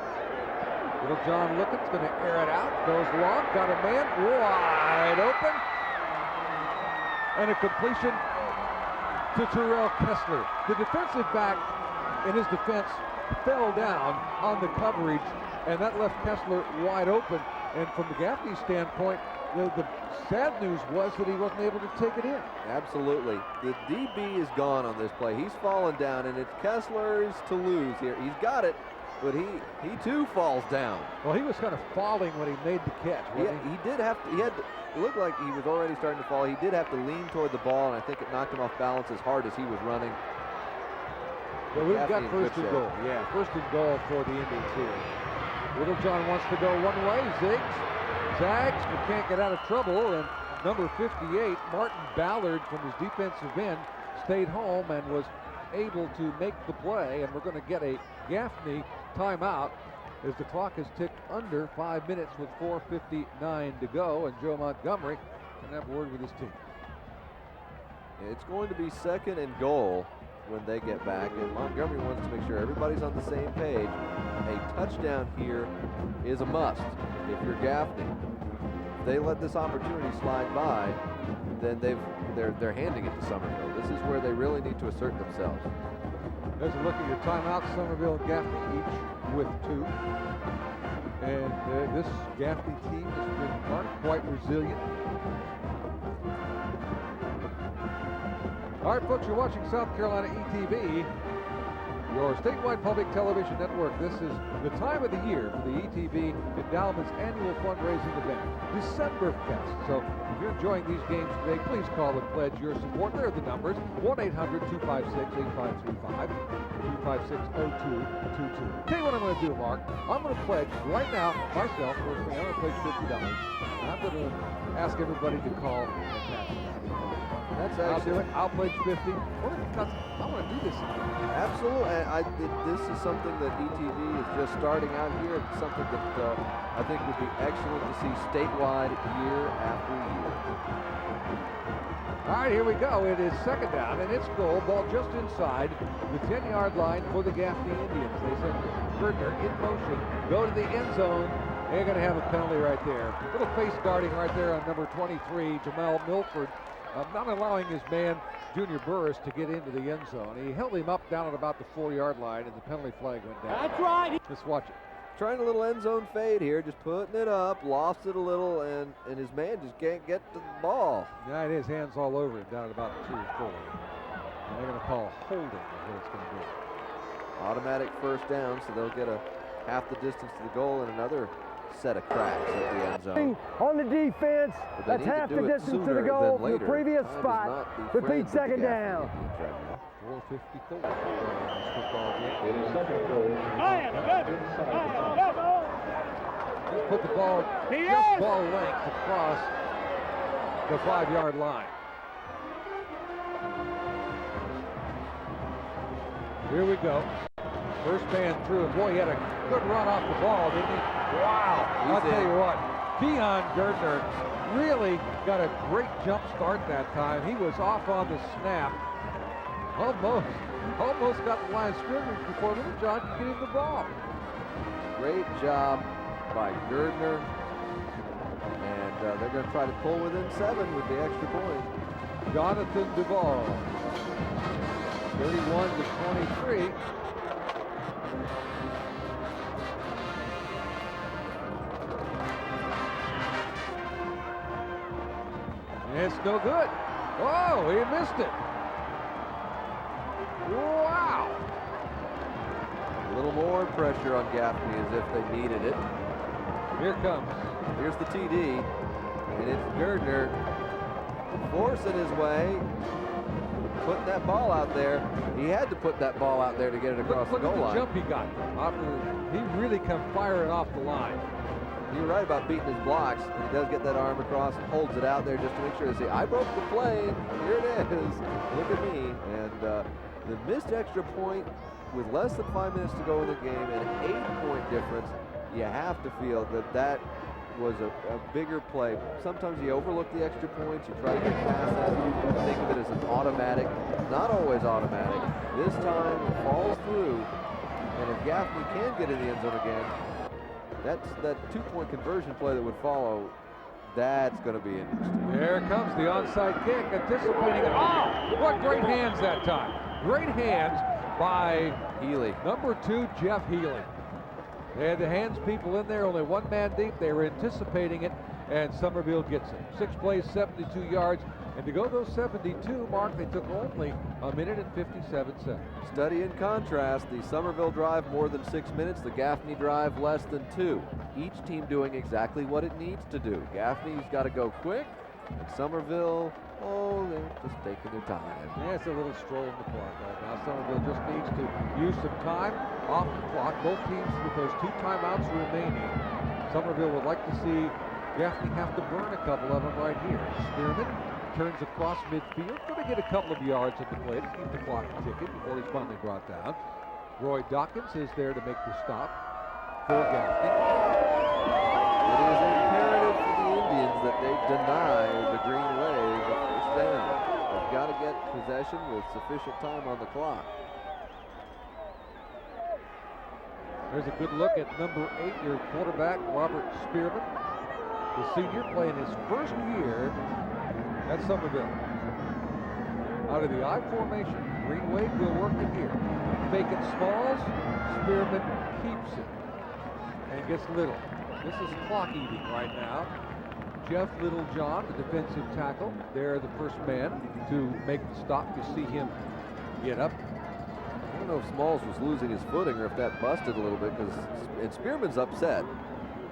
Little John Lookin's going to air it out. Goes long. Got a man wide open. And a completion to Terrell Kessler. The defensive back in his defense fell down on the coverage, and that left Kessler wide open. And from the Gaffney standpoint, the sad news was that he wasn't able to take it in. Absolutely. The DB is gone on this play. He's fallen down, and it's Kessler's to lose here. He's got it. But he too falls down. Well, he was kind of falling when he made the catch. Yeah, he did have to. It looked like he was already starting to fall. He did have to lean toward the ball, and I think it knocked him off balance as hard as he was running. Well, we've got 1st and goal. Yeah, 1st and goal for the Indians here. Little John wants to go one way. Zags, but can't get out of trouble. And number 58, Martin Ballard, from his defensive end, stayed home and was able to make the play. And we're going to get a Gaffney timeout as the clock has ticked under 5 minutes with 4:59 to go, and Joe Montgomery can have a word with his team. It's going to be 2nd and goal when they get back, and Montgomery wants to make sure everybody's on the same page. A touchdown here is a must if you're Gaffney. If they let this opportunity slide by, then they're handing it to Somerville. This is where they really need to assert themselves. There's a look at your timeouts. Somerville and Gaffney each with 2. And this Gaffney team has been quite resilient. All right, folks, you're watching South Carolina ETV, your statewide public television network. This is the time of the year for the ETV Endowment's annual fundraising event, December Fest. So if you're enjoying these games today, please call and pledge your support. There are the numbers, 1-800-256-8535, 256-0222. Tell you what I'm going to do, Mark. I'm going to pledge right now, myself, personally, I'm going to pledge $50. And I'm going to ask everybody to call and pass it. I'll do it. I'll pledge 50. I want to do this. Absolutely. This is something that ETV is just starting out here. It's something that I think would be excellent to see statewide year after year. All right, here we go. It is 2nd down, and it's goal. Ball just inside the 10-yard line for the Gaffney Indians. They send Gardner in motion. Go to the end zone. They're going to have a penalty right there. Little face guarding right there on number 23, Jamal Milford. Not allowing his man, Junior Burris, to get into the end zone. He held him up down at about the 4-yard line, and the penalty flag went down. That's right. Let's watch it. Trying a little end zone fade here, just putting it up, lost it a little, and his man just can't get to the ball. Yeah, it is hands all over him down at about 2 or 4. And they're going to call holding is what it's going to be. Automatic 1st down, so they'll get a half the distance to the goal and another set of cracks at the end zone. On the defense, that's half the distance to the goal from the previous spot. Repeat 2nd down. 4:54 in this football game. It is 2nd goal. put the ball just ball length across the 5-yard line. Here we go. First man through, and boy, he had a good run off the ball, didn't he? Wow! I'll tell you what, Keon Gardner really got a great jump start that time. He was off on the snap. Almost got the line of scrimmage before Little John could get him the ball. Great job by Gardner. And they're going to try to pull within 7 with the extra point. Jonathan Duvall, 31 to 23. It's no good. Oh, he missed it. Wow. A little more pressure on Gaffney as if they needed it. Here comes. Here's the TD. And it's Gardner forcing his way, putting that ball out there. He had to put that ball out there to get it across the goal line. Look at the jump he got. He really come firing off the line. You're right about beating his blocks. And he does get that arm across and holds it out there just to make sure they say, I broke the play. Here it is. Look at me. And the missed extra point with less than 5 minutes to go in the game and an 8-point difference, you have to feel that that was a bigger play. Sometimes you overlook the extra points. You try to get past that. You think of it as an automatic. Not always automatic. This time it falls through. And if Gaffney can get in the end zone again, that's that 2-point conversion play that would follow. That's going to be interesting. There comes the onside kick, anticipating it. Oh, what great hands that time. Great hands by Healy. Number 2, Jeff Healy. They had the hands people in there, only one man deep. They were anticipating it, and Somerville gets it. 6 plays, 72 yards. And to go those 72, Mark, they took only a minute and 57 seconds. Study in contrast, the Somerville drive more than 6 minutes, the Gaffney drive less than 2. Each team doing exactly what it needs to do. Gaffney's got to go quick, and Somerville, they're just taking their time. Yeah, it's a little stroll in the clock right now. Somerville just needs to use some time off the clock. Both teams with those 2 timeouts remaining. Somerville would like to see Gaffney have to burn a couple of them right here. Spearman turns across midfield, going to get a couple of yards at the play to keep the clock ticking before he's finally brought down. Roy Dawkins is there to make the stop for Gaffney. It is imperative for the Indians that they deny the Green Wave a first down. They've got to get possession with sufficient time on the clock. There's a good look at number 8, your quarterback, Robert Spearman, the senior, playing his first year at Somerville. Out of the I formation, Green Wave will work it here. Fake it Smalls, Spearman keeps it and gets Little. This is clock eating right now. Jeff Littlejohn, the defensive tackle, there the first man to make the stop. You see him get up. I don't know if Smalls was losing his footing or if that busted a little bit, and Spearman's upset.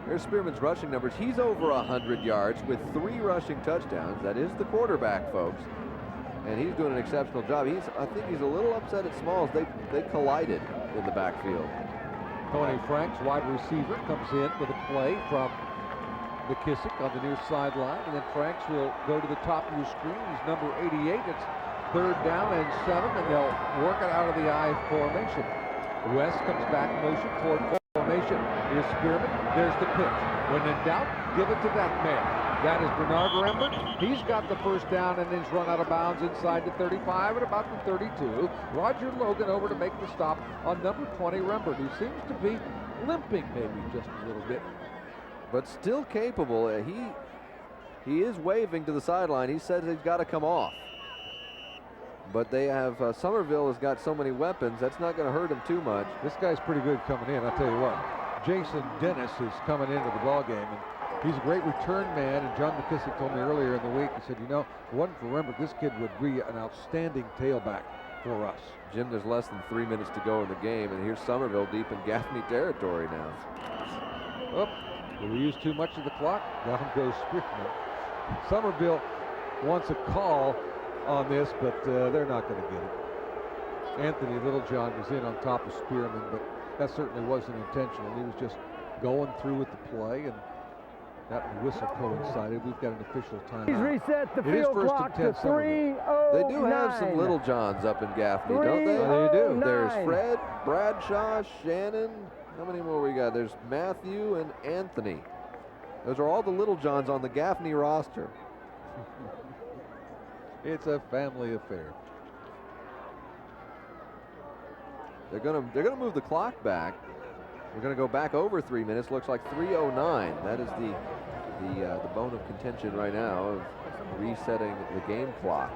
There's Spearman's rushing numbers. He's over 100 yards with 3 rushing touchdowns. That is the quarterback, folks. And he's doing an exceptional job. I think he's a little upset at Smalls. They collided in the backfield. Tony Franks, wide receiver, comes in with a play from McKissick on the near sideline. And then Franks will go to the top of your screen. He's number 88. It's 3rd down and 7, and they'll work it out of the I formation. West comes back motion toward formation. Here's Spearman. There's the pitch. When in doubt, give it to that man. That is Bernard Rembert. He's got the first down and he's run out of bounds inside the 35 at about the 32. Roger Logan over to make the stop on number 20, Rembert, who seems to be limping maybe just a little bit. But still capable. He is waving to the sideline. He says he's got to come off. But they have, Somerville has got so many weapons, that's not going to hurt him too much. This guy's pretty good coming in, I'll tell you what. Jason Dennis is coming into the ballgame, and he's a great return man, and John McKissick told me earlier in the week, he said, you know, if it wasn't for Rembert, this kid would be an outstanding tailback for us. Jim, there's less than 3 minutes to go in the game, and here's Somerville deep in Gaffney territory now. Oh, did we use too much of the clock? Down goes Spearman. Somerville wants a call on this, but they're not going to get it. Anthony Littlejohn was in on top of Spearman, but that certainly wasn't intentional. He was just going through with the play, and that whistle coincided. We've got an official timeout. Please reset the It is field first clock and 10 to Somerville. 3:09. They do have some little Johns up in Gaffney, don't they? Oh, they do. There's Fred, Bradshaw, Shannon. How many more we got? There's Matthew and Anthony. Those are all the little Johns on the Gaffney roster. It's a family affair. They're gonna move the clock back. We're gonna go back over 3 minutes. Looks like 3:09. That is the bone of contention right now of resetting the game clock.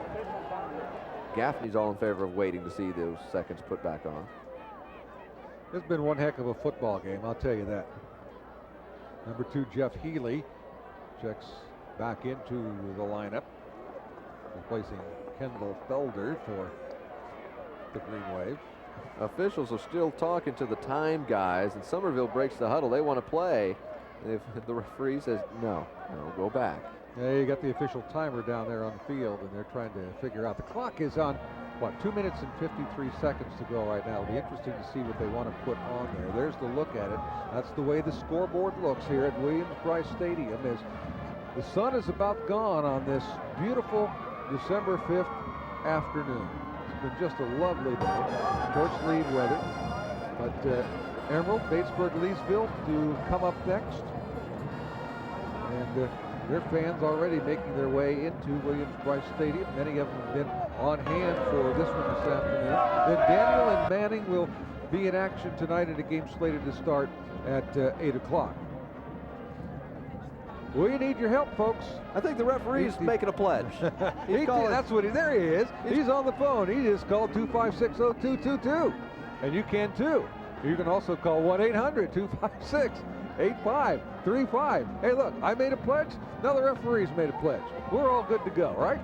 Gaffney's all in favor of waiting to see those seconds put back on. It's been one heck of a football game, I'll tell you that. Number 2, Jeff Healy, checks back into the lineup, replacing Kendall Felder for the Green Wave. Officials are still talking to the time guys, and Somerville breaks the huddle. They want to play. If the referee says, no, go back. Yeah, you got the official timer down there on the field, and they're trying to figure out. The clock is on, 2 minutes and 53 seconds to go right now. It'll be interesting to see what they want to put on there. There's the look at it. That's the way the scoreboard looks here at Williams-Brice Stadium as the sun is about gone on this beautiful December 5th afternoon. It's been just a lovely day. Course lead weather. But Emerald, Batesburg, Leesville to come up next. And their fans already making their way into Williams-Brice Stadium. Many of them have been on hand for this one this afternoon. Then Daniel and Manning will be in action tonight in a game slated to start at 8 o'clock. We need your help, folks. I think the referee's making a pledge. That's what there he is. He's on the phone. He just called 256-0222. And you can too. You can also call 1-800-256-8535. Hey, look, I made a pledge. Now the referee's made a pledge. We're all good to go, right?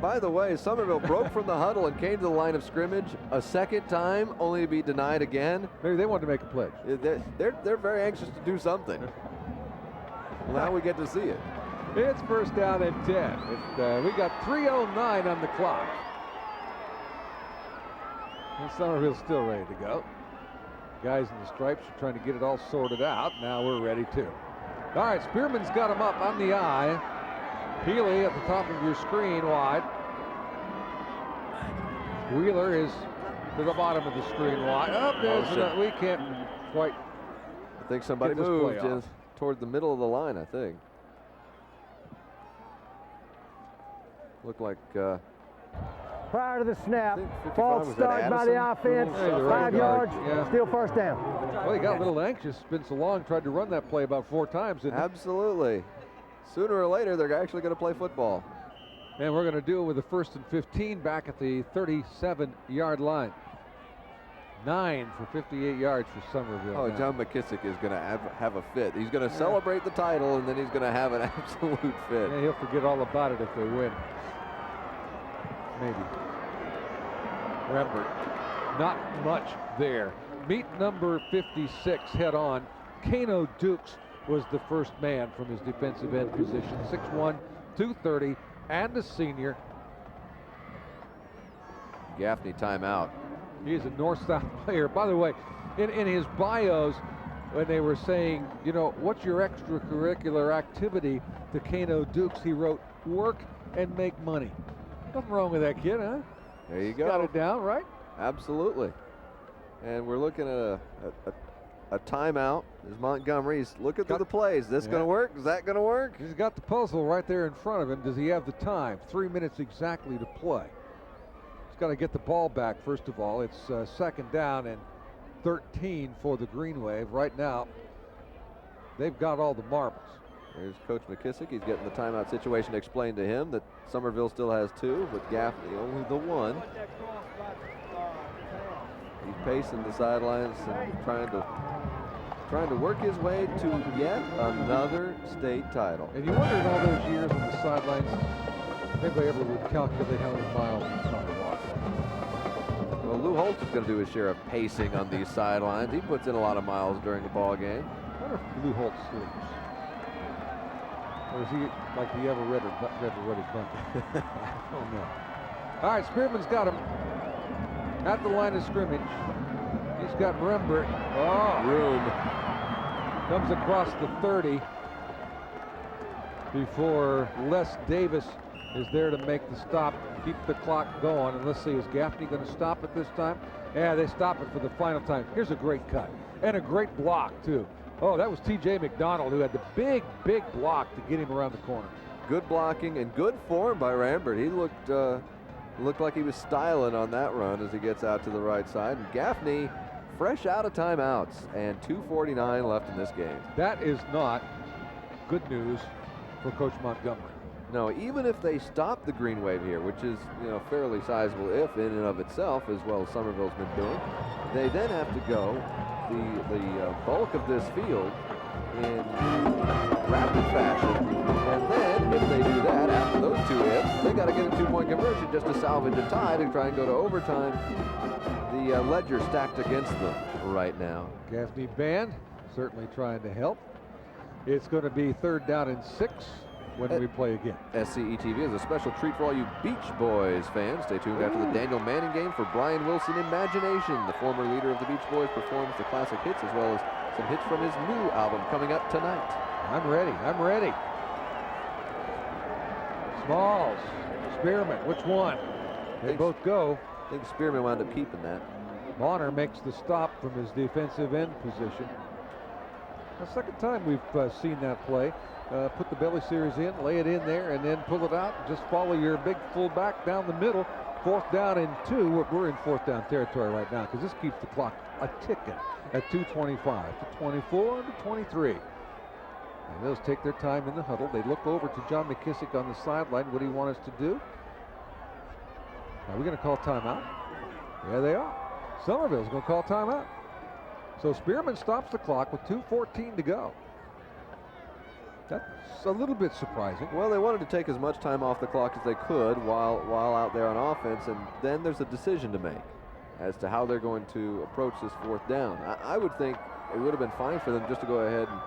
By the way, Somerville broke from the huddle and came to the line of scrimmage a second time, only to be denied again. Maybe they wanted to make a pledge. They're very anxious to do something. Well, now we get to see it. It's first down and 10. We got 3:09 on the clock. And Somerville's still ready to go. Guys in the stripes are trying to get it all sorted out. Now we're ready too. All right, Spearman's got him up on the eye. Healy at the top of your screen wide. Wheeler is to the bottom of the screen wide. We can't quite. I think somebody moved toward the middle of the line, I think. Looked like prior to the snap, false start by the offense, 5 yards, still first down. Well, he got a little anxious. It's been so long, tried to run that play about 4 times. Absolutely. Sooner or later, they're actually going to play football. And we're going to do it with a 1st and 15 back at the 37-yard line. 9 for 58 yards for Somerville. Oh, John McKissick is going to have a fit. He's going to celebrate the title, and then he's going to have an absolute fit. Yeah, he'll forget all about it if they win. Maybe. Rembert, not much there. Meet number 56 head on. Kano Dukes was the first man from his defensive end position. 6'1", 230, and a senior. Gaffney timeout. He's a north-south player. By the way, in his bios, when they were saying, what's your extracurricular activity to Kano Dukes, he wrote, work and make money. Nothing wrong with that kid, huh? There you go. Got it down, right? Absolutely. And we're looking at a timeout. There's Montgomery. He's looking through the plays. Is this going to work? Is that going to work? He's got the puzzle right there in front of him. Does he have the time? 3 minutes exactly to play. He's got to get the ball back, first of all. It's second down and 13 for the Green Wave. Right now, they've got all the marbles. There's Coach McKissick. He's getting the timeout situation explained to him that Somerville still has 2, but Gaffney only the 1. He's pacing the sidelines and trying to work his way to yet another state title. And you wonder in all those years on the sidelines, if anybody ever would calculate how many miles he's trying to walk. Well, Lou Holtz is going to do his share of pacing on these sidelines. He puts in a lot of miles during the ball game. I wonder if Lou Holtz sleeps. Or is he like the ever ready bunch? I don't know. All right, Spearman's got him at the line of scrimmage. He's got Rembert. Room. Comes across the 30 before Les Davis is there to make the stop, keep the clock going. And let's see, is Gaffney going to stop it this time? Yeah, they stop it for the final time. Here's a great cut and a great block too. Oh, that was T.J. McDonald who had the big block to get him around the corner. Good blocking and good form by Rambert. He looked like he was styling on that run as he gets out to the right side. And Gaffney fresh out of timeouts and 2:49 left in this game. That is not good news for Coach Montgomery. No, even if they stop the green wave here, which is fairly sizable if in and of itself, as well as Somerville's been doing, they then have to go the bulk of this field in rapid fashion. And then if they do that after those 2 hits, they got to get a 2-point conversion just to salvage a tie to try and go to overtime. The ledger stacked against them right now. Gaffney band certainly trying to help. It's going to be 3rd down and 6 when we play again. SCETV is a special treat for all you Beach Boys fans. Stay tuned after the Daniel Manning game for Brian Wilson Imagination. The former leader of the Beach Boys performs the classic hits as well as some hits from his new album coming up tonight. I'm ready. Smalls, Spearman, which one? They both go. I think Spearman wound up keeping that. Bonner makes the stop from his defensive end position. The second time we've seen that play. Put the belly series in, lay it in there, and then pull it out. And just follow your big fullback down the middle. 4th down and 2. We're in 4th down territory right now because this keeps the clock a-ticking at 2:25 to 24 to 23. And those take their time in the huddle. They look over to John McKissick on the sideline. What do you want us to do? Are we going to call timeout? Yeah, they are. Somerville's going to call timeout. So Spearman stops the clock with 2:14 to go. That's a little bit surprising. Well, they wanted to take as much time off the clock as they could while out there on offense, and then there's a decision to make as to how they're going to approach this 4th down. I would think it would have been fine for them just to go ahead and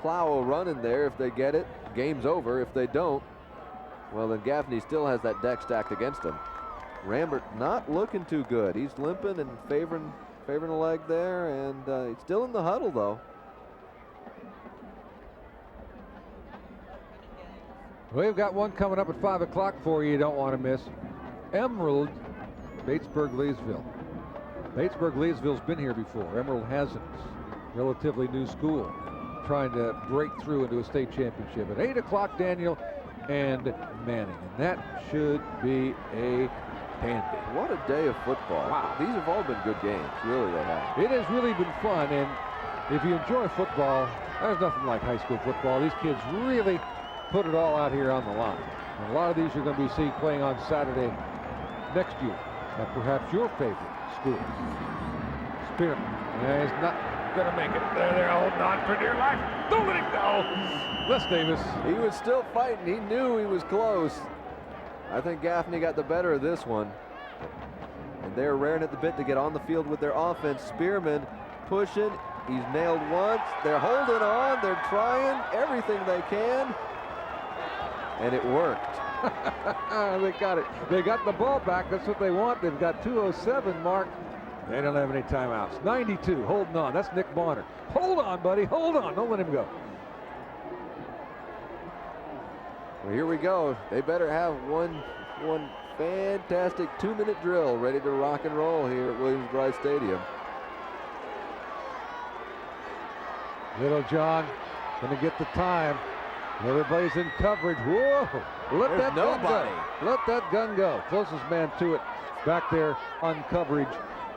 plow a run in there. If they get it, game's over. If they don't, well, then Gaffney still has that deck stacked against him. Rambert not looking too good. He's limping and favoring a leg there, and he's still in the huddle, though. We've got one coming up at 5 o'clock for you don't want to miss. Emerald, Batesburg-Leesville. Batesburg-Leesville's been here before. Emerald hasn't. Relatively new school. Trying to break through into a state championship. At 8 o'clock, Daniel and Manning. And that should be a dandy. What a day of football. Wow. These have all been good games. Really, they have. It has really been fun. And if you enjoy football, there's nothing like high school football. These kids really put it all out here on the line. And a lot of these you're going to be seeing playing on Saturday next year at perhaps your favorite school. Spearman. He's not going to make it. They're holding on for dear life. Don't let him go. Les Davis. He was still fighting. He knew he was close. I think Gaffney got the better of this one. And they're raring at the bit to get on the field with their offense. Spearman pushing. He's nailed once. They're holding on. They're trying everything they can. And it worked. They got it. They got the ball back. That's what they want. They've got 2:07 marked. They don't have any timeouts. 92 holding on. That's Nick Bonner. Hold on, buddy. Hold on. Don't let him go. Well, here we go. They better have one fantastic 2-minute drill ready to rock and roll here at Williams-Brice Stadium. Little John going to get the time. Everybody's in coverage. Whoa! Let that gun go. Let that gun go. Closest man to it back there on coverage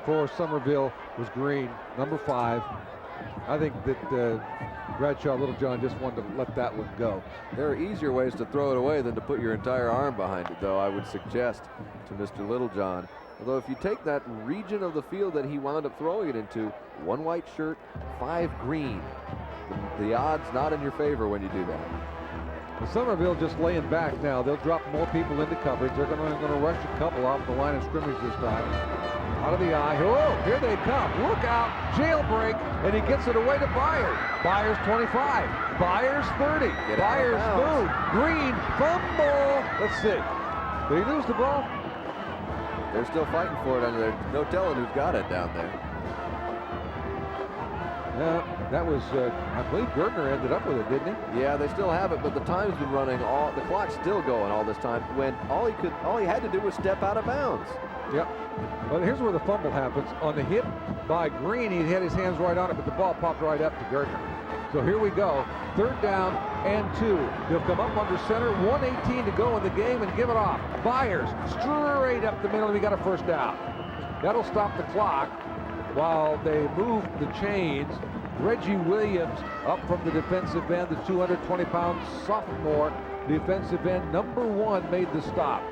for Somerville was Green, number 5. I think that Bradshaw Littlejohn just wanted to let that one go. There are easier ways to throw it away than to put your entire arm behind it, though, I would suggest to Mr. Littlejohn. Although if you take that region of the field that he wound up throwing it into, 1 white shirt, 5 green. The odds not in your favor when you do that. Well, Somerville just laying back now. They'll drop more people into coverage. They're going to rush a couple off the line of scrimmage this time. Out of the eye. Oh, here they come. Look out. Jailbreak. And he gets it away to Byers. Byers 25. Byers 30. Byers move. Green. Fumble. Let's see. Did he lose the ball? They're still fighting for it under there. No telling who's got it down there. Yeah. That was, I believe Gardner ended up with it, didn't he? Yeah, they still have it, but the time's been running. The clock's still going all this time. When all he had to do was step out of bounds. Yep. Well, here's where the fumble happens. On the hit by Green, he had his hands right on it, but the ball popped right up to Gardner. So here we go. 3rd down and 2. He'll come up under center. 1:18 to go in the game and give it off. Byers straight up the middle, and we got a 1st down. That'll stop the clock while they move the chains. Reggie Williams up from the defensive end, the 220-pound sophomore defensive end, number 1, made the stop.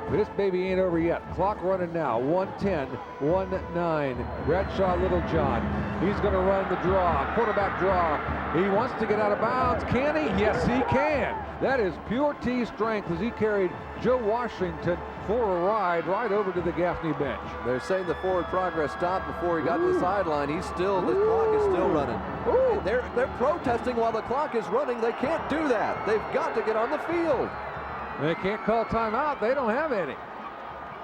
But this baby ain't over yet. Clock running now. 1:10, 1:09. Bradshaw Littlejohn. He's going to run the draw, quarterback draw. He wants to get out of bounds. Can he? Yes, he can. That is pure T strength as he carried Joe Washington for a ride right over to the Gaffney bench. They're saying the forward progress stopped before he got to the sideline. The clock is still running. They're protesting while the clock is running. They can't do that. They've got to get on the field. They can't call timeout. They don't have any.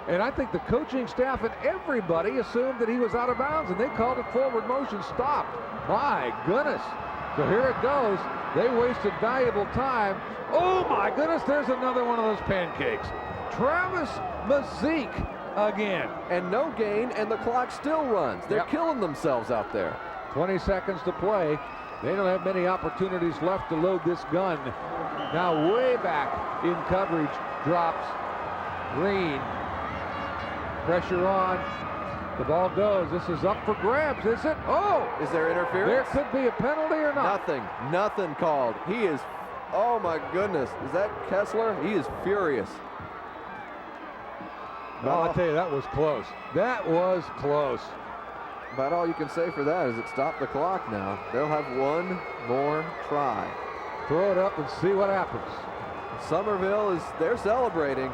And I think the coaching staff and everybody assumed that he was out of bounds, and they called it forward motion stopped. My goodness. So here it goes. They wasted valuable time. Oh my goodness, there's another one of those pancakes. Travis Mazik again. And no gain, and the clock still runs. They're killing themselves out there. 20 seconds to play. They don't have many opportunities left to load this gun. Now way back in coverage, drops Green. Pressure on. The ball goes. This is up for grabs, is it? Oh! Is there interference? There could be a penalty or not. Nothing called. He is, oh my goodness. Is that Kessler? He is furious. Well, I'll tell you, that was close. That was close. About all you can say for that is it stopped the clock now. They'll have one more try. Throw it up and see what happens. Somerville they're celebrating.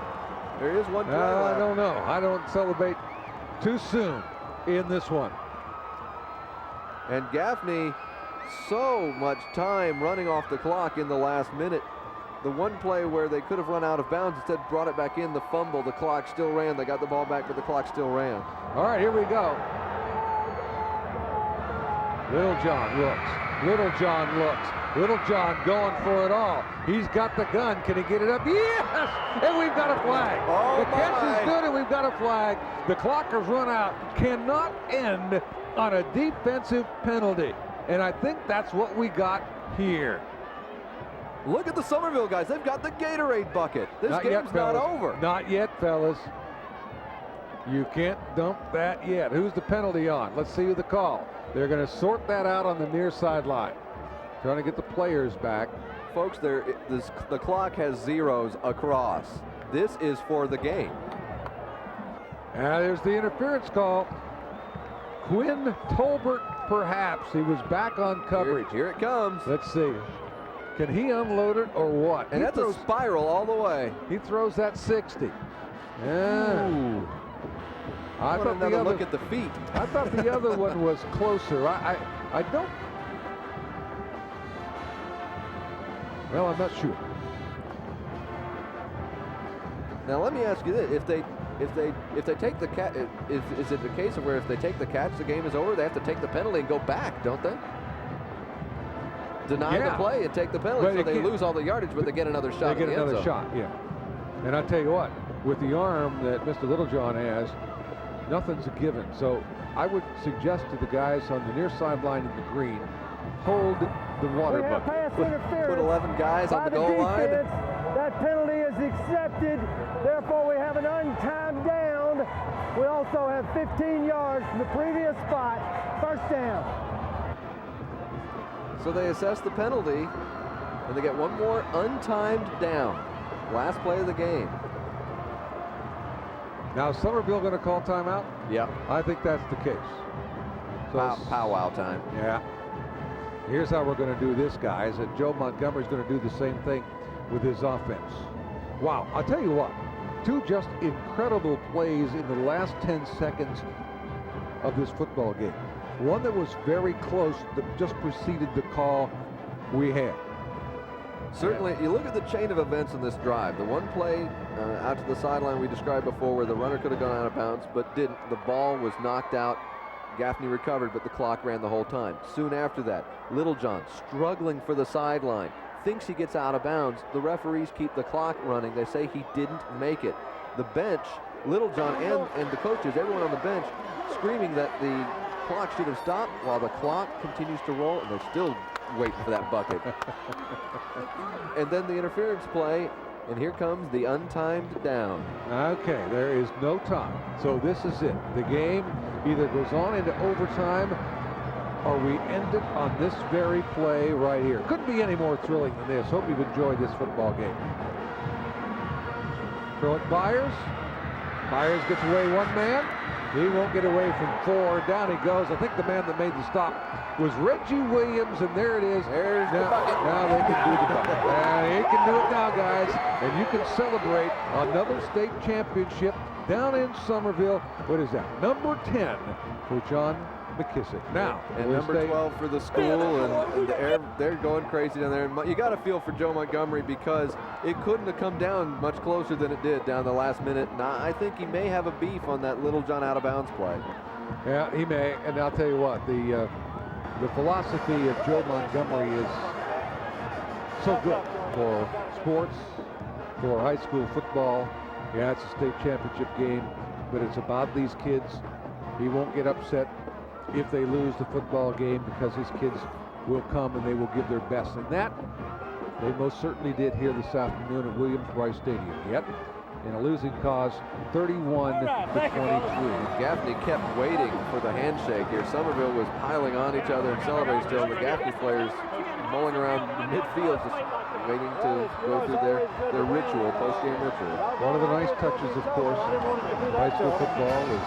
There is one play left. I don't know. I don't celebrate too soon in this one. And Gaffney, so much time running off the clock in the last minute. The one play where they could have run out of bounds, instead brought it back in, the fumble, the clock still ran. They got the ball back, but the clock still ran. All right, here we go. Littlejohn looks. Littlejohn going for it all. He's got the gun. Can he get it up? Yes! And we've got a flag. Oh, the catch is good, and we've got a flag. The clock has run out. Cannot end on a defensive penalty. And I think that's what we got here. Look at the Somerville guys. They've got the Gatorade bucket. This game's not over. Not yet, fellas. You can't dump that yet. Who's the penalty on? Let's see who the call. They're going to sort that out on the near sideline. Trying to get the players back. Folks, the clock has zeros across. This is for the game. Now there's the interference call. Quinn Tolbert, perhaps. He was back on coverage. Here it comes. Let's see. Can he unload it or what? And that's a spiral all the way. He throws that 60. Yeah. Ooh. I thought another look at the feet. I thought the other one was closer. I don't. Well, I'm not sure. Now let me ask you this: if they take the catch, is it the case of where if they take the catch, the game is over? They have to take the penalty and go back, don't they? Deny the play and take the penalty, so they lose all the yardage, but they get another shot. They get another shot, yeah. And I tell you what, with the arm that Mr. Littlejohn has, nothing's a given. So I would suggest to the guys on the near sideline in the green, hold the water bucket. Put 11 guys on the goal line. That penalty is accepted. Therefore, we have an untimed down. We also have 15 yards from the previous spot. 1st down. So they assess the penalty, and they get one more untimed down. Last play of the game. Now, is Somerville going to call timeout? Yeah. I think that's the case. So powwow time. Yeah. Here's how we're going to do this, guys. And Joe Montgomery's going to do the same thing with his offense. Wow. I'll tell you what. 2 just incredible plays in the last 10 seconds of this football game. One that was very close that just preceded the call we had. Certainly, you look at the chain of events in this drive. The one play out to the sideline we described before where the runner could have gone out of bounds but didn't. The ball was knocked out Gaffney recovered, but the clock ran the whole time. Soon after that, Littlejohn struggling for the sideline, thinks he gets out of bounds. The referees keep the clock running. They say he didn't make it. The bench, Littlejohn and the coaches, everyone on the bench, screaming that the clock should have stopped while the clock continues to roll, and they're still waiting for that bucket. And then the interference play, and here comes the untimed down. Okay, there is no time. So this is it. The game either goes on into overtime or we end it on this very play right here. Couldn't be any more thrilling than this. Hope you've enjoyed this football game. Throw it Byers. Byers gets away one man. He won't get away from four. Down he goes. I think the man that made the stop was Reggie Williams, and there it is. There's the bucket. Now they can do the bucket. He can do it now, guys. And you can celebrate another state championship down in Somerville. What is that? Number 10 for John McKissick. Now, and number 12 for the school, and they're going crazy down there. And you got to feel for Joe Montgomery, because it couldn't have come down much closer than it did down the last minute. Now, I think he may have a beef on that Littlejohn out of bounds play. Yeah, he may. And I'll tell you what, the philosophy of Joe Montgomery is so good for sports, for high school football. Yeah, it's a state championship game, but it's about these kids. He won't get upset if they lose the football game, because his kids will come and they will give their best. And that they most certainly did here this afternoon at Williams-Brice Stadium. Yet, in a losing cause, 31-23. Gaffney kept waiting for the handshake here. Somerville was piling on each other and celebrating still. The Gaffney players mulling around the midfield, just waiting to go through their ritual, post-game ritual. One of the nice touches, of course, in high school football is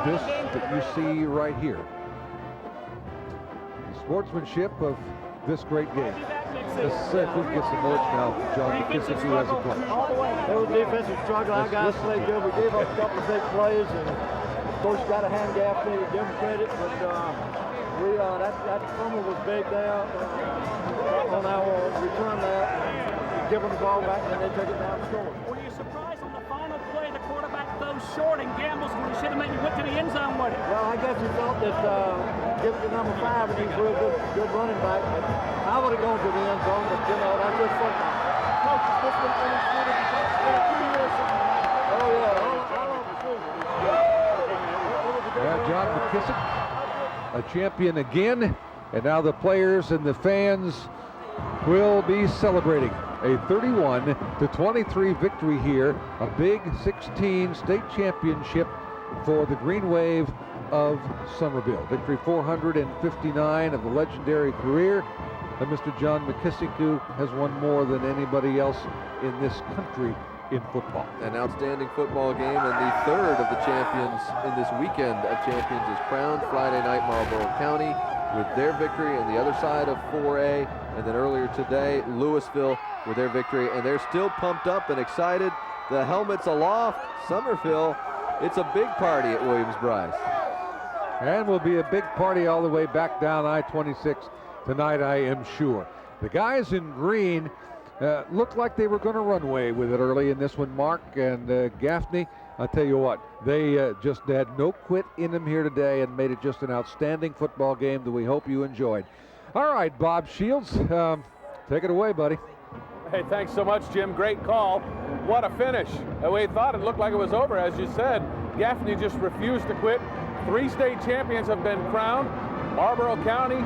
this that you see right here. The sportsmanship of this great game. Let's see if we can get some words now from John McKissick, who has a play. It was a defensive struggle. Our guys played good. We gave up a couple of big plays, and of course, you got to hand Gaffney, give him credit, but that fumble was big there on our return there. Give them the ball back, and then they took it down and scored. Were you surprised on the final play the quarterback throws short and gambles when he should have maybe went to the end zone with it? Well, I guess he thought that give it to number 5, and he's a real good running back. But I would have gone to the end zone, but that's just football. Coach, this one finished good in 2 years. Oh yeah, all of the season. Yeah, John McKissick, a champion again, and now the players and the fans will be celebrating a 31-23 victory here, a Big 16 state championship for the Green Wave of Somerville. Victory 459 of the legendary career of Mr. John McKissick, who has won more than anybody else in this country in football. An outstanding football game, and the third of the champions in this weekend of champions is crowned Friday night. Marlboro County with their victory, and the other side of 4A, and then earlier today, Louisville with their victory, and they're still pumped up and excited. The helmets aloft. Somerville, it's a big party at Williams-Brice. And will be a big party all the way back down I-26 tonight, I am sure. The guys in green looked like they were going to run away with it early in this one, Mark, and Gaffney. I'll tell you what, they just had no quit in them here today and made it just an outstanding football game that we hope you enjoyed. All right, Bob Shields, take it away, buddy. Hey, thanks so much, Jim. Great call. What a finish. We thought it looked like it was over, as you said. Gaffney just refused to quit. 3 state champions have been crowned. Marlboro County,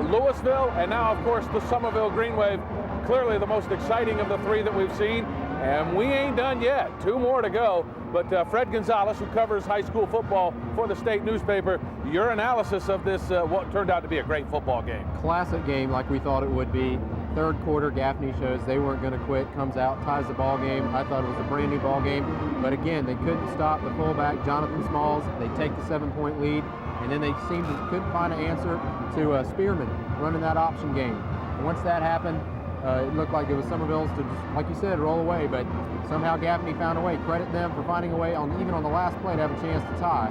Louisville, and now, of course, the Somerville Green Wave. Clearly the most exciting of the 3 that we've seen. And we ain't done yet. 2 more to go. But Fred Gonzalez, who covers high school football for the state newspaper, your analysis of this, what turned out to be a great football game. Classic game like we thought it would be. Third quarter, Gaffney shows they weren't going to quit, comes out, ties the ball game. I thought it was a brand new ball game. But again, they couldn't stop the fullback, Jonathan Smalls. They take the 7-point lead, and then they couldn't find an answer to Spearman running that option game. And once that happened, it looked like it was Somerville's to, just, like you said, roll away, but somehow Gaffney found a way. Credit them for finding a way, even on the last play, to have a chance to tie.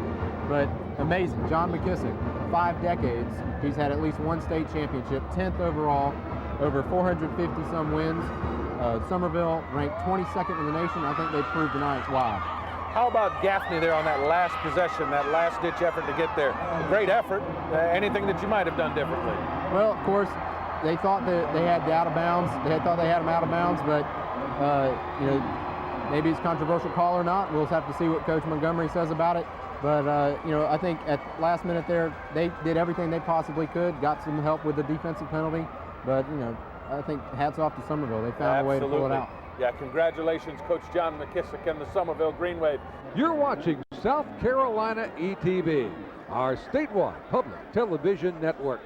But amazing. John McKissick, 5 decades, he's had at least 1 state championship, 10th overall, over 450-some wins. Somerville ranked 22nd in the nation. I think they proved tonight why. How about Gaffney there on that last possession, that last-ditch effort to get there? A great effort. Anything that you might have done differently? Well, of course, they thought that they had the out of bounds. They thought they had him out of bounds, but you know, maybe it's a controversial call or not. We'll have to see what Coach Montgomery says about it. But you know, I think at last minute there, they did everything they possibly could. Got some help with the defensive penalty, but you know, I think hats off to Somerville. They found a way to pull it out. Yeah, congratulations, Coach John McKissick and the Somerville Green Wave. You're watching South Carolina ETV, our statewide public television network.